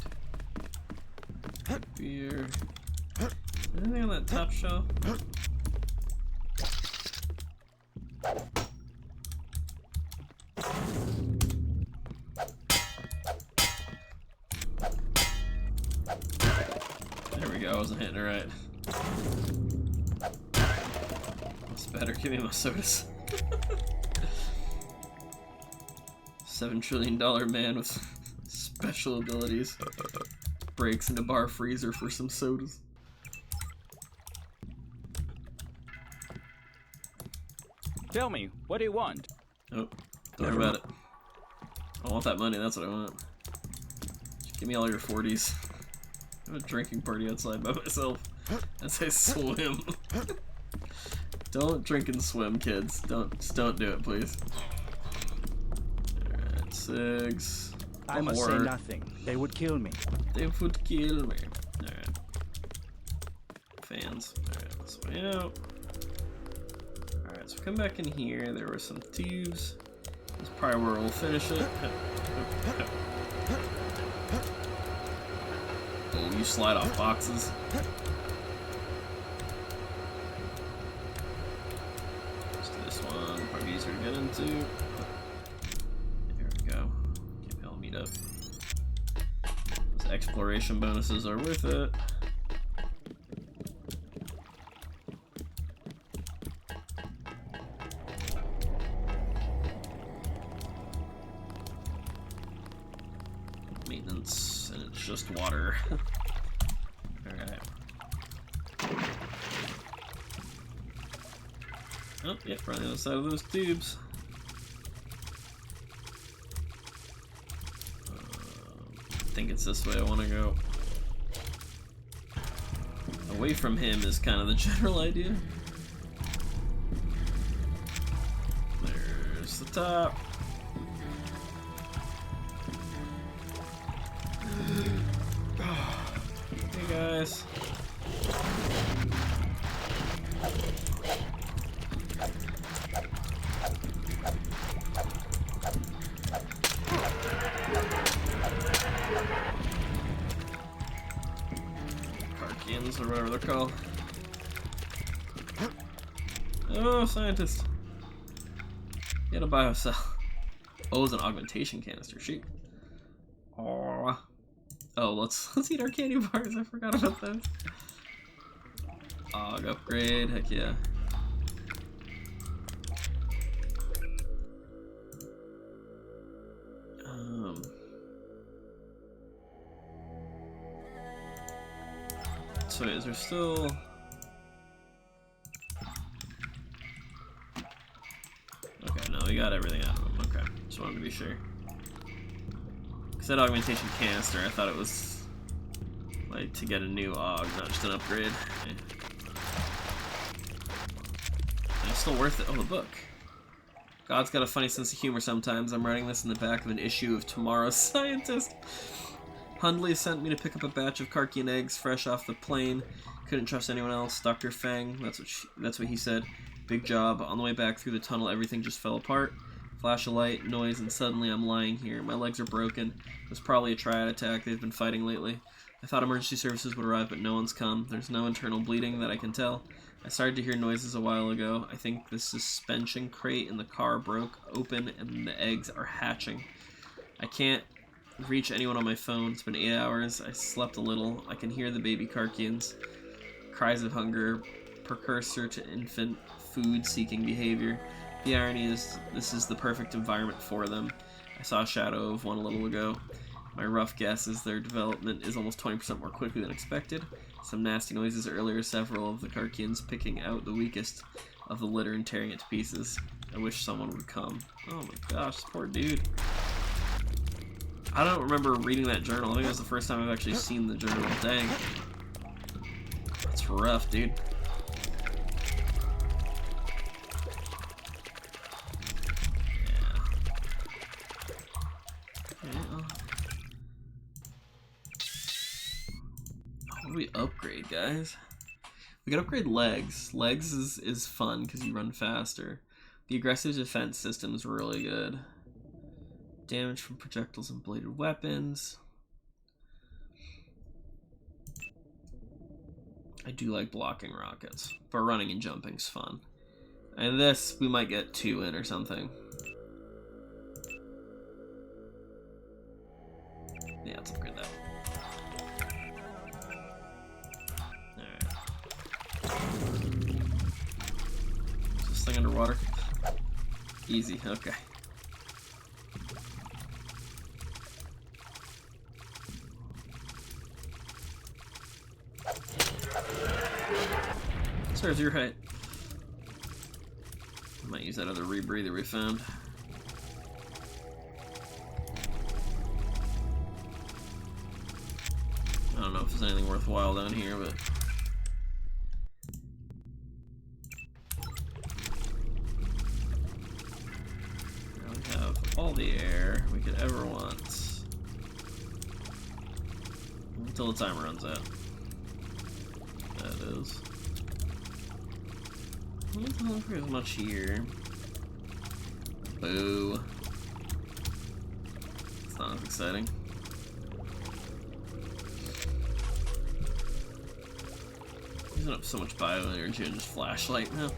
Beer. Anything on that top shelf? There we go, I wasn't hitting it right. That's better, give me my sodas. $7 trillion man with special abilities. Breaks into bar freezer for some sodas. Tell me, what do you want? Oh, don't worry about it. I want that money, that's what I want. Just give me all your 40s. I have a drinking party outside by myself as I swim. Don't drink and swim, kids. Just don't do it, please. Alright, 6. I must say nothing. They would kill me. They would kill me. Alright. Fans. Alright, this way out. Alright, so come back in here. There were some tubes. That's probably where we'll finish it. Oh, you slide off boxes. Let's do this one. Probably easier to get into. There we go. Can't be all meet up. Those exploration bonuses are worth it. Maintenance, and it's just water. Alright. Oh, yep, right on the other side of those tubes. I think it's this way I want to go. Away from him is kind of the general idea. There's the top. Hey guys. Carkians or whatever they're called. Oh, scientist. Get a biocell. Oh, it's an augmentation canister. Shoot. Aww. Oh, let's eat our candy bars. I forgot about those. Og upgrade. Heck yeah. So is there still? Okay, no, we got everything out of them. Okay, just wanted to be sure. Because that augmentation canister, I thought it was like to get a new AUG, not just an upgrade. Okay. And it's still worth it. Oh, the book. God's got a funny sense of humor sometimes. I'm writing this in the back of an issue of Tomorrow's Scientist. Hundley sent me to pick up a batch of Karkian eggs fresh off the plane. Couldn't trust anyone else. Dr. Fang, that's what he said. Big job. On the way back through the tunnel, everything just fell apart. Flash of light, noise, and suddenly I'm lying here. My legs are broken. It was probably a triad attack they've been fighting lately. I thought emergency services would arrive, but no one's come. There's no internal bleeding that I can tell. I started to hear noises a while ago. I think the suspension crate in the car broke open and the eggs are hatching. I can't reach anyone on my phone. It's been 8 hours. I slept a little. I can hear the baby Karkians. Cries of hunger, precursor to infant food-seeking behavior. The irony is, this is the perfect environment for them. I saw a shadow of one a little ago. My rough guess is their development is almost 20% more quickly than expected. Some nasty noises earlier, several of the Karkians picking out the weakest of the litter and tearing it to pieces. I wish someone would come. Oh my gosh, this poor dude. I don't remember reading that journal. I think that's the first time I've actually seen the journal. Dang. That's rough, dude. What do we upgrade, guys? We can upgrade legs. Legs is fun because you run faster. The aggressive defense system is really good. Damage from projectiles and bladed weapons. I do like blocking rockets, but running and jumping's fun. And this, we might get 2 in or something. Yeah, let's upgrade that. Alright. Is this thing underwater? Easy, okay. Serves you right. I might use that other rebreather we found. I don't know if there's anything worthwhile down here, but now we have all the air we could ever want until the timer runs out. That is. I don't know if there's much here. Boo. It's not as exciting. Using up so much bioenergy and just flashlight now.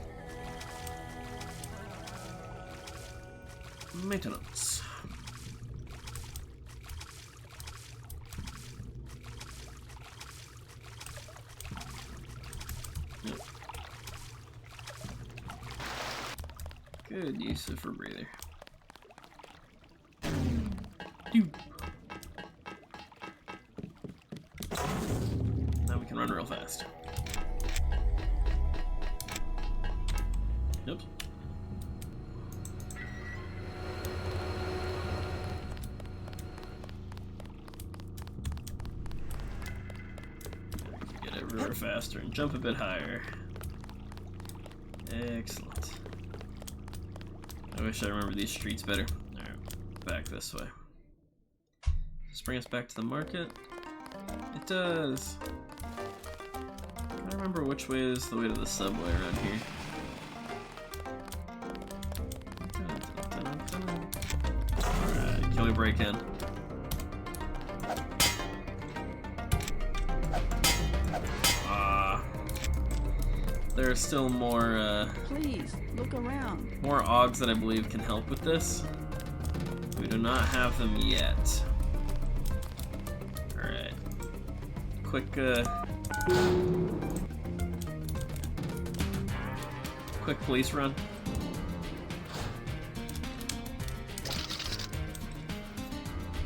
Maintenance. Yep. Good use of rebreather. Now we can run real fast. Oops. Get everywhere faster and jump a bit higher. Excellent. I wish I remembered these streets better. Alright, back this way. Does this bring us back to the market? It does. I remember which way is the way to the subway around here. Alright, can we break in? There are still more, Please, look around. more Augs that I believe can help with this. We do not have them yet. Alright. Quick police run.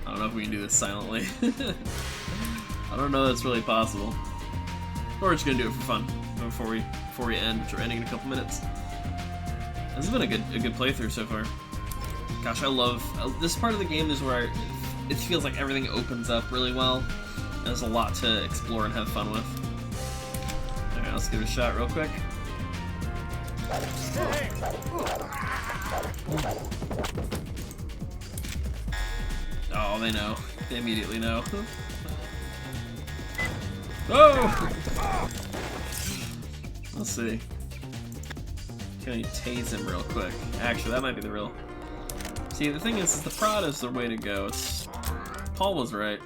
I don't know if we can do this silently. I don't know if that's really possible. But we're just gonna do it for fun before we end, which we're ending in a couple minutes. This has been a good playthrough so far. Gosh, I love this part of the game is where it feels like everything opens up really well. There's a lot to explore and have fun with. Alright, let's give it a shot real quick. Oh, they know. They immediately know. Oh! Let's see. Can you tase him real quick? Actually, that might be the real. See, the thing is the prod is the way to go. Paul was right.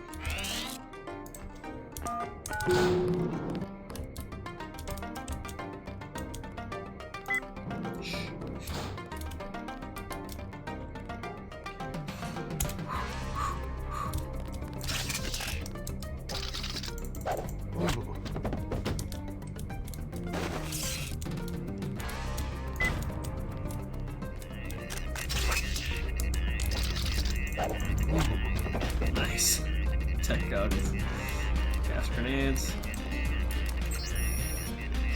Nice. Tech goggles. Gas grenades.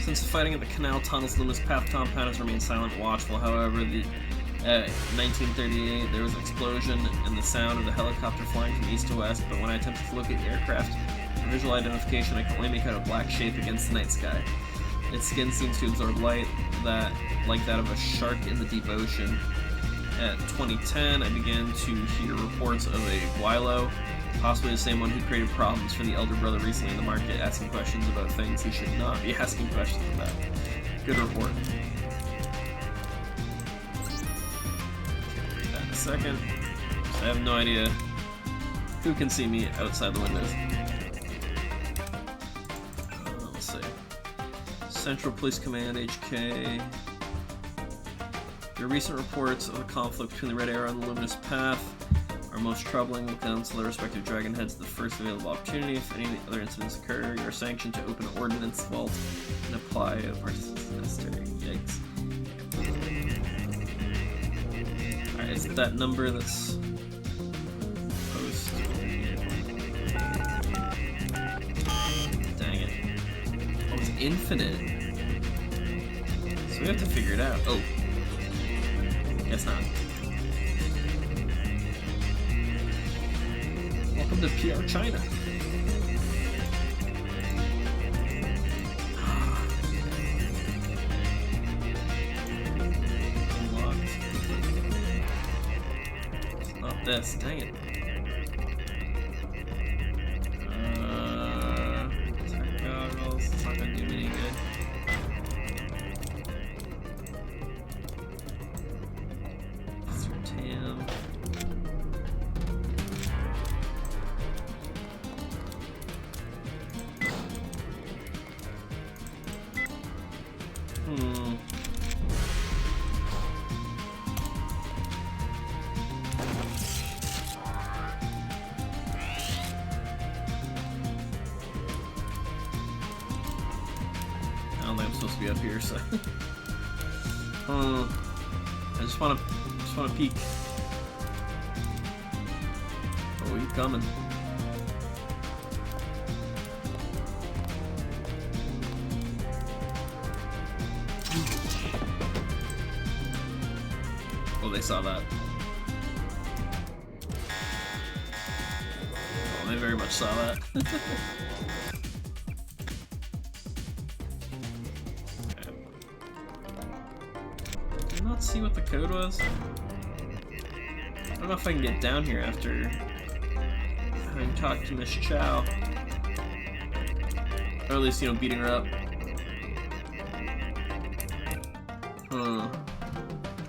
Since the fighting at the canal tunnels, Loomis Path compound has remained silent and watchful. However, the 1938, there was an explosion and the sound of the helicopter flying from east to west, but when I attempted to locate the aircraft for visual identification, I could only make out a black shape against the night sky. Its skin seems to absorb light like that of a shark in the deep ocean. At 2010, I began to hear reports of a guilo Possibly the same one who created problems for the elder brother recently in the market, asking questions about things he should not be asking questions about. Good report. Read that in a second. I have no idea who can see me outside the windows. Let's see. Central Police Command, HK. Your recent reports of the conflict between the Red Arrow and the Luminous Path are most troubling. We'll counsel their respective dragon heads at the first available opportunity. If any other incidents occur, you are sanctioned to open an ordnance vault and apply a participants necessary. Yikes. Alright, is it that number that's post? Dang it. Oh, it's infinite. So we have to figure it out. Oh. Guess not. Welcome to PR China. Unlocked. It's not this, dang it. Tech goggles, it's not gonna do me any good. I don't think I'm supposed to be up here, so I just wanna peek. Oh, he's coming. Oh, they saw that. Oh, they very much saw that. Did I not see what the code was? I don't know if I can get down here after having talked to Miss Chow. Or at least, you know, beating her up.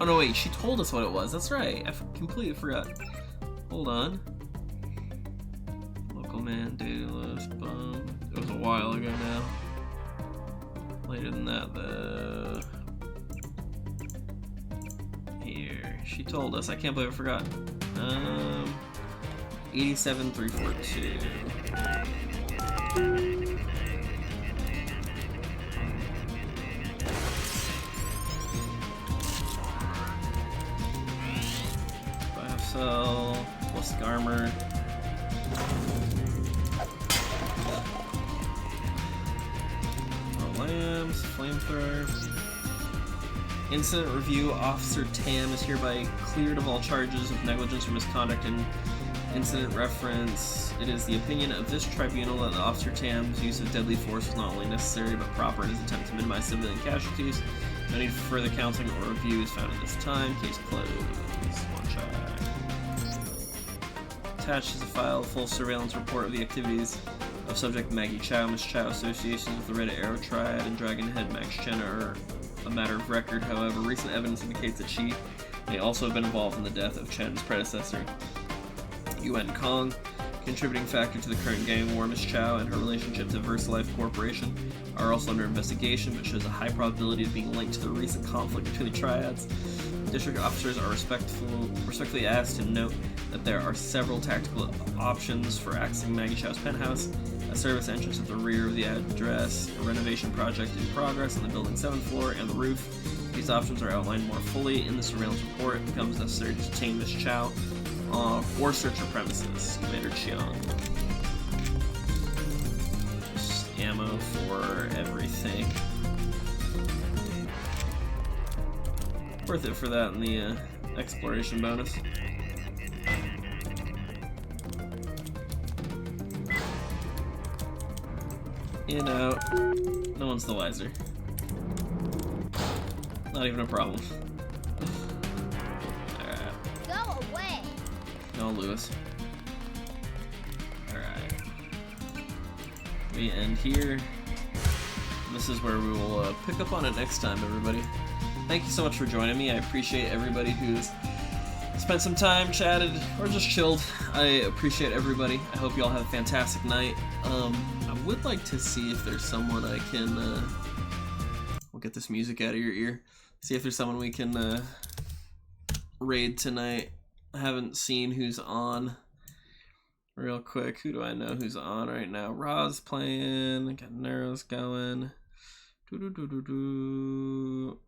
Oh no, wait, she told us what it was. That's right. I completely forgot. Hold on. Local man, data list, boom. It was a while ago now. Later than that, though. Here. She told us. I can't believe I forgot. 87342. Plus armor. More lambs, flamethrower. Incident review. Officer Tam is hereby cleared of all charges of negligence or misconduct in incident reference. It is the opinion of this tribunal that Officer Tam's use of deadly force was not only necessary but proper in his attempt to minimize civilian casualties. No need for further counseling or review is found at this time. Case closed. One shot. Attached is a file, full surveillance report of the activities of subject Maggie Chow. Miss Chow associations with the Red Arrow Triad and Dragonhead Max Chen are a matter of record. However, recent evidence indicates that she may also have been involved in the death of Chen's predecessor, Yuan Kong. Contributing factor to the current gang war, Miss Chow and her relationship to VersaLife Corporation are also under investigation, but shows a high probability of being linked to the recent conflict between the triads. District officers are respectfully asked to note that there are several tactical options for accessing Maggie Chow's penthouse: a service entrance at the rear of the address, a renovation project in progress on the building's 7th floor, and the roof. These options are outlined more fully in the surveillance report. It becomes necessary to detain Miss Chow or search her premises. Commander Chiang. Just ammo for everything. Worth it for that in the exploration bonus. In, out. No one's the wiser. Not even a problem. Alright. Go away! No, Lewis. we end here. This is where we will pick up on it next time, everybody. Thank you so much for joining me. I appreciate everybody who's spent some time, chatted, or just chilled. I appreciate everybody. I hope you all have a fantastic night. I would like to see if there's someone I can... we'll get this music out of your ear. See if there's someone we can raid tonight. I haven't seen who's on. Real quick, who do I know who's on right now? Ra's playing. Got Nero's going.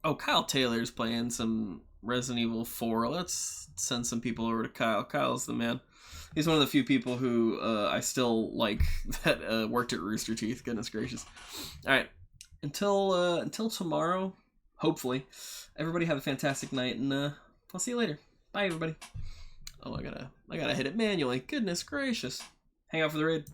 Oh, Kyle Taylor's playing some Resident Evil 4. Let's send some people over to Kyle. Kyle's the man. He's one of the few people who I still like that worked at Rooster Teeth. Goodness gracious. All right. Until tomorrow, hopefully. Everybody have a fantastic night, and I'll see you later. Bye, everybody. Oh, I gotta hit it manually. Goodness gracious. Hang out for the raid.